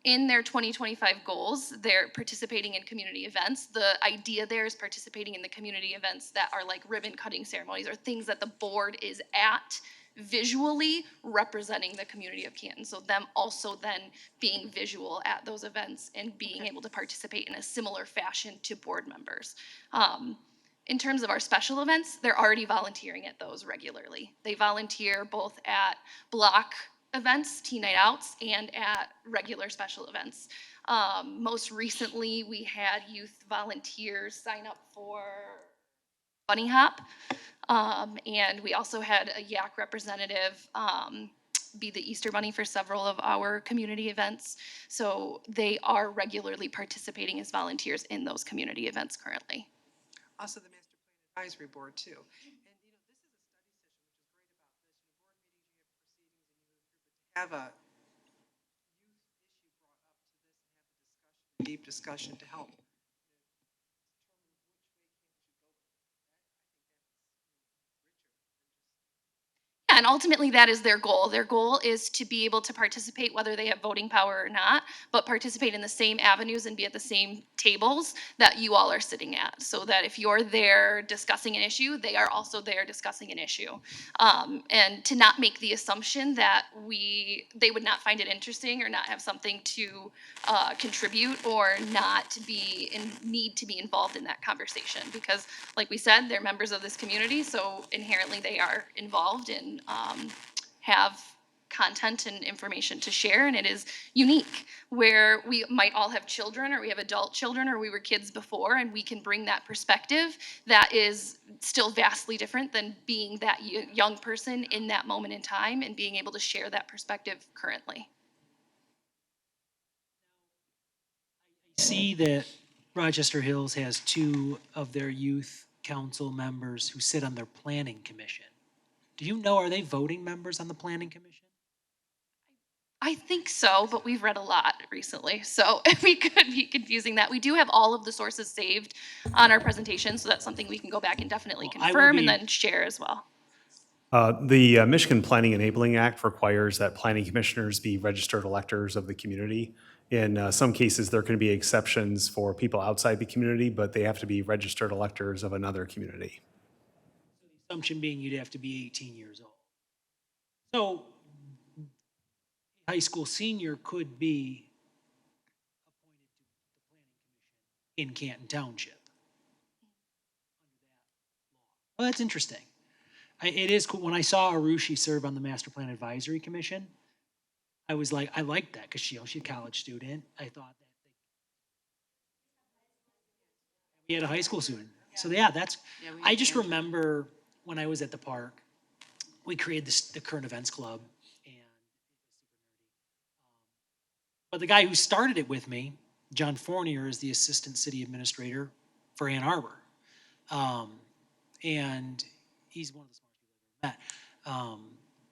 In their 2025 goals, they're participating in community events. The idea there is participating in the community events that are like ribbon cutting ceremonies or things that the board is at visually representing the community of Canton. So them also then being visual at those events and being able to participate in a similar fashion to board members. In terms of our special events, they're already volunteering at those regularly. They volunteer both at block events, teen night outs, and at regular special events. Most recently, we had youth volunteers sign up for Bunny Hop, and we also had a YAC representative be the Easter Bunny for several of our community events. So they are regularly participating as volunteers in those community events currently. Also the Master Plan Advisory Board too. And this is a study session, which is great about this. Board meetings, you have proceedings, and you have a youth issue brought up to this and have a deep discussion to help determine which way Yeah, and ultimately that is their goal. Their goal is to be able to participate whether they have voting power or not, but participate in the same avenues and be at the same tables that you all are sitting at. So that if you're there discussing an issue, they are also there discussing an issue. And to not make the assumption that they would not find it interesting or not have something to contribute or not need to be involved in that conversation. Because like we said, they're members of this community, so inherently they are involved and have content and information to share, and it is unique where we might all have children or we have adult children or we were kids before, and we can bring that perspective that is still vastly different than being that young person in that moment in time and being able to share that perspective currently. See that Rochester Hills has two of their youth council members who sit on their planning commission. Do you know, are they voting members on the planning commission? I think so, but we've read a lot recently, so we could be confusing that. We do have all of the sources saved on our presentation, so that's something we can go back and definitely Well, I will confirm and be- then share as well. The Michigan Planning Enabling Act requires that planning commissioners be registered electors of the community. In some cases, there can be exceptions for people outside the community, but they have to be registered electors of another community. Assumption being you'd have to be 18 years old. So a high school senior could be appointed to the planning commission in Canton Township. Well, that's interesting. It is cool. When I saw Arushi serve on the Master Plan Advisory Commission, I was like, I liked that because she's a college student. I thought that we had a high school student. So yeah, I just remember when I was at the park, we created the current events club, but the guy who started it with me, John Fournier, is the assistant city administrator for Ann Arbor. And he's one of the smartest people I've ever met.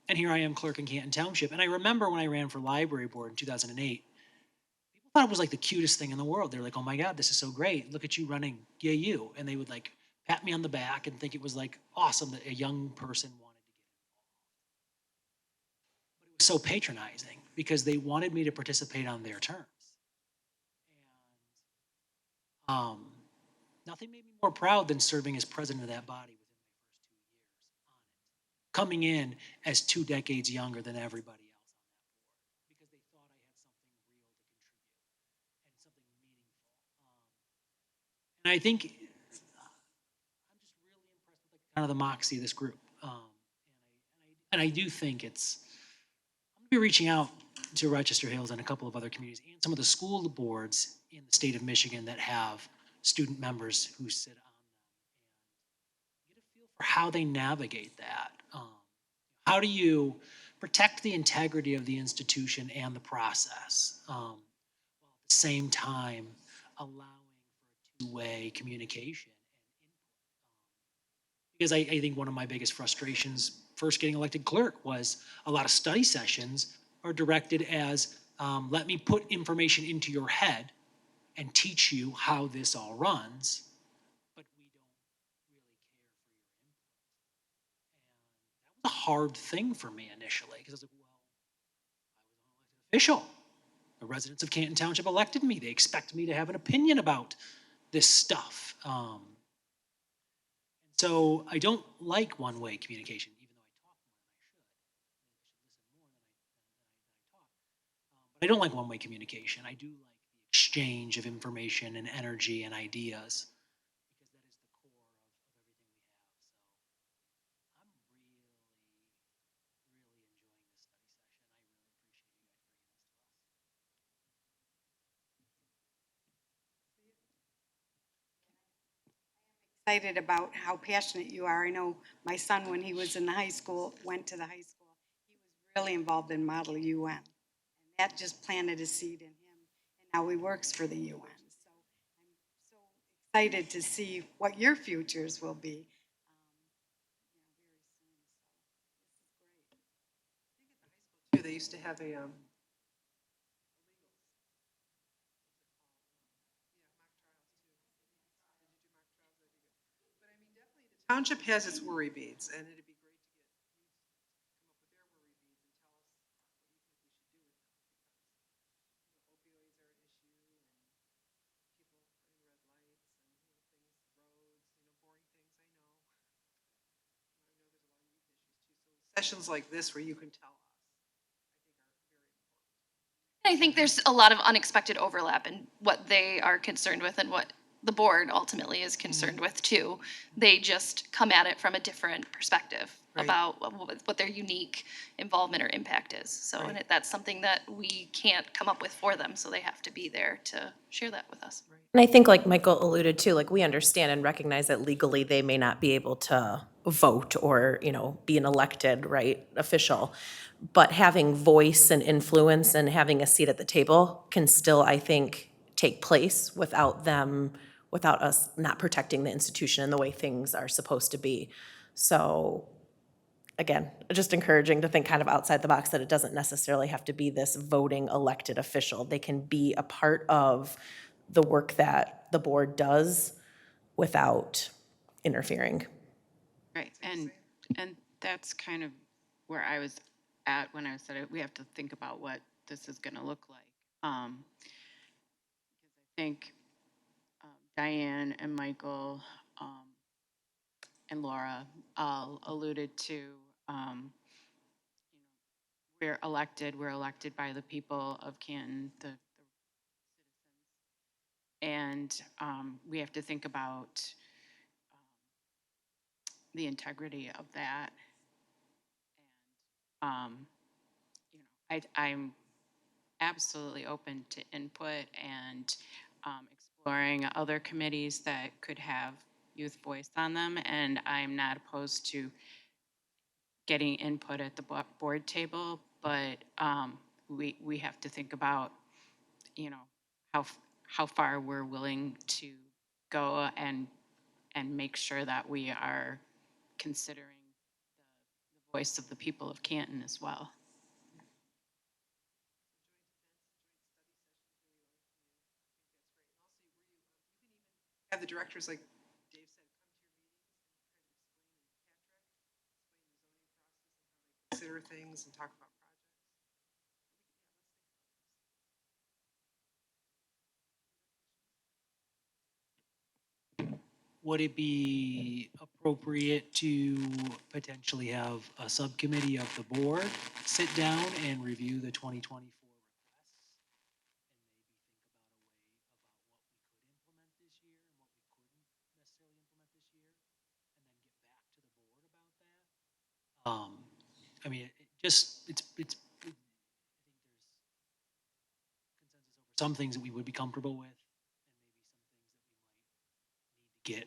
And here I am, clerk in Canton Township. And I remember when I ran for library board in 2008, people thought it was like the cutest thing in the world. They were like, oh my God, this is so great. Look at you running, yay you. And they would like pat me on the back and think it was like awesome that a young person wanted to get involved. But it was so patronizing because they wanted me to participate on their terms. And nothing made me more proud than serving as president of that body within my first 2 years on it. Coming in as 2 decades younger than everybody else on that board because they thought I had something real to contribute and something meaningful. And I think I'm just really impressed with kind of the moxie of this group. And I do think I'm going to be reaching out to Rochester Hills and a couple of other communities and some of the school boards in the state of Michigan that have student members who sit on them and get a feel for how they navigate that. How do you protect the integrity of the institution and the process while at the same time allowing for a two-way communication and input? Because I think one of my biggest frustrations first getting elected clerk was a lot of study sessions are directed as let me put information into your head and teach you how this all runs, but we don't really care for your input. And that was a hard thing for me initially because I was like, well, I was an elected official. The residents of Canton Township elected me. They expect me to have an opinion about this stuff. So I don't like one-way communication, even though I talk more than I should. I should listen more than I talk. But I don't like one-way communication. I do like the exchange of information and energy and ideas because that is the core of everything we have. So I'm really, really enjoying this study session. I really appreciate you guys bringing this to us. Excited about how passionate you are. I know my son, when he was in high school, went to the high school, he was really involved in Model UN. And that just planted a seed in him, and now he works for the UN. So I'm so excited to see what your futures will be. Very soon. So this is great. Too, they used to have a township has its worry beads, and it'd be great to get youth to come up with their worry beads and tell us what you think we should do with them, because opioids are an issue, and people running red lights, and things, roads, boring things. I know there's a lot of youth issues too. So sessions like this where you can tell us, I think, are very important. I think there's a lot of unexpected overlap in what they are concerned with and what the board ultimately is concerned with too. They just come at it from a different perspective about what their unique involvement or impact is. So and that's something that we can't come up with for them, so they have to be there to share that with us. And I think like Michael alluded to, like we understand and recognize that legally they may not be able to vote or, be an elected, official. But having voice and influence and having a seat at the table can still, I think, take place without them, without us not protecting the institution and the way things are supposed to be. So again, just encouraging to think kind of outside the box, that it doesn't necessarily have to be this voting elected official. They can be a part of the work that the board does without interfering. Right, and that's kind of where I was at when I said it, we have to think about what this is gonna look like. I think Diane and Michael and Laura all alluded to, we're elected by the people of Canton, the and we have to think about the integrity of that. Um, I'm absolutely open to input and exploring other committees that could have youth voice on them, and I'm not opposed to getting input at the board table, but we have to think about, how far we're willing to go and make sure that we are considering the voice of the people of Canton as well. Have the directors, like Dave said, come to your meetings and kind of explain the zoning process and how they consider things and talk about projects. Would it be appropriate to potentially have a subcommittee of the board sit down and review the 2024 requests? And maybe think about a way about what we could implement this year and what we couldn't necessarily implement this year, and then get back to the board about that? I mean, it's, I think there's consensus over some things that we would be comfortable with, and maybe some things that we might need to get,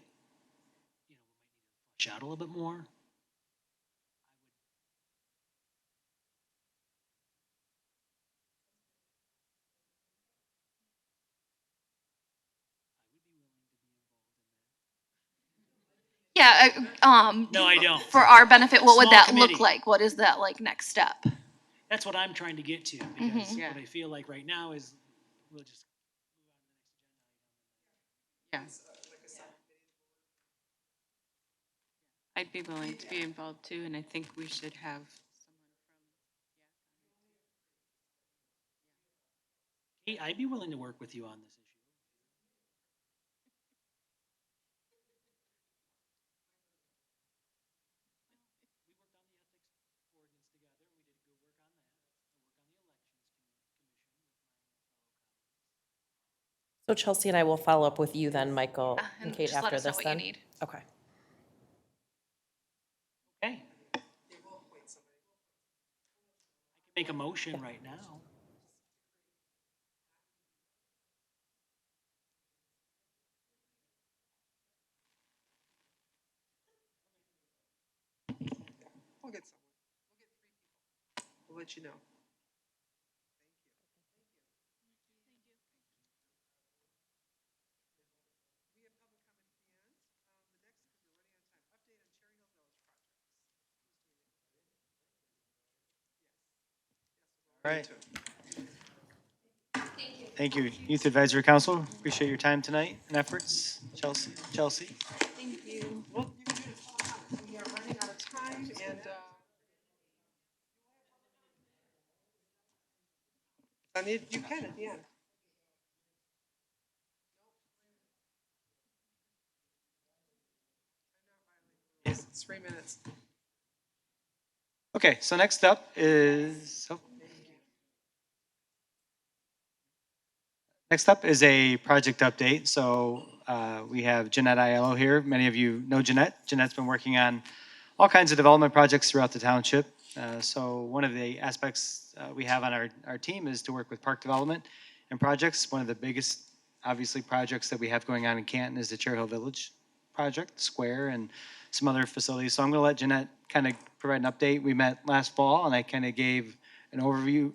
we might need to flesh out a little bit more. Yeah, No, I don't. for our benefit, what would Small that committee. look like? What is that like next step? That's what I'm trying to get to, because what I feel like right now is we'll just. Yes. I'd be willing to be involved too, and I think we should have Hey, I'd be willing to work with you on this issue. So Chelsea and I will follow up with you then, Michael and And Kate, just let after us know this what you then. need. Okay. Okay. I can make a motion right now. We'll get someone. We'll get 3 people. We'll let you know. We have public comment at the end. The next, because we're running out of time, update on Cherry Hill Village projects. All right. Thank you. Youth Advisory Council, appreciate your time tonight and efforts. Chelsea? Thank you. Well, you can do it. We are running out of time, and you can at the end. Yes, it's 3 minutes. Okay, so next up is, a project update. So we have Jeanette Aiello here. Many of you know Jeanette. Jeanette's been working on all kinds of development projects throughout the township. So one of the aspects we have on our team is to work with park development and projects. One of the biggest, obviously, projects that we have going on in Canton is the Cherry Hill Village project, Square, and some other facilities. So I'm going to let Jeanette kind of provide an update. We met last fall, and I kind of gave an overview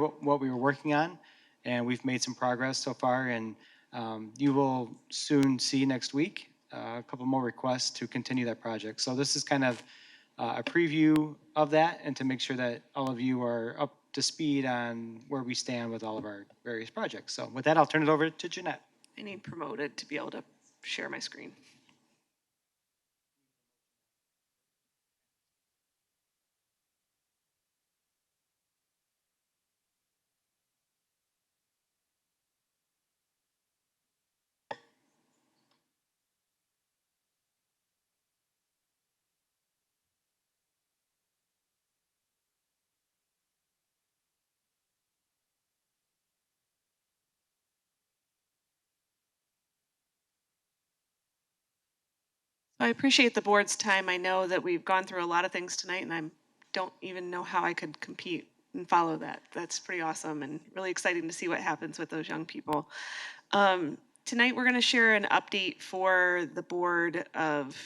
of what we were working on. and we've made some progress so far, and you will soon see next week a couple more requests to continue that project. So this is kind of a preview of that, and to make sure that all of you are up to speed on where we stand with all of our various projects. So with that, I'll turn it over to Jeanette. I need promoted to be able to share my screen. I appreciate the board's time. I know that we've gone through a lot of things tonight, and I don't even know how I could compete and follow that. That's pretty awesome and really exciting to see what happens with those young people. Tonight, we're going to share an update for the board of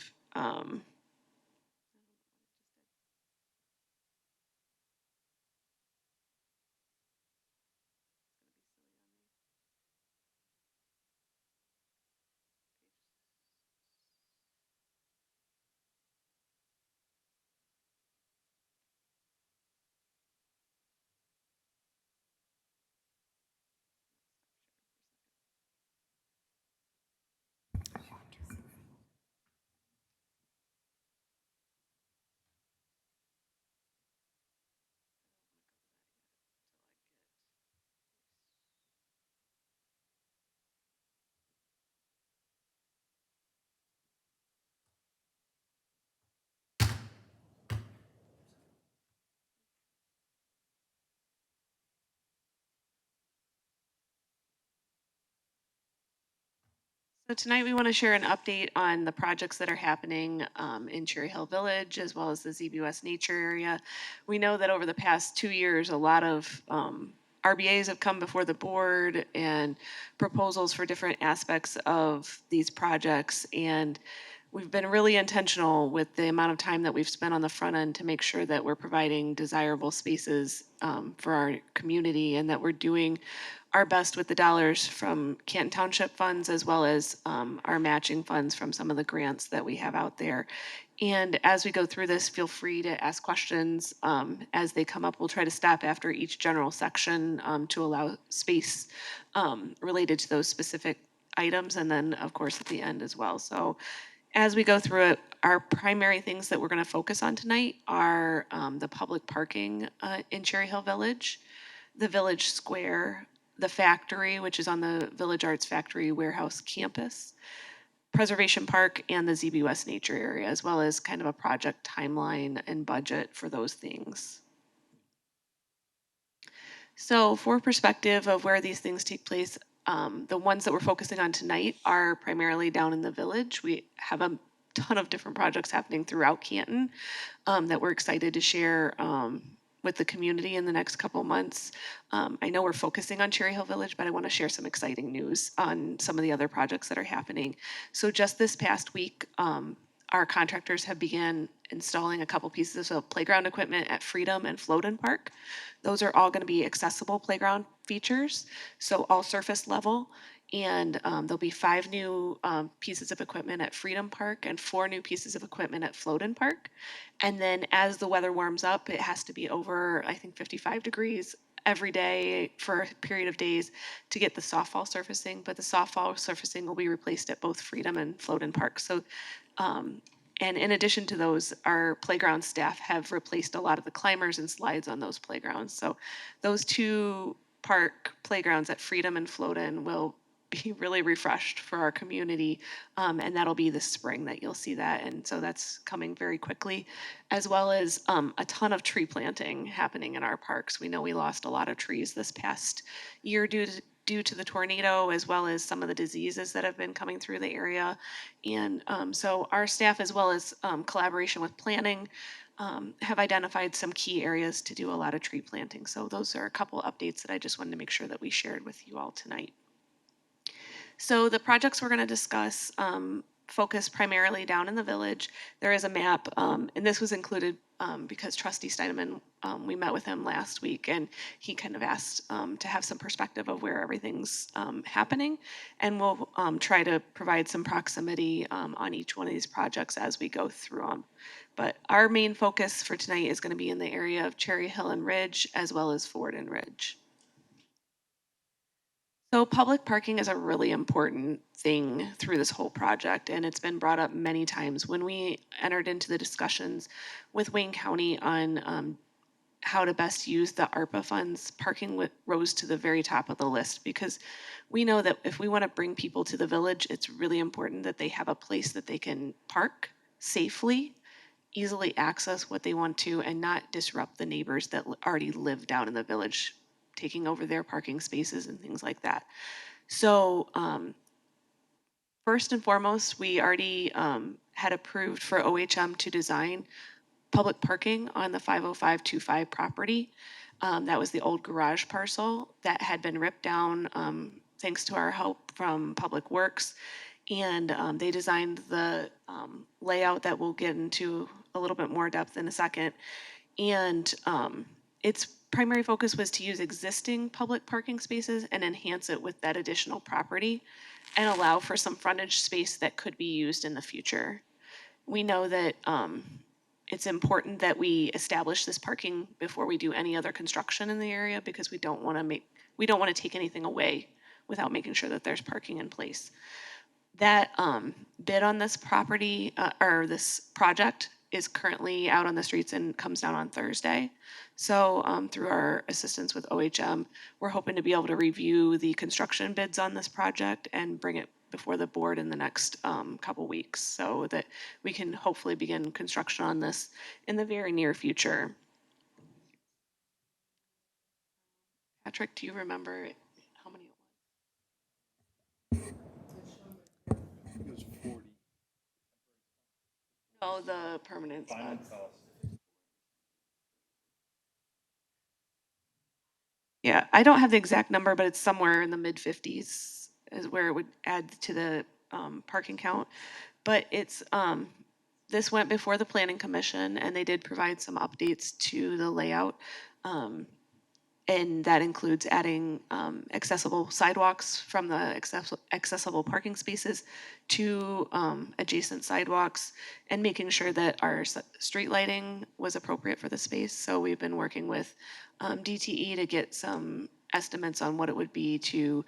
So tonight we want to share an update on the projects that are happening in Cherry Hill Village as well as the ZBUS nature area. We know that over the past 2 years, a lot of RBAs have come before the board and proposals for different aspects of these projects. And we've been really intentional with the amount of time that we've spent on the front end to make sure that we're providing desirable spaces for our community and that we're doing our best with the dollars from Canton Township funds as well as our matching funds from some of the grants that we have out there. And as we go through this, feel free to ask questions as they come up. We'll try to stop after each general section to allow space related to those specific items, and then, of course, at the end as well. So as we go through it, our primary things that we're going to focus on tonight are the public parking in Cherry Hill Village, the Village Square, the factory, which is on the Village Arts Factory Warehouse campus, Preservation Park, and the ZBUS nature area, as well as kind of a project timeline and budget for those things. So for perspective of where these things take place, the ones that we're focusing on tonight are primarily down in the village. We have a ton of different projects happening throughout Canton that we're excited to share with the community in the next couple months. I know we're focusing on Cherry Hill Village, but I want to share some exciting news on some of the other projects that are happening. So just this past week, our contractors have began installing a couple pieces of playground equipment at Freedom and Floden Park. Those are all going to be accessible playground features, so all surface level. And there'll be 5 new pieces of equipment at Freedom Park and 4 new pieces of equipment at Floden Park. And then as the weather warms up, it has to be over, I think, 55 degrees every day for a period of days to get the softball surfacing. But the softball surfacing will be replaced at both Freedom and Floden Park. So and in addition to those, our playground staff have replaced a lot of the climbers and slides on those playgrounds. So those 2 park playgrounds at Freedom and Floden will be really refreshed for our community. And that'll be this spring that you'll see that. And so that's coming very quickly, as well as a ton of tree planting happening in our parks. We know we lost a lot of trees this past year due to the tornado, as well as some of the diseases that have been coming through the area. And so our staff, as well as collaboration with planning, have identified some key areas to do a lot of tree planting. So those are a couple updates that I just wanted to make sure that we shared with you all tonight. So the projects we're going to discuss, focus primarily down in the village. There is a map, and this was included because Trustee Steineman, we met with him last week, and he kind of asked to have some perspective of where everything's happening, and we'll try to provide some proximity on each one of these projects as we go through them. But our main focus for tonight is going to be in the area of Cherry Hill and Ridge, as well as Ford and Ridge. So public parking is a really important thing through this whole project, and it's been brought up many times. When we entered into the discussions with Wayne County on how to best use the ARPA funds, parking rose to the very top of the list, because we know that if we want to bring people to the village, it's really important that they have a place that they can park safely, easily access what they want to, and not disrupt the neighbors that already live down in the village, taking over their parking spaces and things like that. So first and foremost, we already had approved for OHM to design public parking on the 50525 property. That was the old garage parcel that had been ripped down thanks to our help from Public Works. And they designed the layout that we'll get into a little bit more depth in a second. And its primary focus was to use existing public parking spaces and enhance it with that additional property and allow for some frontage space that could be used in the future. We know that it's important that we establish this parking before we do any other construction in the area, because we don't want to take anything away without making sure that there's parking in place. That bid on this property or this project is currently out on the streets and comes down on Thursday. So through our assistance with OHM, we're hoping to be able to review the construction bids on this project and bring it before the board in the next couple weeks, so that we can hopefully begin construction on this in the very near future. Patrick, do you remember how many? No, the permanent spots. Yeah, I don't have the exact number, but it's somewhere in the mid-50s is where it would add to the parking count. But it's this went before the Planning Commission, and they did provide some updates to the layout. And that includes adding accessible sidewalks from the accessible parking spaces to adjacent sidewalks, and making sure that our street lighting was appropriate for the space. So we've been working with DTE to get some estimates on what it would be to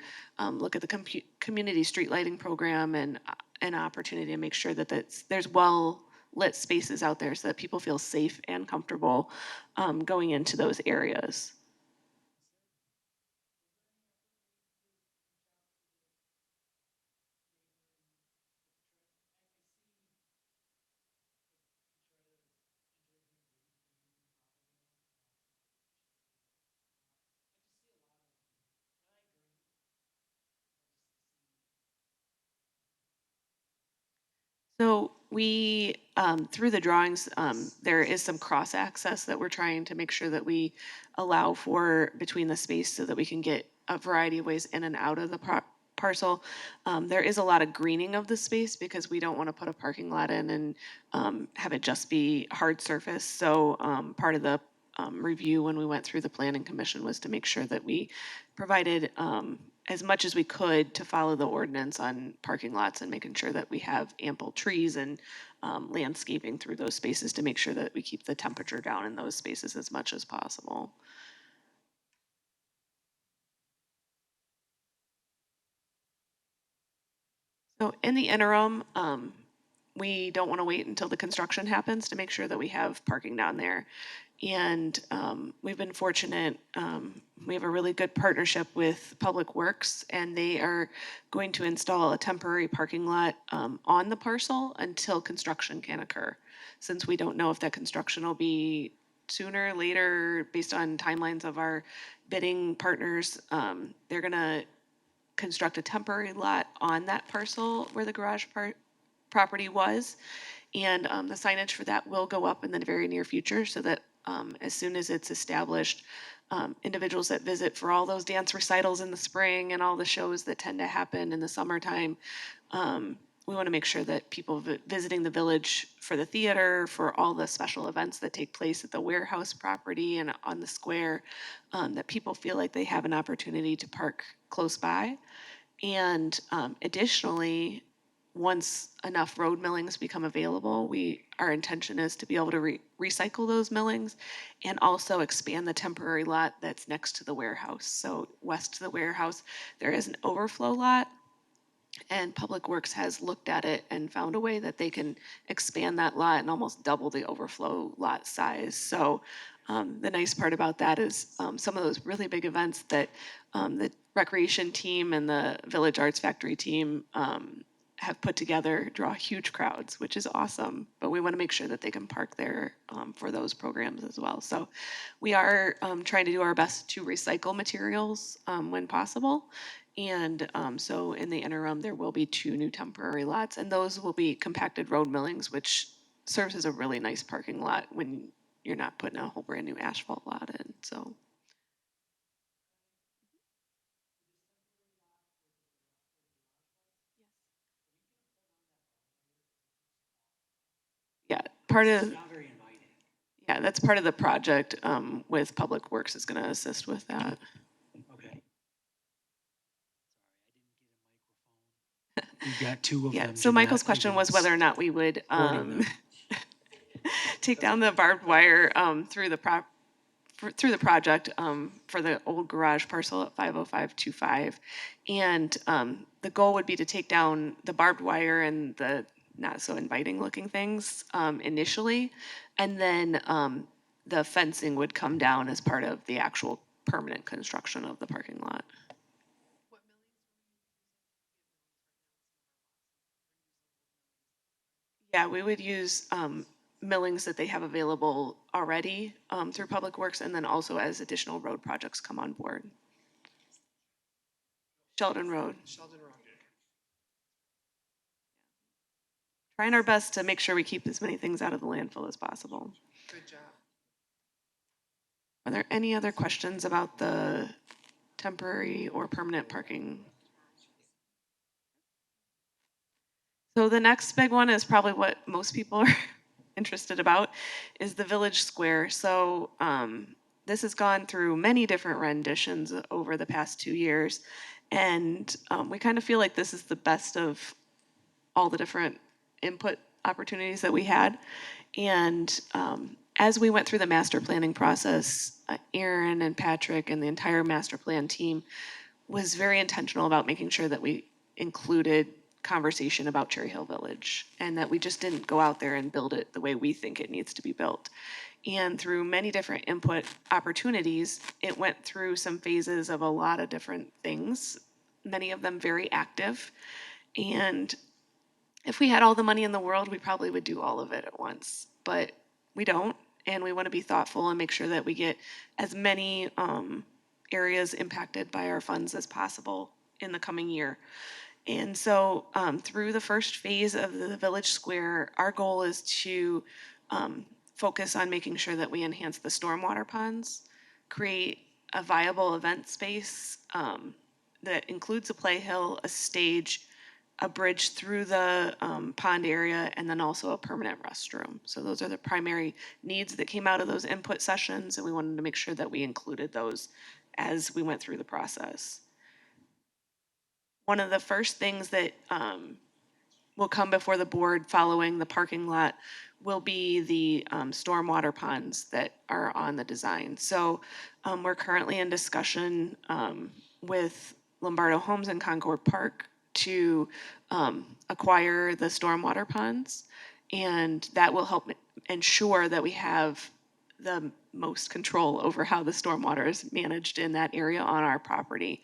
look at the community street lighting program, and an opportunity to make sure that there's well lit spaces out there so that people feel safe and comfortable going into those areas. So we, through the drawings, there is some cross access that we're trying to make sure that we allow for between the space, so that we can get a variety of ways in and out of the parcel. There is a lot of greening of the space, because we don't want to put a parking lot in and have it just be hard surface. So part of the review when we went through the Planning Commission was to make sure that we provided as much as we could to follow the ordinance on parking lots, and making sure that we have ample trees and landscaping through those spaces to make sure that we keep the temperature down in those spaces as much as possible. So in the interim, we don't want to wait until the construction happens to make sure that we have parking down there. And we've been fortunate. We have a really good partnership with Public Works, and they are going to install a temporary parking lot on the parcel until construction can occur. Since we don't know if that construction will be sooner or later based on timelines of our bidding partners, they're going to construct a temporary lot on that parcel where the garage property was. And the signage for that will go up in the very near future, so that as soon as it's established, individuals that visit for all those dance recitals in the spring and all the shows that tend to happen in the summertime we want to make sure that people visiting the village for the theater, for all the special events that take place at the warehouse property and on the square, that people feel like they have an opportunity to park close by. And additionally, once enough road millings become available, our intention is to be able to recycle those millings and also expand the temporary lot that's next to the warehouse. So west to the warehouse, there is an overflow lot, and Public Works has looked at it and found a way that they can expand that lot and almost double the overflow lot size. So the nice part about that is some of those really big events that the recreation team and the Village Arts Factory team have put together draw huge crowds, which is awesome. But we want to make sure that they can park there for those programs as well. So we are trying to do our best to recycle materials when possible. And so in the interim, there will be 2 new temporary lots, and those will be compacted road millings, which serves as a really nice parking lot when you're not putting a whole brand new asphalt lot in. So yeah, that's part of the project with Public Works is going to assist with that. Okay. We've got 2 of Yeah. them. So Did Michael's that question even was whether or not we would supporting them? take down the barbed wire through the project for the old garage parcel at 50525. And the goal would be to take down the barbed wire and the not so inviting looking things initially. And then the fencing would come down as part of the actual permanent construction of the parking lot. Yeah, we would use millings that they have available already through Public Works, and then also as additional road projects come on board. Sheldon Road. Trying our best to make sure we keep as many things out of the landfill as possible. Good job. Are there any other questions about the temporary or permanent parking? So the next big one is probably what most people are interested about, is the village square. So this has gone through many different renditions over the past 2 years, and we kind of feel like this is the best of all the different input opportunities that we had. And as we went through the master planning process, Aaron and Patrick and the entire master plan team was very intentional about making sure that we included conversation about Cherry Hill Village and that we just didn't go out there and build it the way we think it needs to be built. And through many different input opportunities, it went through some phases of a lot of different things, many of them very active. And if we had all the money in the world, we probably would do all of it at once, but we don't. And we want to be thoughtful and make sure that we get as many areas impacted by our funds as possible in the coming year. And so through the first phase of the Village Square, our goal is to focus on making sure that we enhance the stormwater ponds, create a viable event space that includes a play hill, a stage, a bridge through the pond area, and then also a permanent restroom. So those are the primary needs that came out of those input sessions, and we wanted to make sure that we included those as we went through the process. One of the first things that will come before the board following the parking lot will be the stormwater ponds that are on the design. So we're currently in discussion with Lombardo Homes in Concord Park to acquire the stormwater ponds, and that will help ensure that we have the most control over how the stormwater is managed in that area on our property.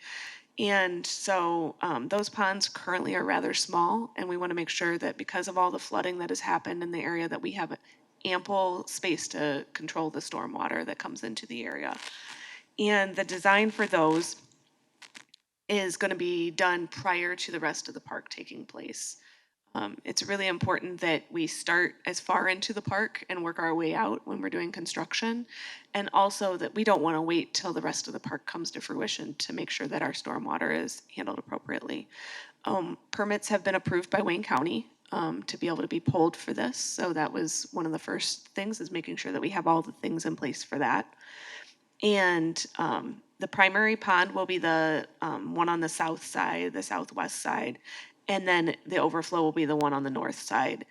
And so those ponds currently are rather small, and we want to make sure that because of all the flooding that has happened in the area, that we have ample space to control the stormwater that comes into the area. And the design for those is going to be done prior to the rest of the park taking place. It's really important that we start as far into the park and work our way out when we're doing construction, and also that we don't want to wait till the rest of the park comes to fruition to make sure that our stormwater is handled appropriately. Permits have been approved by Wayne County to be able to be pulled for this. So that was one of the first things, is making sure that we have all the things in place for that. And the primary pond will be the one on the south side, the southwest side, and then the overflow will be the one on the north side.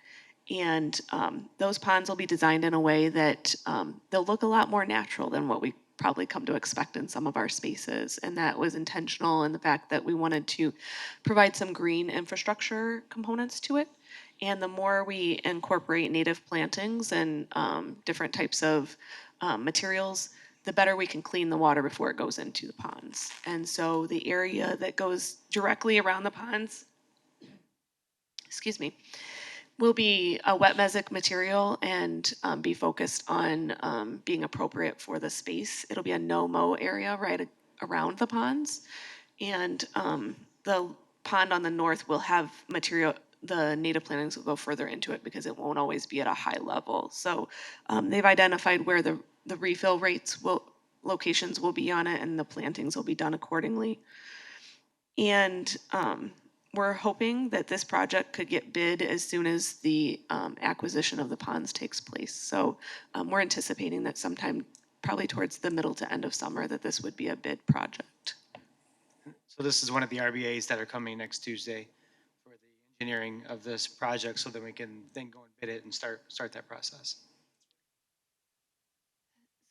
And those ponds will be designed in a way that they'll look a lot more natural than what we probably come to expect in some of our spaces. And that was intentional in the fact that we wanted to provide some green infrastructure components to it. And the more we incorporate native plantings and different types of materials, the better we can clean the water before it goes into the ponds. And so the area that goes directly around the ponds, excuse me, will be a wet mesic material and be focused on being appropriate for the space. It'll be a no-mow area right around the ponds. And the pond on the north will have material, the native plantings will go further into it because it won't always be at a high level. So they've identified where the refill locations will be on it, and the plantings will be done accordingly. And we're hoping that this project could get bid as soon as the acquisition of the ponds takes place. So we're anticipating that sometime probably towards the middle to end of summer that this would be a bid project. So this is one of the RBAs that are coming next Tuesday for the engineering of this project, so that we can then go and bid it and start that process.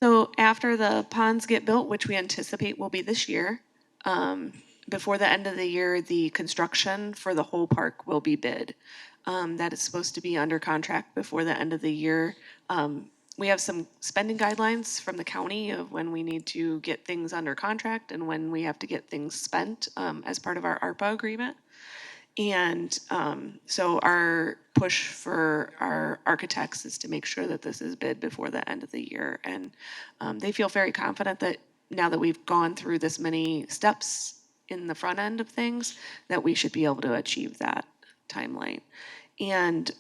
So after the ponds get built, which we anticipate will be this year, before the end of the year, the construction for the whole park will be bid. That is supposed to be under contract before the end of the year. We have some spending guidelines from the county of when we need to get things under contract and when we have to get things spent as part of our ARPA agreement. And so our push for our architects is to make sure that this is bid before the end of the year. And they feel very confident that now that we've gone through this many steps in the front end of things, that we should be able to achieve that timeline. And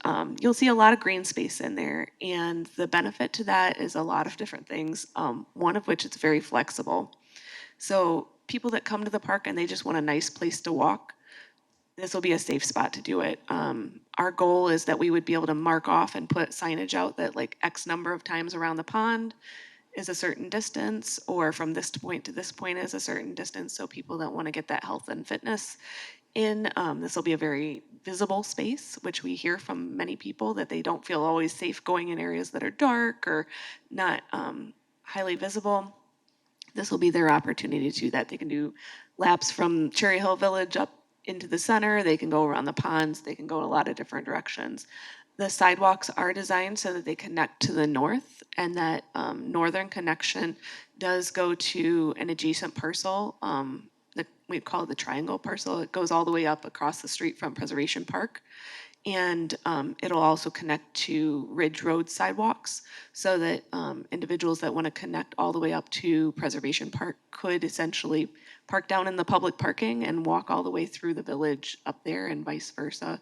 you'll see a lot of green space in there. And the benefit to that is a lot of different things, one of which it's very flexible. So people that come to the park and they just want a nice place to walk, this will be a safe spot to do it. Our goal is that we would be able to mark off and put signage out that like X number of times around the pond is a certain distance, or from this point to this point is a certain distance. So people that want to get that health and fitness in, this will be a very visible space, which we hear from many people that they don't feel always safe going in areas that are dark or not highly visible. This will be their opportunity to do that. They can do laps from Cherry Hill Village up into the center. They can go around the ponds. They can go in a lot of different directions. The sidewalks are designed so that they connect to the north, and that northern connection does go to an adjacent parcel that we call it the triangle parcel. It goes all the way up across the street from Preservation Park. And it'll also connect to Ridge Road sidewalks so that individuals that want to connect all the way up to Preservation Park could essentially park down in the public parking and walk all the way through the village up there and vice versa.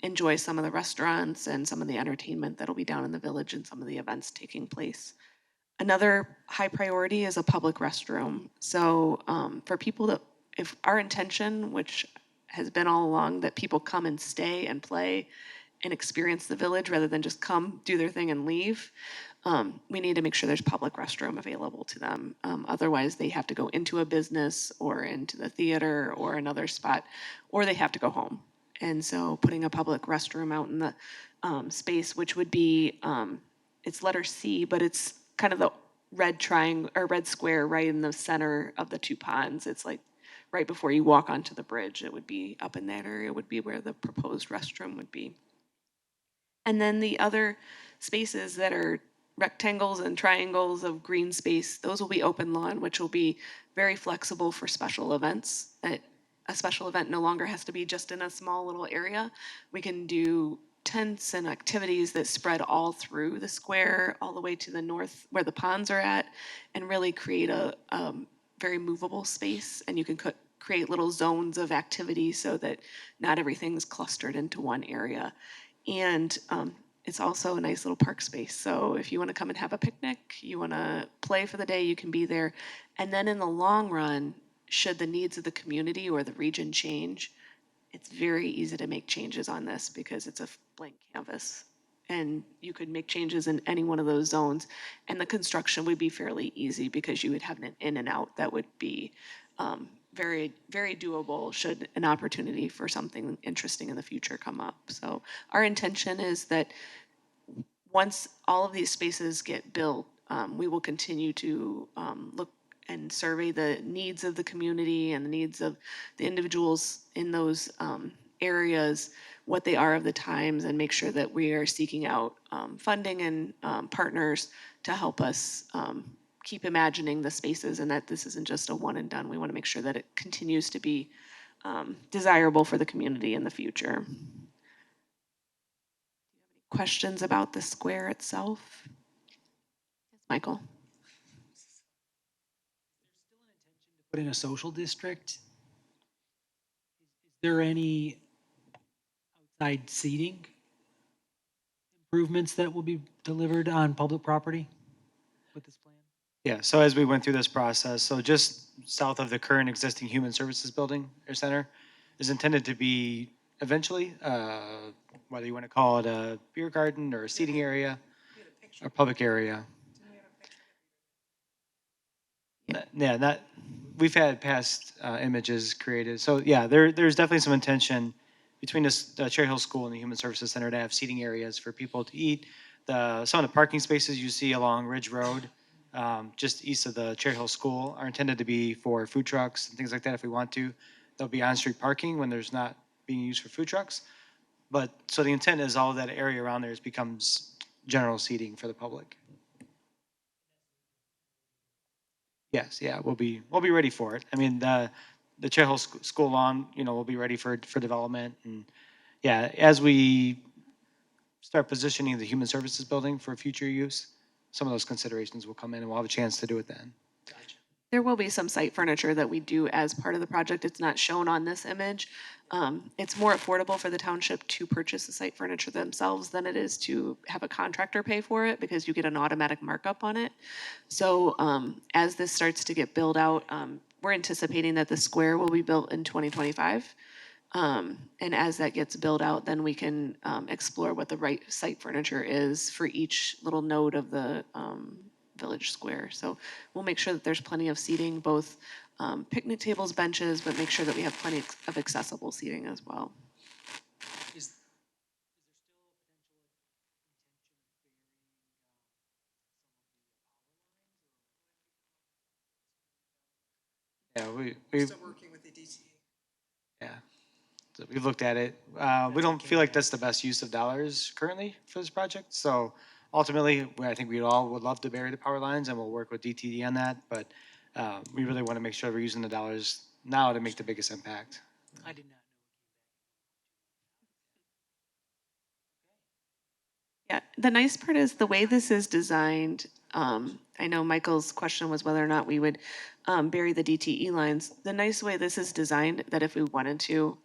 Enjoy some of the restaurants and some of the entertainment that'll be down in the village and some of the events taking place. Another high priority is a public restroom. So for people that, if our intention, which has been all along, that people come and stay and play and experience the village rather than just come, do their thing and leave, we need to make sure there's public restroom available to them. Otherwise, they have to go into a business or into the theater or another spot, or they have to go home. And so putting a public restroom out in the space, which would be, it's letter C, but it's kind of the red triangle or red square right in the center of the two ponds. It's like right before you walk onto the bridge. It would be up in that area, would be where the proposed restroom would be. And then the other spaces that are rectangles and triangles of green space, those will be open lawn, which will be very flexible for special events. A special event no longer has to be just in a small little area. We can do tents and activities that spread all through the square, all the way to the north where the ponds are at, and really create a very movable space. And you can create little zones of activity so that not everything's clustered into one area. And it's also a nice little park space. So if you want to come and have a picnic, you want to play for the day, you can be there. And then in the long run, should the needs of the community or the region change, it's very easy to make changes on this because it's a blank canvas. And you could make changes in any one of those zones, and the construction would be fairly easy because you would have an in and out that would be very, very doable should an opportunity for something interesting in the future come up. So our intention is that once all of these spaces get built, we will continue to look and survey the needs of the community and the needs of the individuals in those areas, what they are of the times, and make sure that we are seeking out funding and partners to help us keep imagining the spaces and that this isn't just a one and done. We want to make sure that it continues to be desirable for the community in the future. Questions about the square itself? Michael? Put in a social district. Is there any outside seating improvements that will be delivered on public property with this plan? Yeah, so as we went through this process, so just south of the current existing Human Services Building or Center is intended to be eventually, whether you want to call it a beer garden or a seating area or public area. Yeah, that, we've had past images created. So yeah, there's definitely some intention between the Cherry Hill School and the Human Services Center to have seating areas for people to eat. Some of the parking spaces you see along Ridge Road, just east of the Cherry Hill School, are intended to be for food trucks and things like that if we want to. There'll be on-street parking when there's not being used for food trucks. But, so the intent is all of that area around there becomes general seating for the public. Yes, yeah, we'll be ready for it. I mean, the Cherry Hill School lawn, will be ready for development. And yeah, as we start positioning the Human Services Building for future use, some of those considerations will come in and we'll have a chance to do it then. There will be some site furniture that we do as part of the project. It's not shown on this image. It's more affordable for the township to purchase the site furniture themselves than it is to have a contractor pay for it because you get an automatic markup on it. So as this starts to get built out, we're anticipating that the square will be built in 2025. And as that gets built out, then we can explore what the right site furniture is for each little node of the village square. So we'll make sure that there's plenty of seating, both picnic tables, benches, but make sure that we have plenty of accessible seating as well. Yeah, we Still working with the DTA. yeah. So we've looked at it. We don't feel like that's the best use of dollars currently for this project. So ultimately, I think we all would love to bury the power lines and we'll work with DTD on that. But we really want to make sure we're using the dollars now to make the biggest impact. I did not. Yeah, the nice part is the way this is designed. I know Michael's question was whether or not we would bury the DTE lines. The nice way this is designed, that if we wanted to,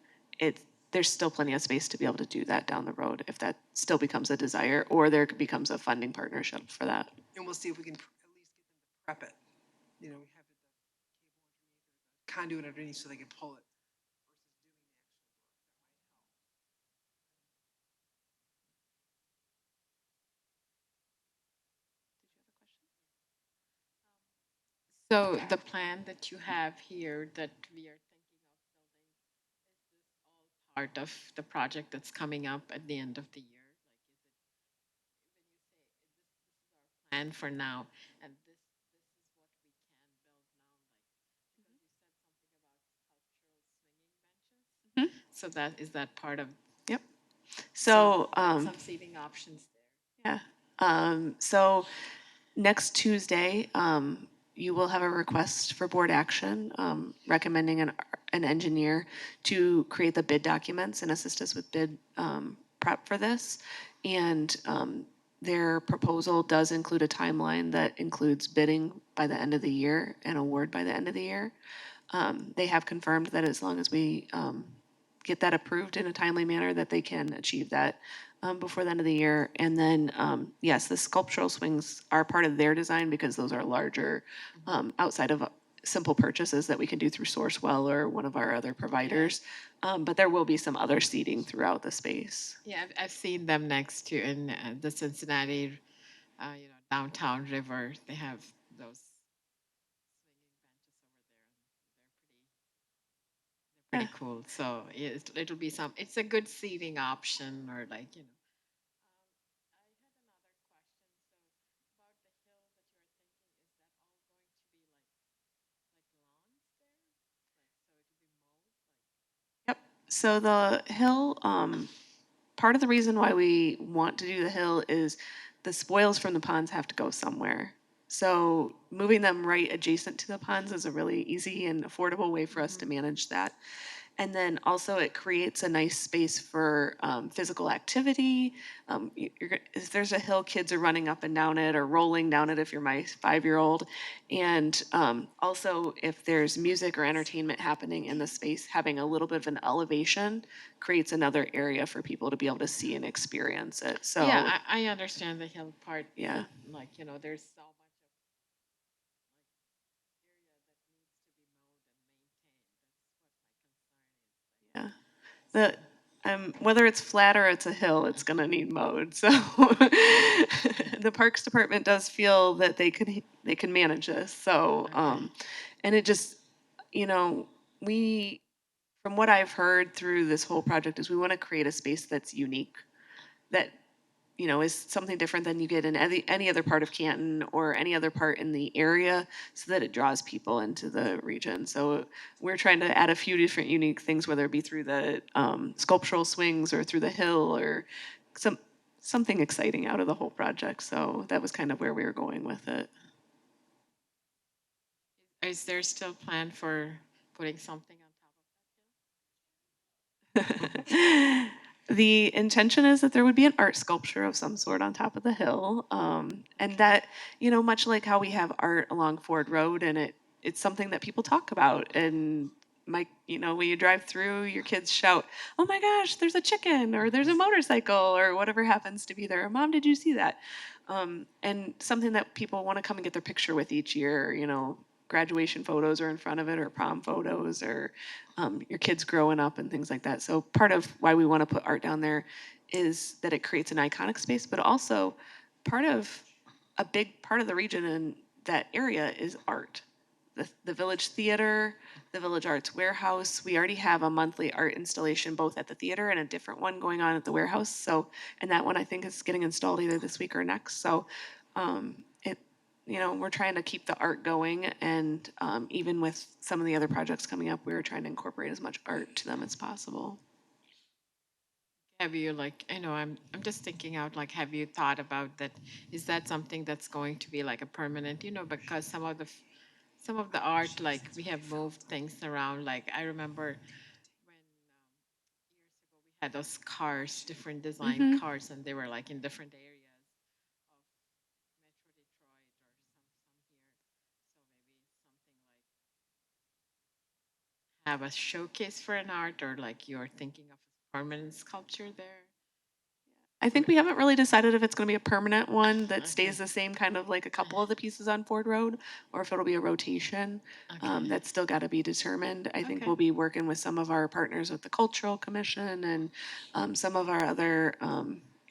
there's still plenty of space to be able to do that down the road if that still becomes a desire, or there becomes a funding partnership for that. And we'll see if we can at least get them to prep it. We have the conduit underneath so they can pull it. So the plan that you have here that we are thinking of building, is this all part of the project that's coming up at the end of the year? Like, is it, when you say this is our plan for now, and this is what we can build now, like, because you said something about sculptural swinging benches? So that, is that part of? Yep. So, some seating options there. yeah. So next Tuesday, you will have a request for board action recommending an engineer to create the bid documents and assist us with bid prep for this. And their proposal does include a timeline that includes bidding by the end of the year and award by the end of the year. They have confirmed that as long as we get that approved in a timely manner, that they can achieve that before the end of the year. And then, yes, the sculptural swings are part of their design because those are larger outside of simple purchases that we can do through Sourcewell or one of our other providers. But there will be some other seating throughout the space. Yeah, I've seen them next to in the Cincinnati, downtown river. They have those pretty cool. So it'll be it's a good seating option or Yep. So the hill, part of the reason why we want to do the hill is the spoils from the ponds have to go somewhere. So moving them right adjacent to the ponds is a really easy and affordable way for us to manage that. And then also it creates a nice space for physical activity. If there's a hill, kids are running up and down it or rolling down it if you're my 5-year-old. And also if there's music or entertainment happening in the space, having a little bit of an elevation creates another area for people to be able to see and experience it. So yeah, I understand the hill part. Yeah. There's so yeah. The whether it's flat or it's a hill, it's gonna need mowed. So the Parks Department does feel that they can manage this. So and it just we from what I've heard through this whole project is we want to create a space that's unique, that is something different than you get in any other part of Canton or any other part in the area so that it draws people into the region. So we're trying to add a few different unique things, whether it be through the sculptural swings or through the hill or something exciting out of the whole project. So that was kind of where we were going with it. is there still plan for putting something on? The intention is that there would be an art sculpture of some sort on top of the hill. And that, much like how we have art along Ford Road and it's something that people talk about. And when you drive through, your kids shout, "Oh my gosh, there's a chicken," or "There's a motorcycle," or whatever happens to be there. "Mom, did you see that?" And something that people want to come and get their picture with each year, graduation photos are in front of it or prom photos or your kids growing up and things like that. So part of why we want to put art down there is that it creates an iconic space, but also a big part of the region in that area is art. The Village Theater, the Village Arts Warehouse. We already have a monthly art installation both at the theater and a different one going on at the warehouse. So, and that one I think is getting installed either this week or next. So, we're trying to keep the art going, and even with some of the other projects coming up, we were trying to incorporate as much art to them as possible. Have you I'm just thinking out, have you thought about that? Is that something that's going to be like a permanent, because some of the art, we have moved things around. I remember when we had those cars, different design cars, and they were in different areas of Metro Detroit or some here. So maybe something have a showcase for an art, or you're thinking of a permanent sculpture there. I think we haven't really decided if it's going to be a permanent one that stays the same, kind of like a couple of the pieces on Ford Road, or if it'll be a rotation. That's still got to be determined. I think we'll be working with some of our partners with the Cultural Commission and some of our other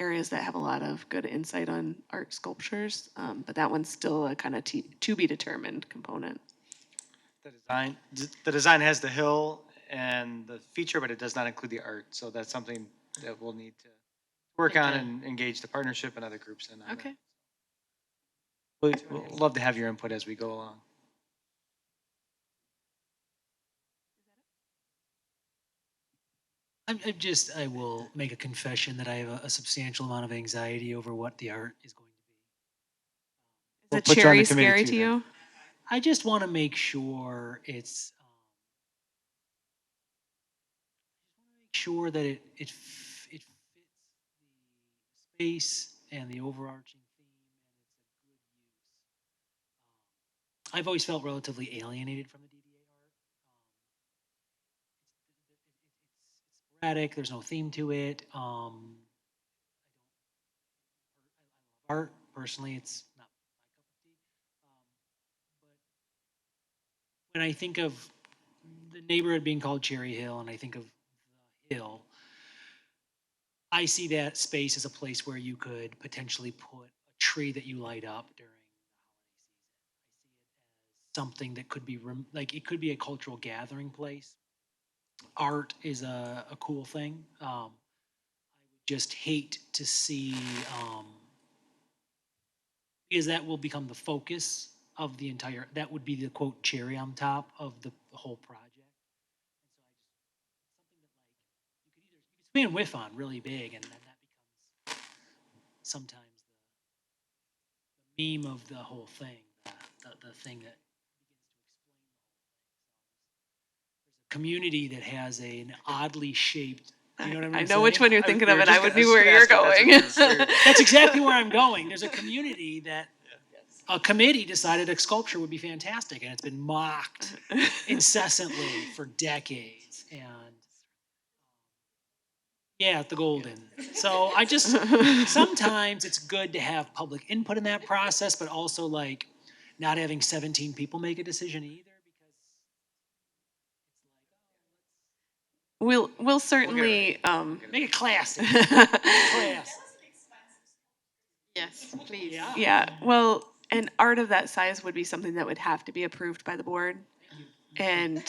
areas that have a lot of good insight on art sculptures. But that one's still a kind of to be determined component. The design has the hill and the feature, but it does not include the art. So that's something that we'll need to work on and engage the partnership and other groups in on. Okay. We'll love to have your input as we go along. I will make a confession that I have a substantial amount of anxiety over what the art is going to be. Is the cherry scary to you? I just want to make sure that it fits the space and the overarching theme, and it's a good use. I've always felt relatively alienated from the DDA art. It's sporadic. There's no theme to it. I love art personally. It's not my cup of tea. when I think of the neighborhood being called Cherry Hill and I think of the hill, I see that space as a place where you could potentially put a tree that you light up during something that could be like it could be a cultural gathering place. Art is a cool thing. Just hate to see because that will become the focus of the entire. That would be the quote cherry on top of the whole project. Something that like you could whiff on really big, and then that becomes sometimes the meme of the whole thing, the thing that community that has an oddly shaped. You know what I'm I saying? know which one you're thinking of, and I would knew just where gonna you're ask if going. that's what That's exactly where I'm going. There's a community that a committee decided a sculpture would be fantastic, and it's been mocked incessantly for decades. And yeah, the golden. So I just sometimes it's good to have public input in that process, but also like not having 17 people make a decision either. We'll certainly Make it classy. Class. Yes, please. yeah, well, and art of that size would be something that would have to be approved by the board. And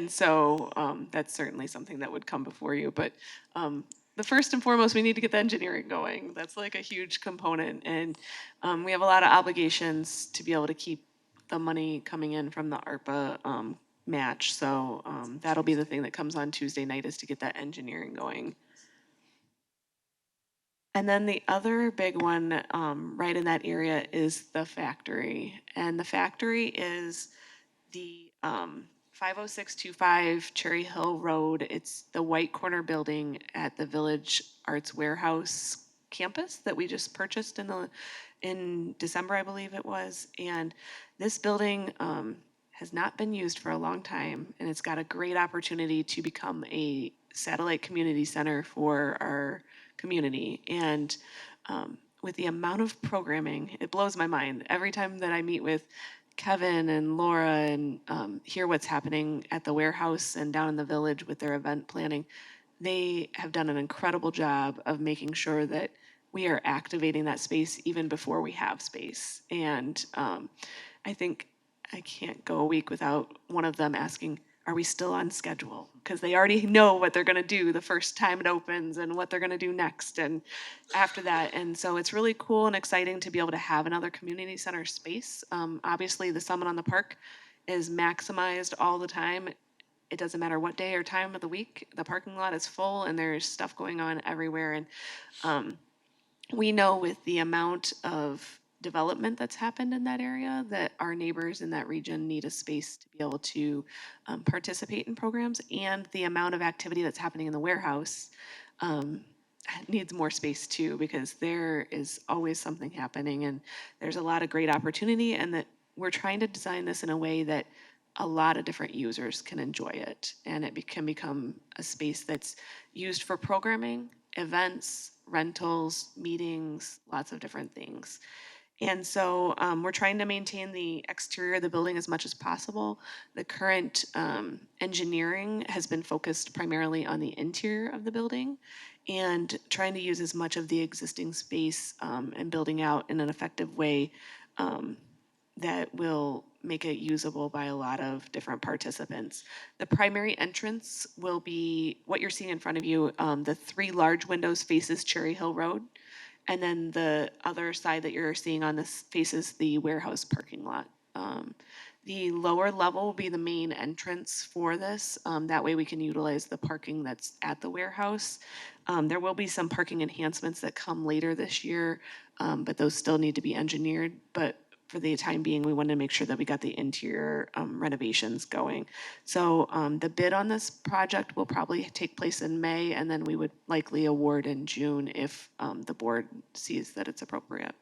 so that's certainly something that would come before you. But the first and foremost, we need to get the engineering going. That's like a huge component. And we have a lot of obligations to be able to keep the money coming in from the ARPA match. So that'll be the thing that comes on Tuesday night, is to get that engineering going. And then the other big one right in that area is the factory. And the factory is the 50625 Cherry Hill Road. It's the white corner building at the Village Arts Warehouse campus that we just purchased in December, I believe it was. And this building has not been used for a long time, and it's got a great opportunity to become a satellite community center for our community. And with the amount of programming, it blows my mind. Every time that I meet with Kevin and Laura and hear what's happening at the warehouse and down in the village with their event planning, they have done an incredible job of making sure that we are activating that space even before we have space. And I think I can't go a week without one of them asking, are we still on schedule? Because they already know what they're going to do the first time it opens and what they're going to do next and after that. And so it's really cool and exciting to be able to have another community center space. Obviously, the Summit on the Park is maximized all the time. It doesn't matter what day or time of the week. The parking lot is full and there's stuff going on everywhere. And we know with the amount of development that's happened in that area that our neighbors in that region need a space to be able to participate in programs, and the amount of activity that's happening in the warehouse needs more space too, because there is always something happening and there's a lot of great opportunity, and that we're trying to design this in a way that a lot of different users can enjoy it, and it can become a space that's used for programming, events, rentals, meetings, lots of different things. And so we're trying to maintain the exterior of the building as much as possible. The current engineering has been focused primarily on the interior of the building and trying to use as much of the existing space and building out in an effective way that will make it usable by a lot of different participants. The primary entrance will be what you're seeing in front of you. The three large windows faces Cherry Hill Road. And then the other side that you're seeing on this faces the warehouse parking lot. The lower level will be the main entrance for this. That way we can utilize the parking that's at the warehouse. There will be some parking enhancements that come later this year, but those still need to be engineered. But for the time being, we wanted to make sure that we got the interior renovations going. So the bid on this project will probably take place in May, and then we would likely award in June if the board sees that it's appropriate.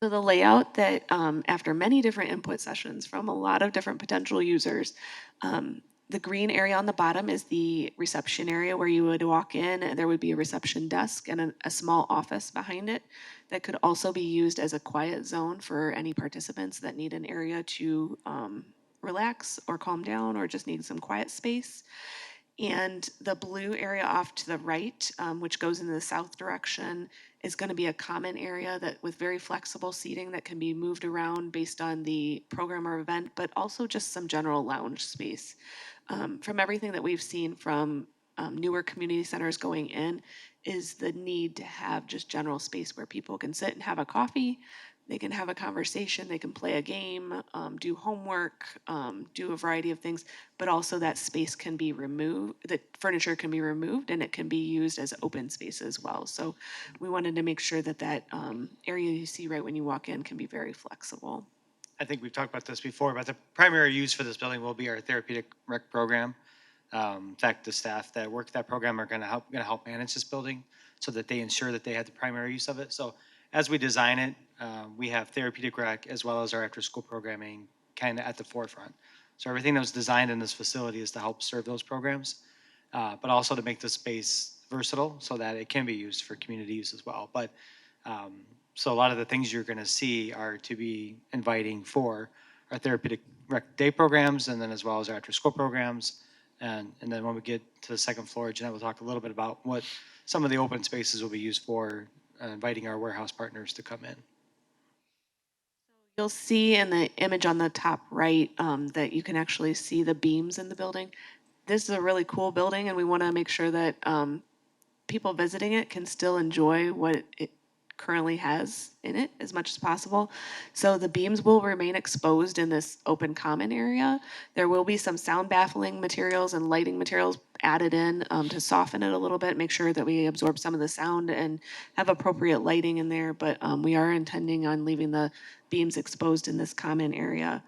So the layout that after many different input sessions from a lot of different potential users, The green area on the bottom is the reception area where you would walk in, and there would be a reception desk and a small office behind it that could also be used as a quiet zone for any participants that need an area to relax or calm down or just need some quiet space. And the blue area off to the right, which goes in the south direction, is going to be a common area that with very flexible seating that can be moved around based on the program or event, but also just some general lounge space. From everything that we've seen from newer community centers going in, is the need to have just general space where people can sit and have a coffee, they can have a conversation, they can play a game, do homework, do a variety of things, but also that space can be removed, the furniture can be removed and it can be used as open space as well. So we wanted to make sure that that area you see right when you walk in can be very flexible. I think we've talked about this before, but the primary use for this building will be our therapeutic rec program. In fact, the staff that work that program are going to help manage this building so that they ensure that they have the primary use of it. So as we design it, we have therapeutic rec as well as our after-school programming kind of at the forefront. So everything that was designed in this facility is to help serve those programs, but also to make the space versatile so that it can be used for community use as well. But so a lot of the things you're going to see are to be inviting for our therapeutic rec day programs and then as well as our after-school programs. And then when we get to the second floor, Jeanette will talk a little bit about what some of the open spaces will be used for, inviting our warehouse partners to come in. You'll see in the image on the top right that you can actually see the beams in the building. This is a really cool building, and we want to make sure that people visiting it can still enjoy what it currently has in it as much as possible. So the beams will remain exposed in this open common area. There will be some sound baffling materials and lighting materials added in to soften it a little bit, make sure that we absorb some of the sound and have appropriate lighting in there. But we are intending on leaving the beams exposed in this common area.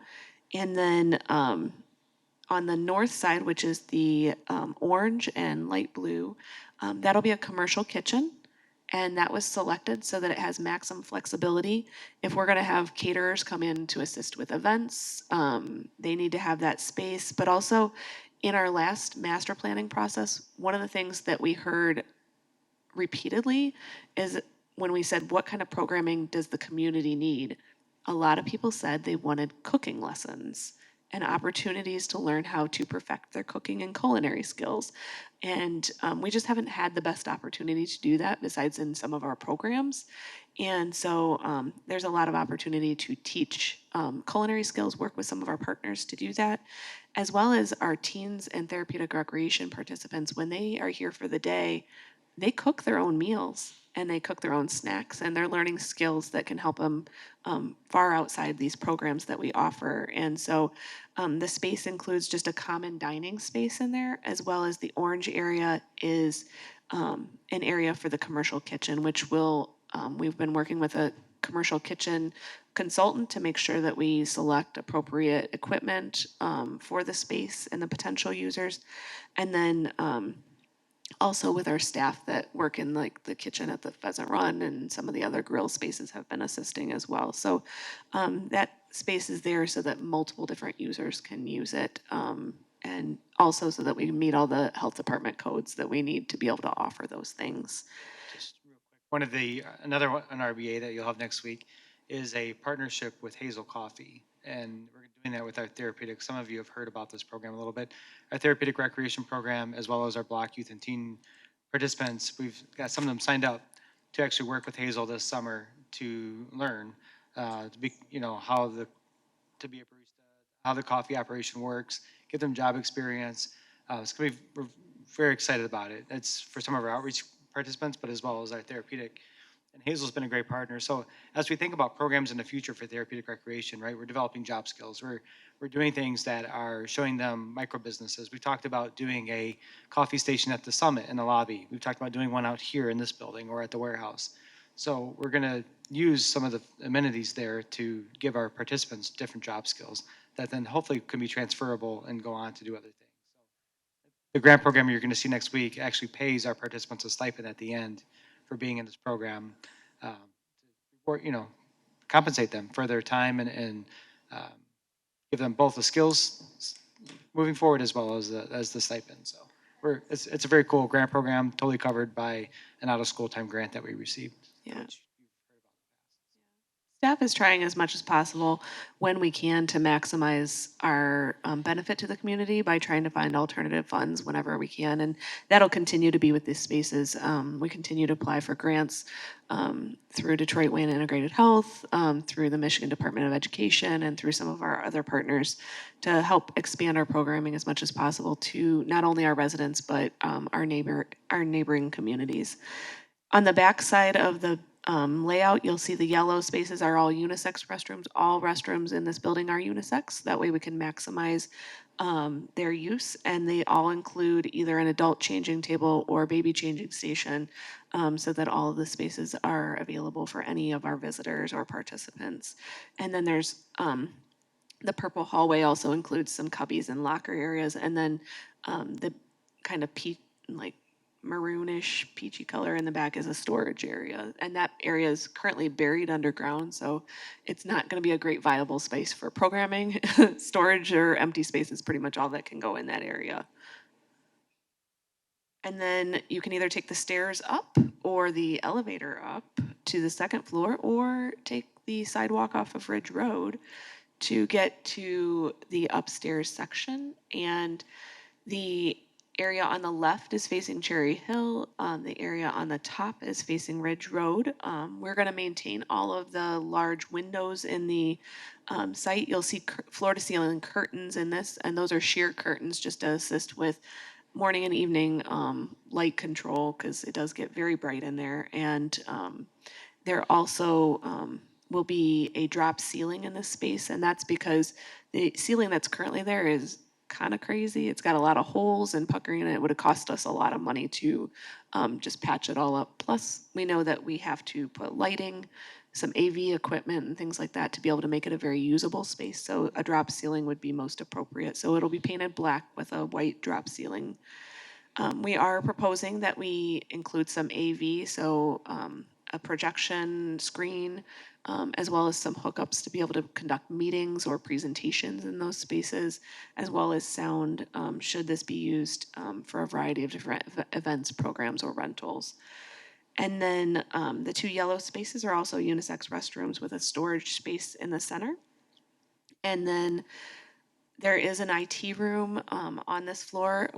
And then on the north side, which is the orange and light blue, that'll be a commercial kitchen. And that was selected so that it has maximum flexibility. If we're going to have caterers come in to assist with events, they need to have that space. But also, in our last master planning process, one of the things that we heard repeatedly is when we said, what kind of programming does the community need? A lot of people said they wanted cooking lessons and opportunities to learn how to perfect their cooking and culinary skills. And we just haven't had the best opportunity to do that besides in some of our programs. And so there's a lot of opportunity to teach culinary skills, work with some of our partners to do that, as well as our teens and therapeutic recreation participants. When they are here for the day, they cook their own meals and they cook their own snacks, and they're learning skills that can help them far outside these programs that we offer. And so the space includes just a common dining space in there, as well as the orange area is an area for the commercial kitchen, which will, we've been working with a commercial kitchen consultant to make sure that we select appropriate equipment for the space and the potential users. And then also with our staff that work in like the kitchen at the Pheasant Run and some of the other grill spaces have been assisting as well. So that space is there so that multiple different users can use it. And also so that we can meet all the health department codes that we need to be able to offer those things. One of the, another one, an RBA that you'll have next week is a partnership with Hazel Coffee. And we're doing that with our therapeutic. Some of you have heard about this program a little bit. Our therapeutic recreation program, as well as our Block youth and teen participants, we've got some of them signed up to actually work with Hazel this summer to learn, to be, you know, to be a barista, how the coffee operation works, get them job experience. It's gonna be, we're very excited about it. It's for some of our outreach participants, but as well as our therapeutic. And Hazel's been a great partner. So as we think about programs in the future for therapeutic recreation, right, we're developing job skills. We're doing things that are showing them micro businesses. We talked about doing a coffee station at the summit in the lobby. We've talked about doing one out here in this building or at the warehouse. So we're going to use some of the amenities there to give our participants different job skills that then hopefully can be transferable and go on to do other things. The grant program you're going to see next week actually pays our participants a stipend at the end for being in this program, or, you know, compensate them for their time and give them both the skills moving forward as well as the stipend. So it's a very cool grant program, totally covered by an out-of-school time grant that we received. Yeah. Staff is trying as much as possible when we can to maximize our benefit to the community by trying to find alternative funds whenever we can. And that'll continue to be with these spaces. We continue to apply for grants through Detroit Wayne Integrated Health, through the Michigan Department of Education, and through some of our other partners to help expand our programming as much as possible to not only our residents, but our neighboring communities. On the back side of the layout, you'll see the yellow spaces are all unisex restrooms. All restrooms in this building are unisex. That way we can maximize their use, and they all include either an adult changing table or baby changing station, so that all of the spaces are available for any of our visitors or participants. And then there's the purple hallway also includes some cubbies and locker areas, and then the kind of like maroonish peachy color in the back is a storage area, and that area is currently buried underground, so it's not going to be a great viable space for programming. Storage or empty space is pretty much all that can go in that area. And then you can either take the stairs up or the elevator up to the second floor, or take the sidewalk off of Ridge Road to get to the upstairs section. And the area on the left is facing Cherry Hill. The area on the top is facing Ridge Road. We're going to maintain all of the large windows in the site. You'll see floor to ceiling curtains in this, and those are sheer curtains just to assist with morning and evening light control, because it does get very bright in there. And there also will be a drop ceiling in this space, and that's because the ceiling that's currently there is kind of crazy. It's got a lot of holes and puckering, and it would have cost us a lot of money to just patch it all up. Plus, we know that we have to put lighting, some AV equipment and things like that to be able to make it a very usable space. So a drop ceiling would be most appropriate. So it'll be painted black with a white drop ceiling. We are proposing that we include some AV, so a projection screen, as well as some hookups to be able to conduct meetings or presentations in those spaces, as well as sound, should this be used for a variety of different events, programs, or rentals. And then the two yellow spaces are also unisex restrooms with a storage space in the center. And then there is an IT room on this floor.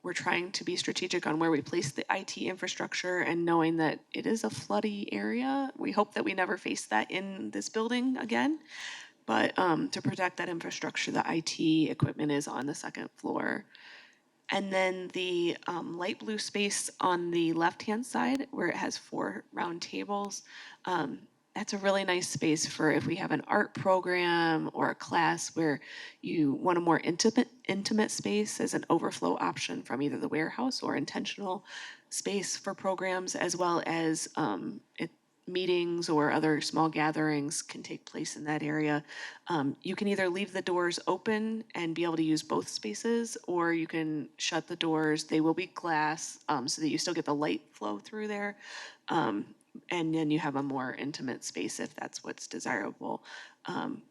We're trying to be strategic on where we place the IT infrastructure, and knowing that it is a floody area. We hope that we never face that in this building again. But to protect that infrastructure, the IT equipment is on the second floor. And then the light blue space on the left-hand side, where it has 4 round tables, that's a really nice space for if we have an art program or a class where you want a more intimate space as an overflow option from either the warehouse or intentional space for programs, as well as meetings or other small gatherings can take place in that area. You can either leave the doors open and be able to use both spaces, or you can shut the doors. They will be glass, so that you still get the light flow through there. And then you have a more intimate space if that's what's desirable.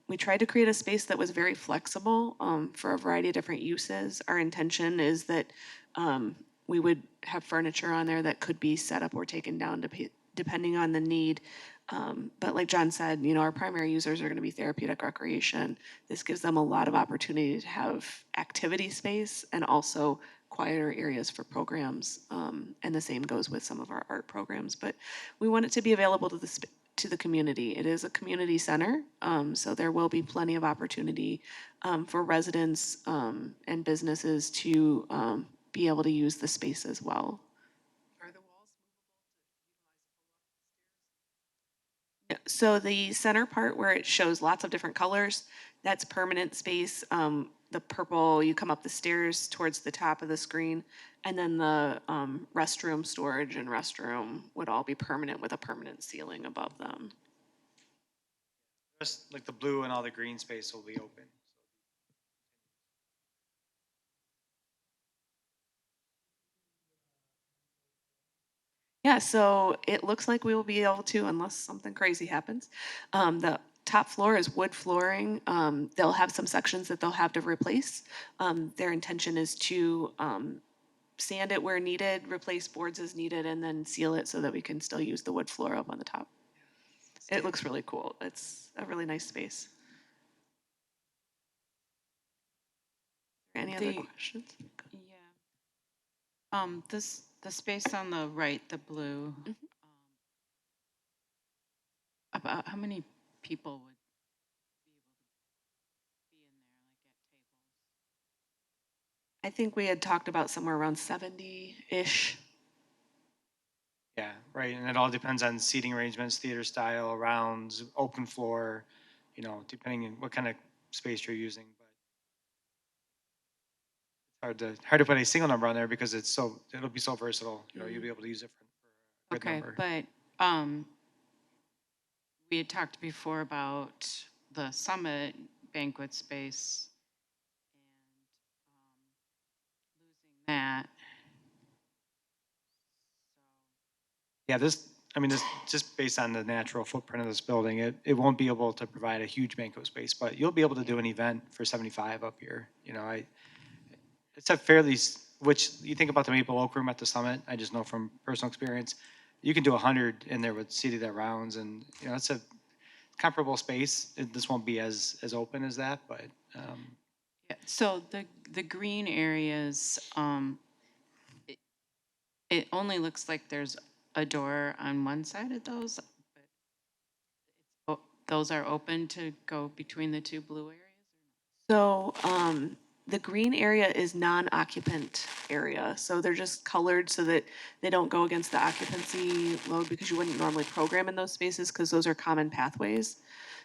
We tried to create a space that was very flexible for a variety of different uses. Our intention is that we would have furniture on there that could be set up or taken down depending on the need. But like John said, our primary users are going to be therapeutic recreation. This gives them a lot of opportunity to have activity space and also quieter areas for programs. And the same goes with some of our art programs. But we want it to be available to the community. It is a community center, so there will be plenty of opportunity for residents and businesses to be able to use the space as well. So the center part where it shows lots of different colors, that's permanent space. The purple, you come up the stairs towards the top of the screen, and then the restroom storage and restroom would all be permanent with a permanent ceiling above them. Just like the blue and all the green space will be open. Yeah, so it looks like we will be able to, unless something crazy happens. The top floor is wood flooring. They'll have some sections that they'll have to replace. Their intention is to sand it where needed, replace boards as needed, and then seal it so that we can still use the wood floor up on the top. It looks really cool. It's a really nice space. Any other The- questions? The space on the right, the blue, about how many people would I think we had talked about somewhere around 70-ish. Yeah, right, and it all depends on seating arrangements, theater style, rounds, open floor, you know, depending on what kind of space you're using. But hard to put a single number on there because it'll be so versatile. You know, you'll be able to use it for a good okay, number. but we had talked before about the summit banquet space and losing that. Yeah, this just based on the natural footprint of this building, it won't be able to provide a huge banquet space, but you'll be able to do an event for 75 up here. You know, it's a which you think about the Maple Oak Room at the Summit, I just know from personal experience, you can do 100 in there with seated at rounds, and, you know, it's a comparable space. This won't be as open as that, but, Yeah, so the green areas, it only looks like there's a door on one side of those, but those are open to go between the two blue areas? So the green area is non-occupant area. So they're just colored so that they don't go against the occupancy load because you wouldn't normally program in those spaces because those are common pathways.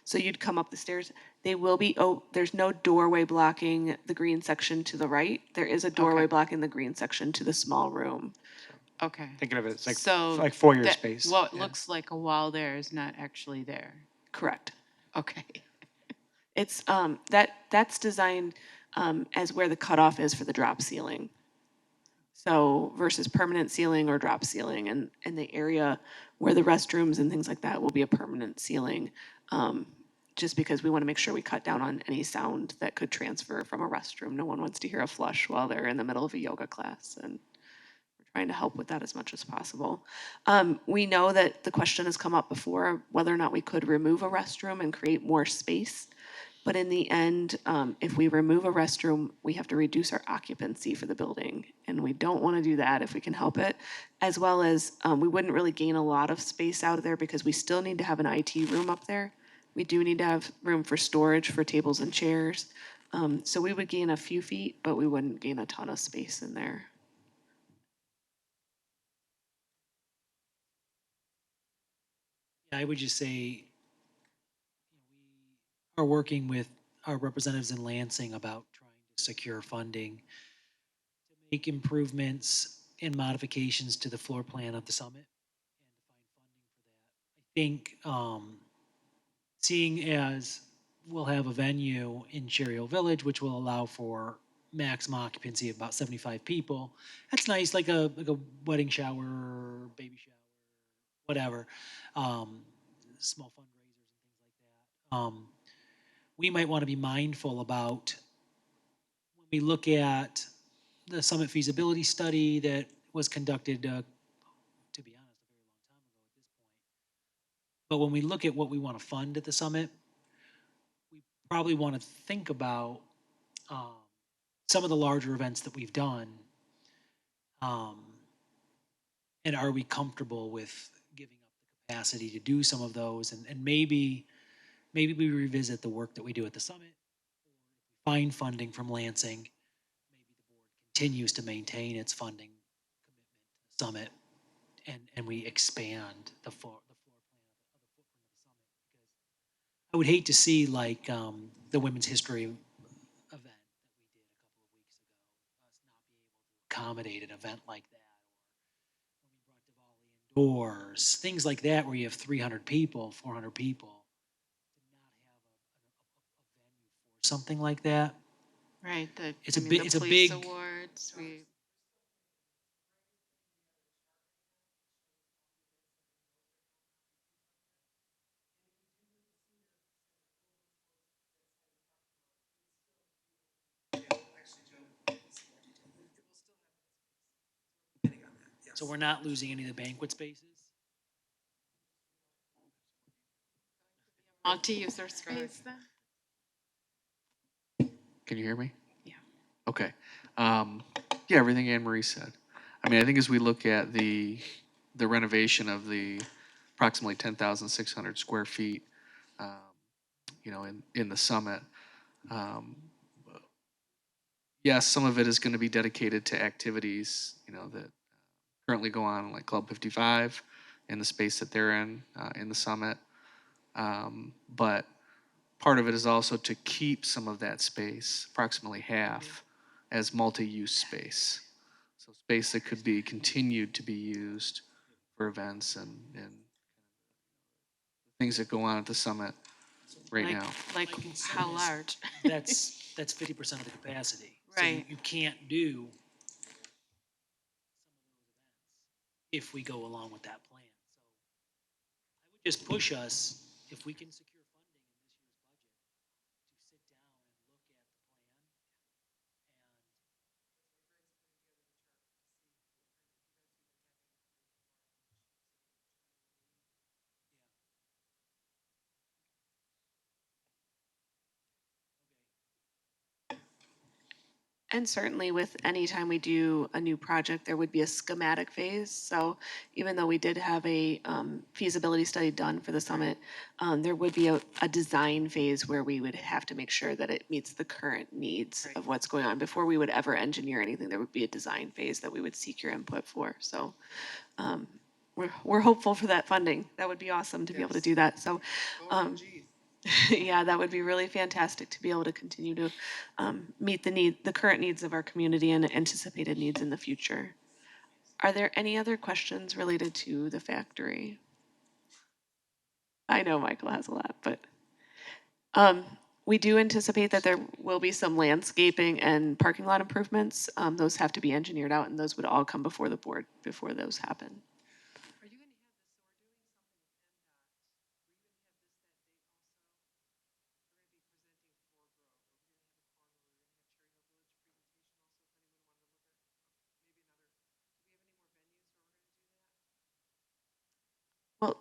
So you'd come up the stairs. They will be, there's no doorway blocking the green section to the right. There is a doorway blocking the green section to the small room. Okay. thinking of it, it's So like foyer that- space. What Yeah. looks like a wall there is not actually there. Correct. Okay. It's, that's designed as where the cutoff is for the drop ceiling. So versus permanent ceiling or drop ceiling, and the area where the restrooms and things like that will be a permanent ceiling, just because we want to make sure we cut down on any sound that could transfer from a restroom. No one wants to hear a flush while they're in the middle of a yoga class, and we're trying to help with that as much as possible. We know that the question has come up before, whether or not we could remove a restroom and create more space. But in the end, if we remove a restroom, we have to reduce our occupancy for the building. And we don't want to do that if we can help it. As well as we wouldn't really gain a lot of space out of there because we still need to have an IT room up there. We do need to have room for storage for tables and chairs. So we would gain a few feet, but we wouldn't gain a ton of space in there. I would just say, we are working with our representatives in Lansing about trying to secure funding to make improvements and modifications to the floor plan of the summit. I think, seeing as we'll have a venue in Cherry Hill Village, which will allow for maximum occupancy of about 75 people, that's nice, like a wedding shower, baby shower, whatever, small fundraisers and things like that. We might want to be mindful about when we look at the summit feasibility study that was conducted, to be honest, a very long time ago at this point. But when we look at what we want to fund at the summit, we probably want to think about some of the larger events that we've done. And are we comfortable with giving up the capacity to do some of those? And maybe we revisit the work that we do at the summit, find funding from Lansing, maybe the board continues to maintain its funding commitment to the summit, and we expand the floor plan of the footprint of the summit. Because I would hate to see like the women's history event that we did a couple of weeks ago, us not be able to accommodate an event like that, or when we brought Diwali indoors, things like that, where you have 300 people, 400 people, to not have a venue for something like that. Right, It's I a mean, big, the it's a police big, awards, we. So we're not losing any of the banquet spaces? Multi-user space then? Can you hear me? Yeah. Okay. Yeah, everything Anne Marie said. I mean, I think as we look at the renovation of the approximately 10,600 square feet, um, in the summit, um, yes, some of it is going to be dedicated to activities, that currently go on like Club 55 in the space that they're in the summit. But part of it is also to keep some of that space, approximately half, as multi-use space. So space that could be continued to be used for events and things that go on at the summit right Like, now. like My concern how is large? That's 50% of the capacity. So Right. you can't do if we go along with that plan. So I would just push us, if we can secure funding in this year's budget, to sit down and look at the plan And certainly with any time we do a new project, there would be a schematic phase. So even though we did have a feasibility study done for the summit, there would be a design phase where we would have to make sure that it meets the current needs of what's going on. Before we would ever engineer anything, there would be a design phase that we would seek your input for. So we're hopeful for that funding. That would be awesome to be able to do that. So yeah, that would be really fantastic to be able to continue to meet the current needs of our community and anticipated needs in the future. Are there any other questions related to the factory? I know Michael has a lot, but we do anticipate that there will be some landscaping and parking lot improvements. Those have to be engineered out, and those would all come before the board before those happen. Well,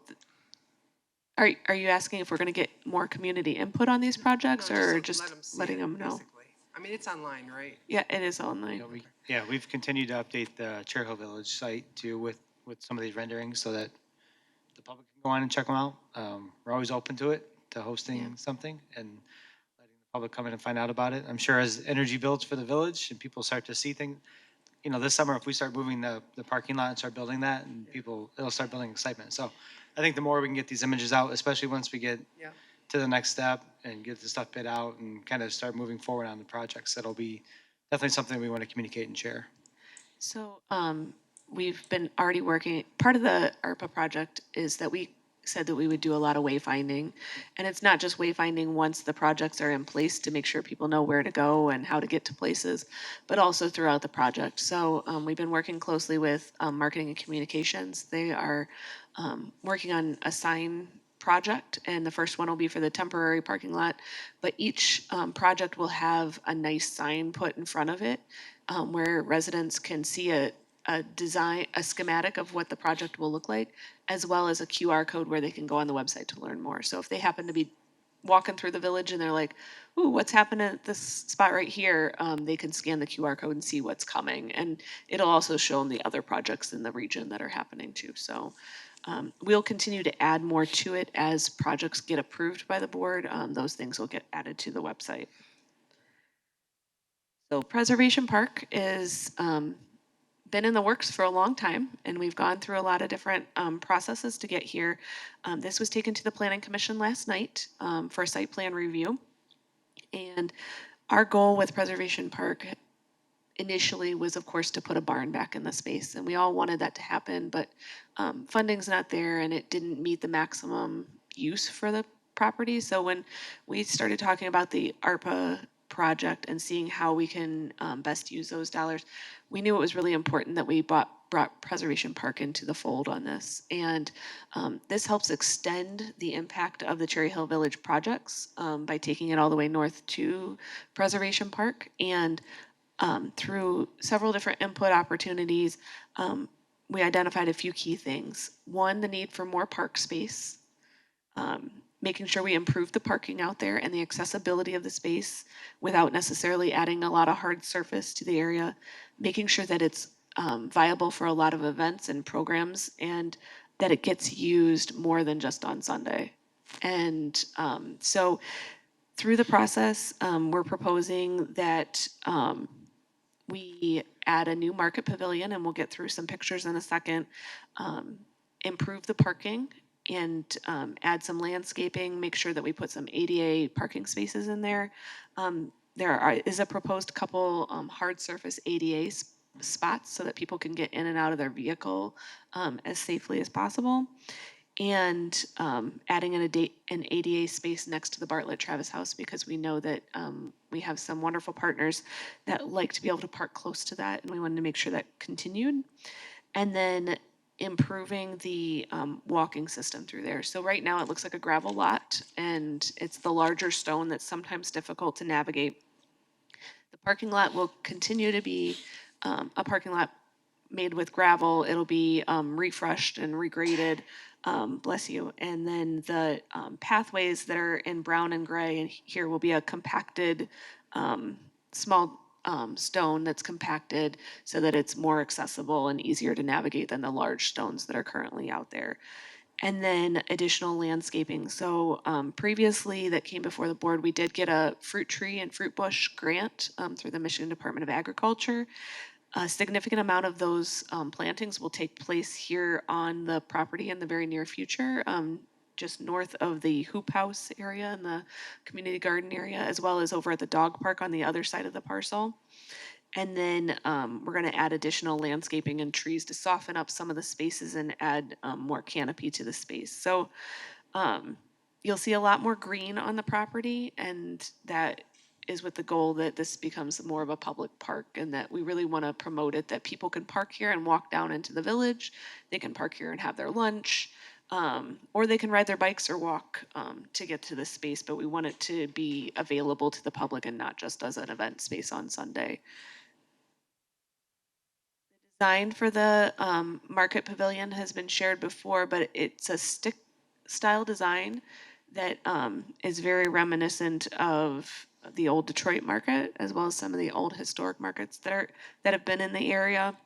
are you asking if we're going to get more community input on these projects, No, or let just 'em see letting it, them know? basically. I mean, it's online, right? Yeah, it is online. Yeah, we've continued to update the Cherry Hill Village site too with some of these renderings so that the public can go on and check them out. We're always open to it, to hosting something and letting the public come in and find out about it. I'm sure as energy builds for the village and people start to see things, this summer, if we start moving the parking lot and start building that, and it'll start building excitement. So I think the more we can get these images out, especially once we get Yeah. to the next step and get the stuff bid out and kind of start moving forward on the projects, that'll be definitely something we want to communicate and share. So we've been already working, part of the ARPA project is that we said that we would do a lot of wayfinding. And it's not just wayfinding once the projects are in place to make sure people know where to go and how to get to places, but also throughout the project. So we've been working closely with marketing and communications. They are working on a sign project, and the first one will be for the temporary parking lot. But each project will have a nice sign put in front of it where residents can see a design, a schematic of what the project will look like, as well as a QR code where they can go on the website to learn more. So if they happen to be walking through the village and they're like, ooh, what's happening at this spot right here? They can scan the QR code and see what's coming. And it'll also show them the other projects in the region that are happening too. So we'll continue to add more to it as projects get approved by the board. Those things will get added to the website. So Preservation Park is been in the works for a long time, and we've gone through a lot of different processes to get here. This was taken to the Planning Commission last night for a site plan review. And our goal with Preservation Park initially was, of course, to put a barn back in the space. And we all wanted that to happen, but funding's not there and it didn't meet the maximum use for the property. So when we started talking about the ARPA project and seeing how we can best use those dollars, we knew it was really important that we brought Preservation Park into the fold on this. And this helps extend the impact of the Cherry Hill Village projects by taking it all the way north to Preservation Park. And through several different input opportunities, we identified a few key things. One, the need for more park space, making sure we improve the parking out there and the accessibility of the space without necessarily adding a lot of hard surface to the area, making sure that it's viable for a lot of events and programs and that it gets used more than just on Sunday. And so through the process, we're proposing that we add a new market pavilion, and we'll get through some pictures in a second, improve the parking and add some landscaping, make sure that we put some ADA parking spaces in there. Is a proposed couple hard surface ADA spots so that people can get in and out of their vehicle as safely as possible. And adding an ADA space next to the Bartlett Travis House, because we know that we have some wonderful partners that like to be able to park close to that, and we wanted to make sure that continued. And then improving the walking system through there. So right now it looks like a gravel lot, and it's the larger stone that's sometimes difficult to navigate. The parking lot will continue to be a parking lot made with gravel. It'll be refreshed and regraded. Bless you. And then the pathways that are in brown and gray and here will be a compacted small stone that's compacted so that it's more accessible and easier to navigate than the large stones that are currently out there. And then additional landscaping. So previously that came before the board, we did get a fruit tree and fruit bush grant through the Michigan Department of Agriculture. A significant amount of those plantings will take place here on the property in the very near future, just north of the hoop house area and the community garden area, as well as over at the dog park on the other side of the parcel. And then we're going to add additional landscaping and trees to soften up some of the spaces and add more canopy to the space. So you'll see a lot more green on the property, and that is with the goal that this becomes more of a public park and that we really want to promote it, that people can park here and walk down into the village. They can park here and have their lunch, or they can ride their bikes or walk to get to the space. But we want it to be available to the public and not just as an event space on Sunday. The design for the market pavilion has been shared before, but it's a stick style design that is very reminiscent of the old Detroit market, as well as some of the old historic markets that have been in the area.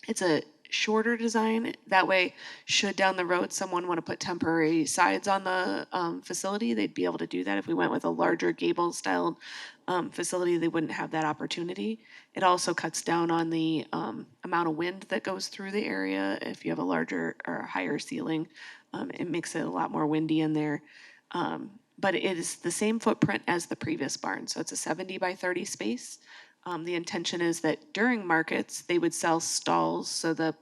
It's a shorter design. That way, should down the road someone want to put temporary sides on the facility, they'd be able to do that. If we went with a larger gable style facility, they wouldn't have that opportunity. It also cuts down on the amount of wind that goes through the area. If you have a larger or higher ceiling, it makes it a lot more windy in there. But it is the same footprint as the previous barn. So it's a 70 by 30 space. The intention is that during markets, they would sell stalls. So the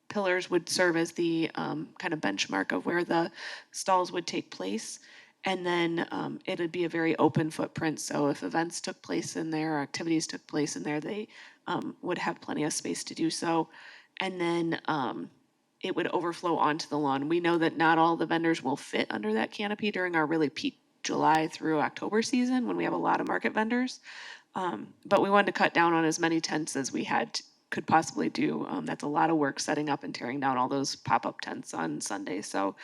pillars would serve as the kind of benchmark of where the stalls would take place. And then it would be a very open footprint. So if events took place in there, or activities took place in there, they would have plenty of space to do so. And then it would overflow onto the lawn. We know that not all the vendors will fit under that canopy during our really peak July through October season when we have a lot of market vendors. But we wanted to cut down on as many tents as we could possibly do. That's a lot of work setting up and tearing down all those pop-up tents on Sunday. So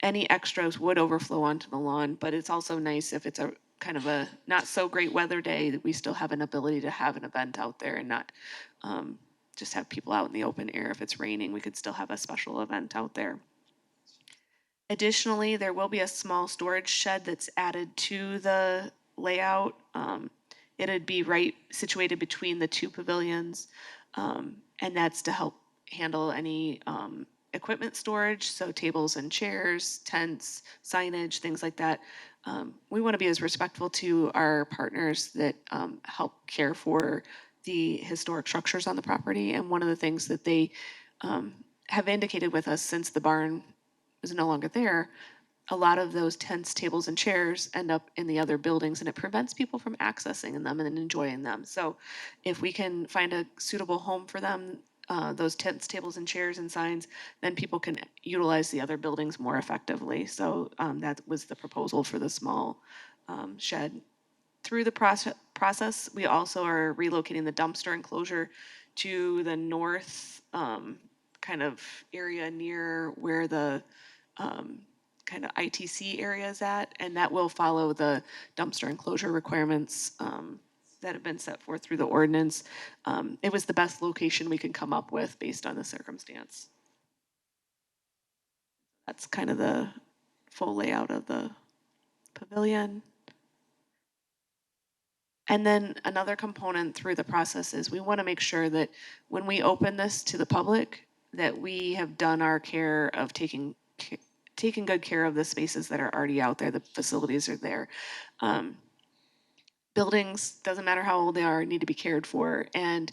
any extras would overflow onto the lawn, but it's also nice if it's a kind of a not so great weather day that we still have an ability to have an event out there and not just have people out in the open air. If it's raining, we could still have a special event out there. Additionally, there will be a small storage shed that's added to the layout. It'd be right situated between the two pavilions, and that's to help handle any equipment storage, so tables and chairs, tents, signage, things like that. We want to be as respectful to our partners that help care for the historic structures on the property. And one of the things that they have indicated with us since the barn is no longer there, a lot of those tents, tables, and chairs end up in the other buildings, and it prevents people from accessing them and enjoying them. So if we can find a suitable home for them, those tents, tables, and chairs and signs, then people can utilize the other buildings more effectively. So that was the proposal for the small shed. Through the process, we also are relocating the dumpster enclosure to the north kind of area near where the kind of ITC area is at, and that will follow the dumpster enclosure requirements that have been set forth through the ordinance. It was the best location we could come up with based on the circumstance. That's kind of the full layout of the pavilion. And then another component through the process is we want to make sure that when we open this to the public, that we have done our care of taking good care of the spaces that are already out there. The facilities are there. Buildings, doesn't matter how old they are, need to be cared for. And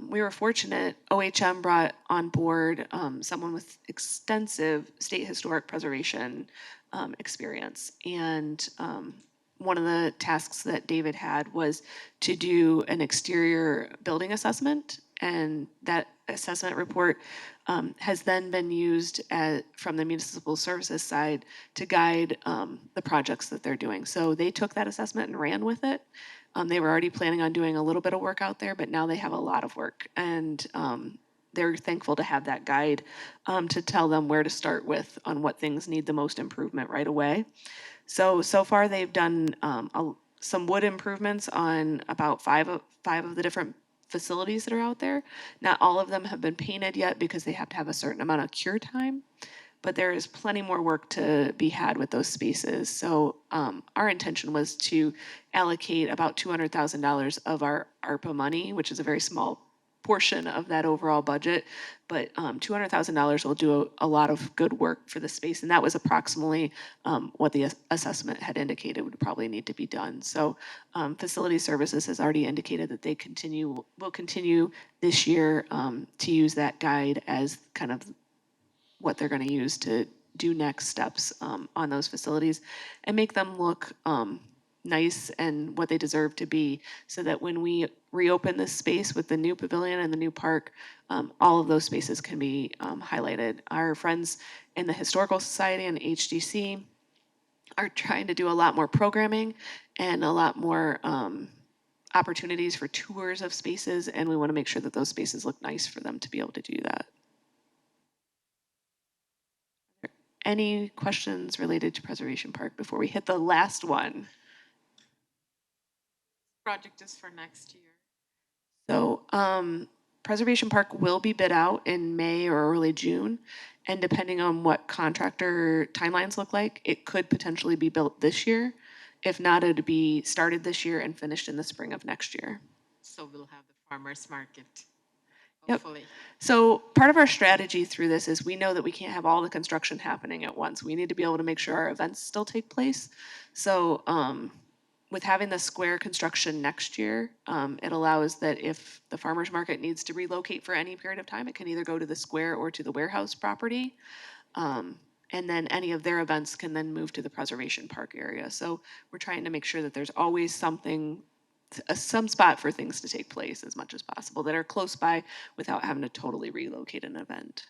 we were fortunate, OHM brought on board someone with extensive state historic preservation experience. And one of the tasks that David had was to do an exterior building assessment. And that assessment report has then been used from the municipal services side to guide the projects that they're doing. So they took that assessment and ran with it. They were already planning on doing a little bit of work out there, but now they have a lot of work. And they're thankful to have that guide to tell them where to start with on what things need the most improvement right away. So far they've done some wood improvements on about five of the different facilities that are out there. Not all of them have been painted yet because they have to have a certain amount of cure time, but there is plenty more work to be had with those spaces. So our intention was to allocate about $200,000 of our ARPA money, which is a very small portion of that overall budget, but $200,000 will do a lot of good work for the space, and that was approximately what the assessment had indicated would probably need to be done. So Facility Services has already indicated that they will continue this year to use that guide as kind of what they're going to use to do next steps on those facilities and make them look nice and what they deserve to be, so that when we reopen this space with the new pavilion and the new park, all of those spaces can be highlighted. Our friends in the Historical Society and HDC are trying to do a lot more programming and a lot more opportunities for tours of spaces, and we want to make sure that those spaces look nice for them to be able to do that. Any questions related to Preservation Park before we hit the last one? Project is for next year. So Preservation Park will be bid out in May or early June. And depending on what contractor timelines look like, it could potentially be built this year. If not, it would be started this year and finished in the spring of next year. So we'll have the farmer's market, Yep. hopefully. So part of our strategy through this is we know that we can't have all the construction happening at once. We need to be able to make sure our events still take place. So with having the square construction next year, it allows that if the farmer's market needs to relocate for any period of time, it can either go to the square or to the warehouse property. And then any of their events can then move to the Preservation Park area. So we're trying to make sure that there's always something, some spot for things to take place as much as possible that are close by without having to totally relocate an event.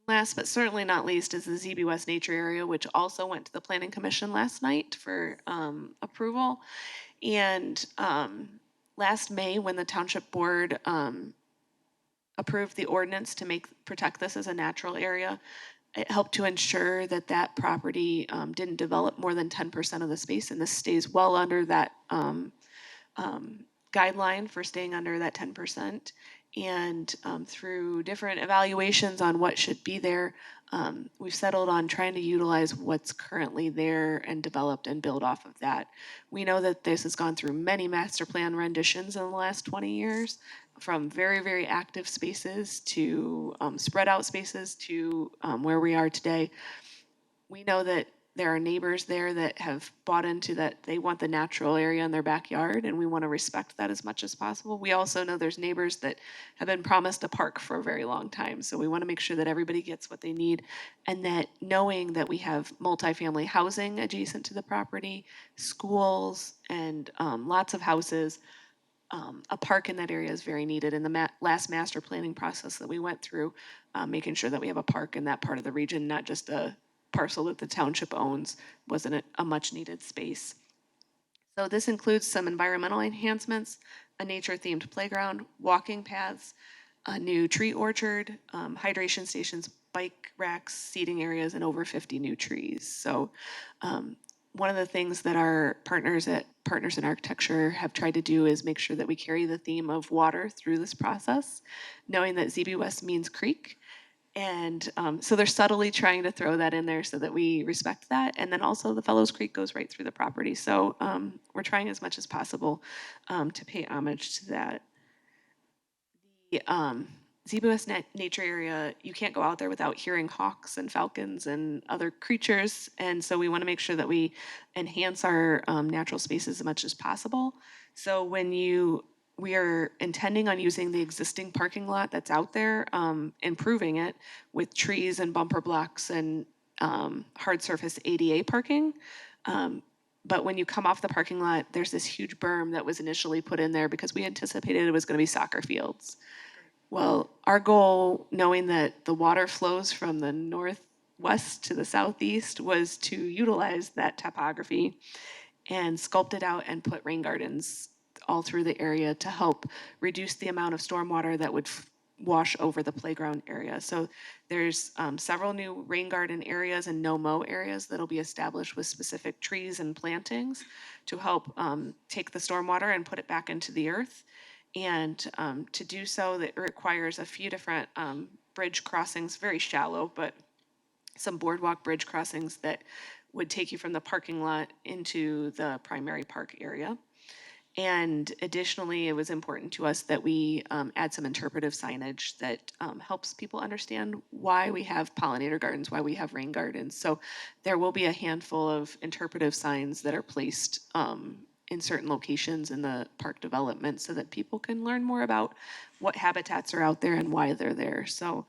Last but certainly not least is the ZB West Nature Area, which also went to the Planning Commission last night for approval. And last May, when the Township Board approved the ordinance to protect this as a natural area, it helped to ensure that that property didn't develop more than 10% of the space, and this stays well under that guideline for staying under that 10%. And through different evaluations on what should be there, we've settled on trying to utilize what's currently there and developed and build off of that. We know that this has gone through many master plan renditions in the last 20 years, from very, very active spaces to spread out spaces to where we are today. We know that there are neighbors there that have bought into that they want the natural area in their backyard, and we want to respect that as much as possible. We also know there's neighbors that have been promised a park for a very long time, so we want to make sure that everybody gets what they need, and that knowing that we have multifamily housing adjacent to the property, schools, and lots of houses, a park in that area is very needed. In the last master planning process that we went through, making sure that we have a park in that part of the region, not just a parcel that the township owns, wasn't a much needed space. So this includes some environmental enhancements, a nature-themed playground, walking paths, a new tree orchard, hydration stations, bike racks, seating areas, and over 50 new trees. So one of the things that our partners at Partners in Architecture have tried to do is make sure that we carry the theme of water through this process, knowing that ZB West means creek. And so they're subtly trying to throw that in there so that we respect that. And then also the Fellows Creek goes right through the property. So we're trying as much as possible to pay homage to that. The ZBOS nature area, you can't go out there without hearing hawks and falcons and other creatures. And so we want to make sure that we enhance our natural spaces as much as possible. So we are intending on using the existing parking lot that's out there, improving it with trees and bumper blocks and hard surface ADA parking. But when you come off the parking lot, there's this huge berm that was initially put in there because we anticipated it was going to be soccer fields. Well, our goal, knowing that the water flows from the northwest to the southeast, was to utilize that topography and sculpt it out and put rain gardens all through the area to help reduce the amount of stormwater that would wash over the playground area. So there's several new rain garden areas and no-mow areas that'll be established with specific trees and plantings to help take the stormwater and put it back into the earth. And to do so, that requires a few different bridge crossings, very shallow, but some boardwalk bridge crossings that would take you from the parking lot into the primary park area. And additionally, it was important to us that we add some interpretive signage that helps people understand why we have pollinator gardens, why we have rain gardens. So there will be a handful of interpretive signs that are placed in certain locations in the park development so that people can learn more about what habitats are out there and why they're there. So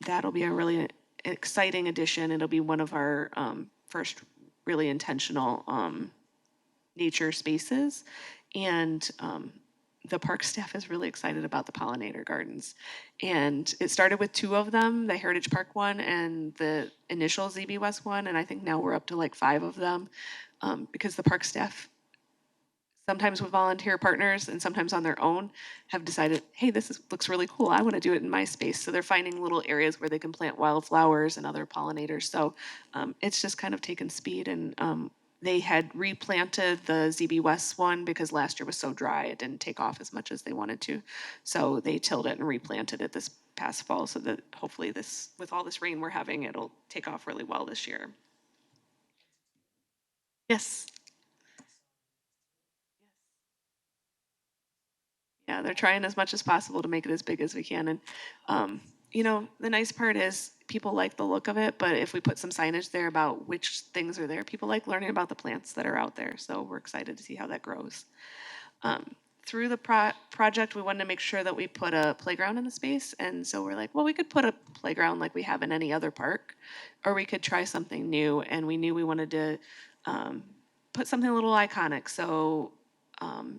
that'll be a really exciting addition. It'll be one of our first really intentional nature spaces. And the park staff is really excited about the pollinator gardens. And it started with 2 of them, the Heritage Park one and the initial ZB West one. And I think now we're up to like 5 of them because the park staff, sometimes with volunteer partners and sometimes on their own, have decided, hey, looks really cool. I want to do it in my space. So they're finding little areas where they can plant wildflowers and other pollinators. So it's just kind of taken speed. And they had replanted the ZB West one because last year was so dry, it didn't take off as much as they wanted to. So they tilled it and replanted it this past fall so that hopefully with all this rain we're having, it'll take off really well this year. Yes. Yeah, they're trying as much as possible to make it as big as we can. And, the nice part is people like the look of it, but if we put some signage there about which things are there, people like learning about the plants that are out there. So we're excited to see how that grows. Through the project, we wanted to make sure that we put a playground in the space. And so we're like, well, we could put a playground like we have in any other park, or we could try something new. And we knew we wanted to put something a little iconic. So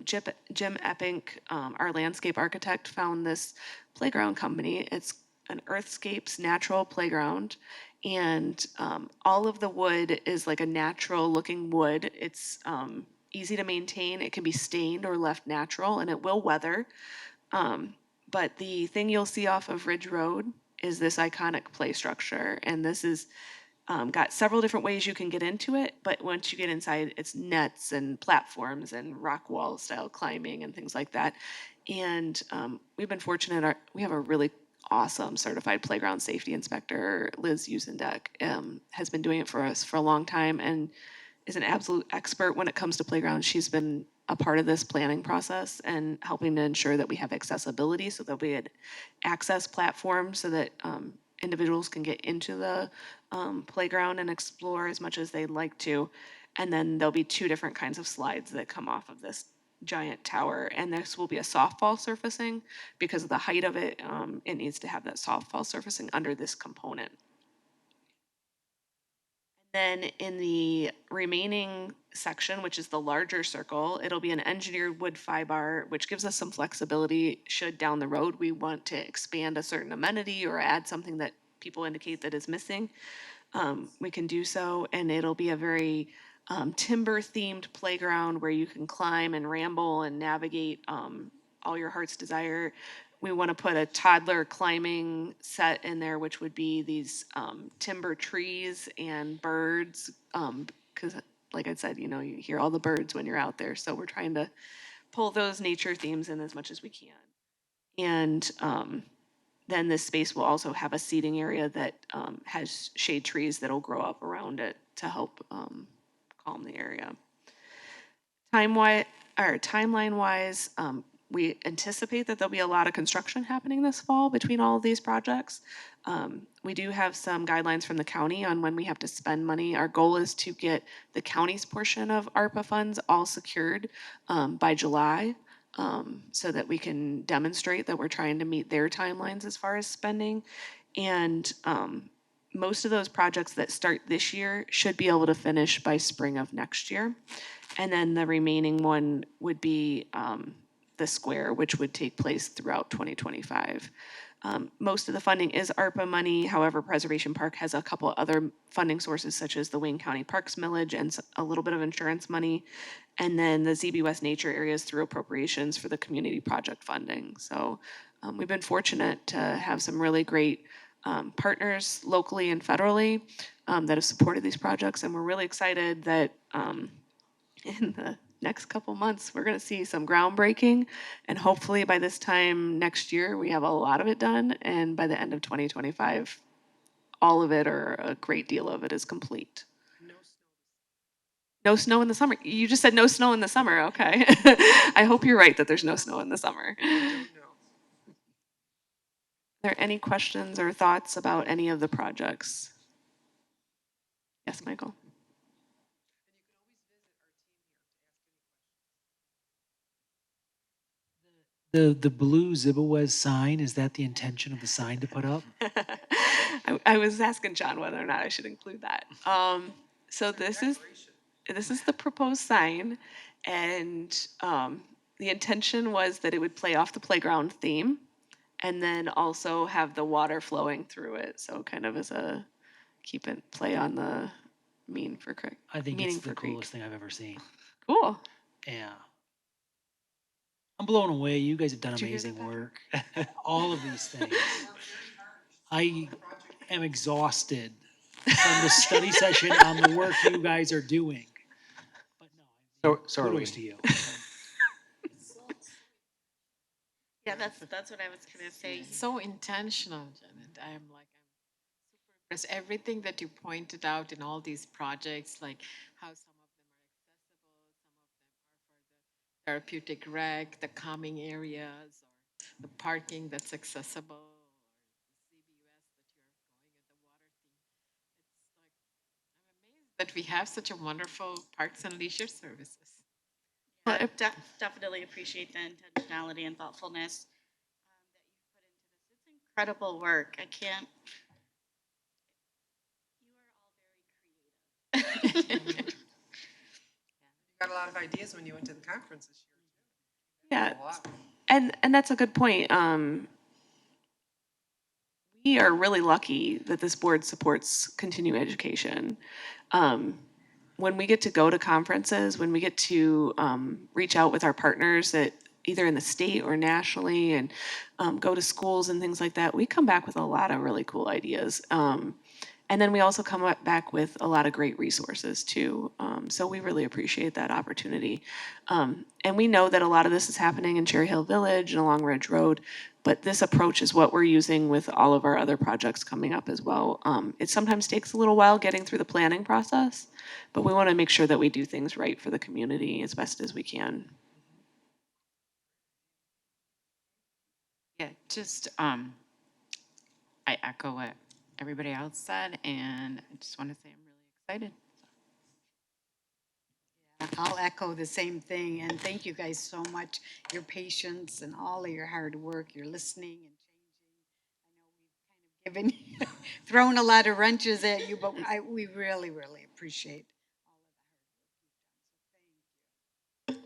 Jim Eppink, our landscape architect, found this playground company. It's an Earthscapes natural playground. And all of the wood is like a natural looking wood. It's easy to maintain. It can be stained or left natural, and it will weather. But the thing you'll see off of Ridge Road is this iconic play structure. And this is got several different ways you can get into it, but once you get inside, it's nets and platforms and rock wall style climbing and things like that. And we've been fortunate, we have a really awesome certified playground safety inspector, Liz Usendek, has been doing it for us for a long time and is an absolute expert when it comes to playgrounds. She's been a part of this planning process and helping to ensure that we have accessibility so that we had access platforms so that individuals can get into the playground and explore as much as they'd like to. And then there'll be 2 different kinds of slides that come off of this giant tower. And this will be a softball surfacing because of the height of it. It needs to have that softball surfacing under this component. Then in the remaining section, which is the larger circle, it'll be an engineered wood fiber, which gives us some flexibility should down the road we want to expand a certain amenity or add something that people indicate that is missing. We can do so, and it'll be a very timber-themed playground where you can climb and ramble and navigate all your heart's desire. We want to put a toddler climbing set in there, which would be these timber trees and birds. Because, like I said, you hear all the birds when you're out there. So we're trying to pull those nature themes in as much as we can. And then this space will also have a seating area that has shade trees that'll grow up around it to help calm the area. Timeline-wise, we anticipate that there'll be a lot of construction happening this fall between all of these projects. We do have some guidelines from the county on when we have to spend money. Our goal is to get the county's portion of ARPA funds all secured by July, so that we can demonstrate that we're trying to meet their timelines as far as spending. And most of those projects that start this year should be able to finish by spring of next year. And then the remaining one would be the square, which would take place throughout 2025. Most of the funding is ARPA money. However, Preservation Park has a couple other funding sources, such as the Wayne County Parks Millage and a little bit of insurance money. And then the ZB West Nature areas through appropriations for the community project funding. So we've been fortunate to have some really great partners locally and federally that have supported these projects. And we're really excited that in the next couple months, we're going to see some groundbreaking. And hopefully by this time next year, we have a lot of it done. And by the end of 2025, all of it or a great deal of it is complete. No snow in the summer. You just said no snow in the summer. Okay. I hope you're right that there's no snow in the summer. Are there any questions or thoughts about any of the projects? Yes, Michael. The blue Zibawez sign, is that the intention of the sign to put up? I was asking John whether or not I should include that. So this is the proposed sign, and the intention was that it would play off the playground theme, and then also have the water flowing through it. So kind of as a play on the mean for creek. I think meaning it's the for creek. coolest thing I've ever seen. Cool. Yeah. I'm blown away. You guys have done Did you hear amazing work. All of these things. I am exhausted from the study session on the work you guys are doing. But no, So are we. kudos to you. Yeah, that's what I was gonna say. So intentional, Janet. I'm super impressed. Everything that you pointed out in all these projects, like how some of them are accessible, some of them are for the therapeutic rec, the calming areas, or the parking that's accessible, or the CBUS that you're going at the water theme. It's like, I'm amazed that we have such a wonderful parks and leisure services. I definitely appreciate the intentionality and thoughtfulness that you put into this. It's incredible work. I can't. You are all very creative. You got a lot of ideas when you went to the conference this Yeah, year. A lot. and that's a good point. We are really lucky that this board supports continuing education. When we get to go to conferences, when we get to reach out with our partners that either in the state or nationally and go to schools and things like that, we come back with a lot of really cool ideas. And then we also come back with a lot of great resources too. So we really appreciate that opportunity. And we know that a lot of this is happening in Cherry Hill Village and along Ridge Road, but this approach is what we're using with all of our other projects coming up as well. It sometimes takes a little while getting through the planning process, but we want to make sure that we do things right for the community as best as we can. Yeah, just I echo what everybody else said, and I just want to say I'm really excited. I'll echo the same thing, and thank you guys so much. Your patience and all of your hard work, your listening and changing. I know we've kind of given, thrown a lot of wrenches at you, but we really, really appreciate all of the hard work you've done. So thank you.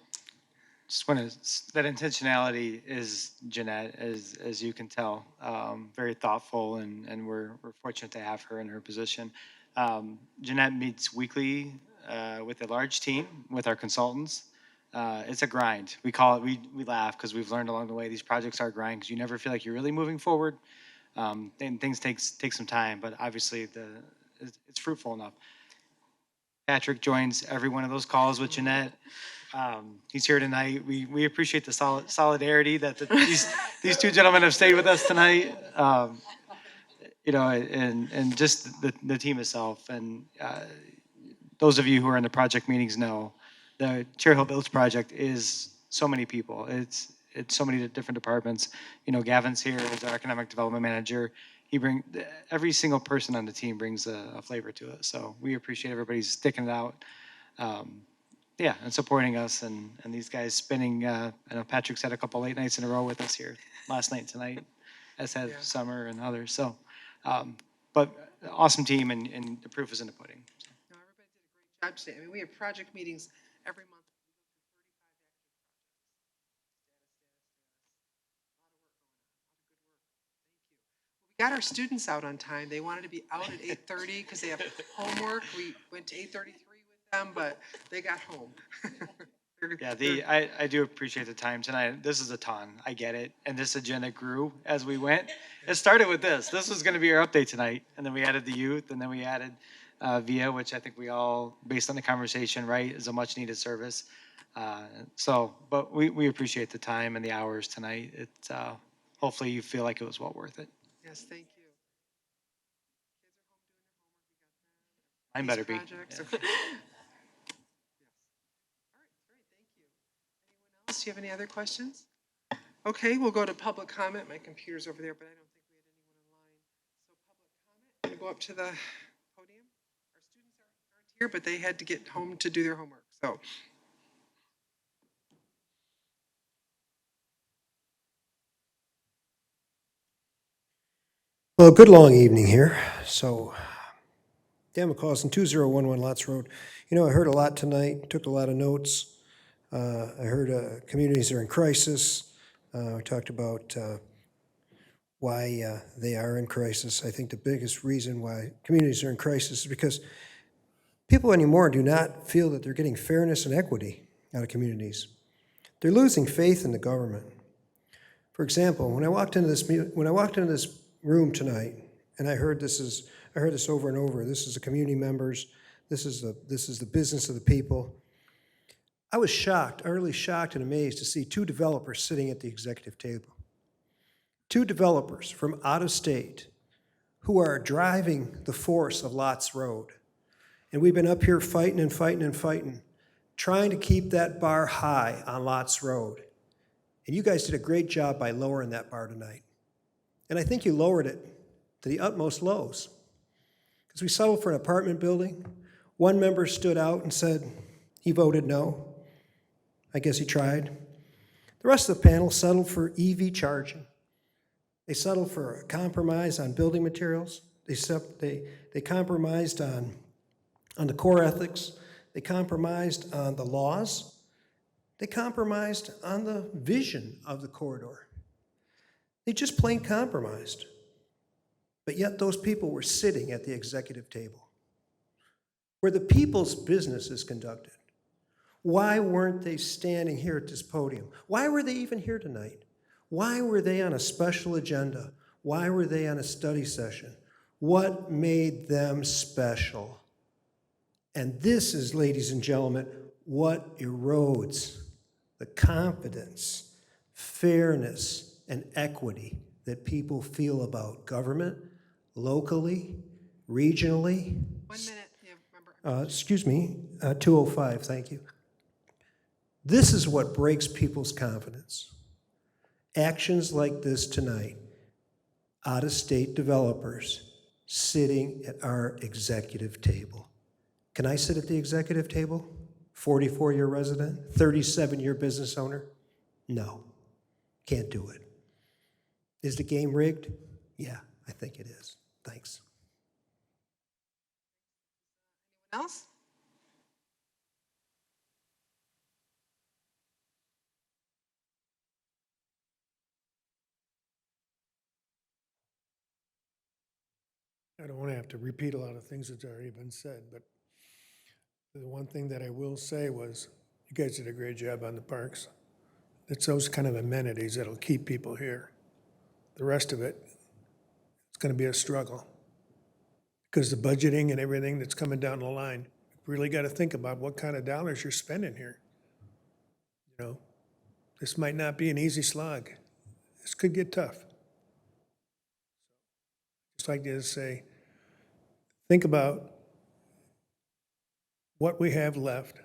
Just want to, that intentionality is, Jeanette, as you can tell, very thoughtful, and we're fortunate to have her in her position. Jeanette meets weekly with a large team, with our consultants. It's a grind. We call it, we laugh because we've learned along the way, these projects are a grind because you never feel like you're really moving forward. And things take some time, but obviously it's fruitful enough. Patrick joins every one of those calls with Jeanette. He's here tonight. We appreciate the solidarity that these two gentlemen have stayed with us tonight. You know, and just the team itself. And those of you who are in the project meetings know the Cherry Hill Village project is so many people. It's so many different departments. You know, Gavin's here as our economic development manager. Every single person on the team brings a flavor to it. So we appreciate everybody sticking it out. Yeah, and supporting us and these guys spending, I know Patrick's had a couple late nights in a row with us here last night, tonight, as has Summer and others. So, but awesome team and the proof is in the pudding. No, everybody did a great job today. I mean, we have project meetings every month. We got our students out on time. They wanted to be out at 8:30 because they have homework. We went to 8:33 with them, but they got home. Yeah, I do appreciate the time tonight. This is a ton. I get it. And this agenda grew as we went. It started with this. This was going to be our update tonight. And then we added the youth, and then we added VIA, which I think we all, based on the conversation, right, is a much needed service. But we appreciate the time and the hours tonight. Hopefully you feel like it was well worth it. Yes, thank you. Mine better be. Projects. Yeah. Okay. Yes. All right, great, thank you. Anyone else? Do you have any other questions? Okay, we'll go to public comment. My computer's over there, but I don't think we had anyone online. So public comment, I'm gonna go up to the podium. Our students aren't here, but they had to get home to do their homework, so. Well, good long evening here. So, Dan McCausland, 2011 Lots Road. You know, I heard a lot tonight, took a lot of notes. I heard communities are in crisis. We talked about why they are in crisis. I think the biggest reason why communities are in crisis is because people anymore do not feel that they're getting fairness and equity out of communities. They're losing faith in the government. For example, when I walked into this room tonight, and I heard this over and over. This is the community members. This is the business of the people. I was shocked, utterly shocked and amazed to see two developers sitting at the executive table. Two developers from out of state who are driving the force of Lots Road. And we've been up here fighting and fighting and fighting, trying to keep that bar high on Lots Road. And you guys did a great job by lowering that bar tonight. And I think you lowered it to the utmost lows. Because we settled for an apartment building. One member stood out and said he voted no. I guess he tried. The rest of the panel settled for EV charging. They settled for a compromise on building materials. They compromised on the core ethics. They compromised on the laws. They compromised on the vision of the corridor. They just plain compromised. But yet those people were sitting at the executive table where the people's business is conducted. Why weren't they standing here at this podium? Why were they even here tonight? Why were they on a special agenda? Why were they on a study session? What made them special? And this is, ladies and gentlemen, what erodes the confidence, fairness, and equity that people feel about government, locally, regionally. 1 minute, yeah, remember. Excuse me, 2:05, thank you. This is what breaks people's confidence. Actions like this tonight, out-of-state developers sitting at our executive table. Can I sit at the executive table? 44-year resident, 37-year business owner? No, can't do it. Is the game rigged? Yeah, I think it is. Thanks. Anyone else? I don't want to have to repeat a lot of things that's already been said, but The one thing that I will say was, you guys did a great job on the parks. It's those kind of amenities that'll keep people here. The rest of it, it's gonna be a struggle. Because the budgeting and everything that's coming down the line, you really gotta think about what kind of dollars you're spending here. You know, this might not be an easy slog. This could get tough. Just like to say, think about what we have left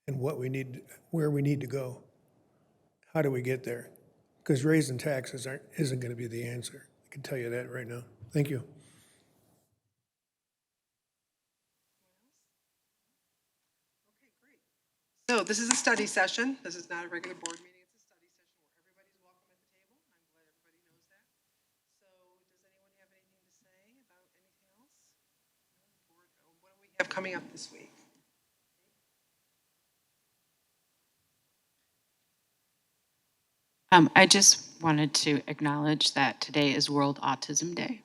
and what we need, where we need to go. How do we get there? Because raising taxes isn't going to be the answer. I can tell you that right now. Thank you. So this is a study session. This is not a regular board meeting. It's a study session where everybody's welcome at the table. I'm glad everybody knows that. So does anyone have anything to say about anything else? Board, what do we have coming up this week? I just wanted to acknowledge that today is World Autism Day.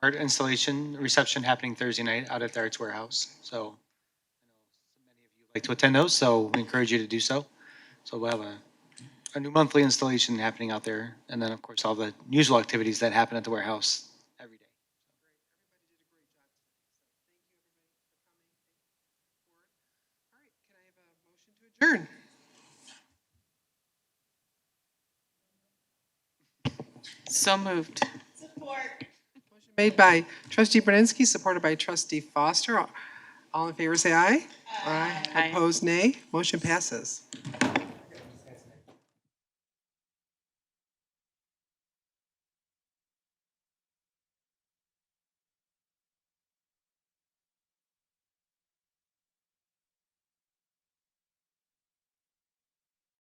Art installation reception happening Thursday night out at the Arts Warehouse. So I know many of you like to attend those, so we encourage you to do so. So we'll have a new monthly installation happening out there. And then, of course, all the usual activities that happen at the warehouse every day. Adjourn. So moved. Made by Trustee Brzezinski, supported by Trustee Foster. All in favor, say aye. Aye. Aye. Opposed, nay. Motion passes.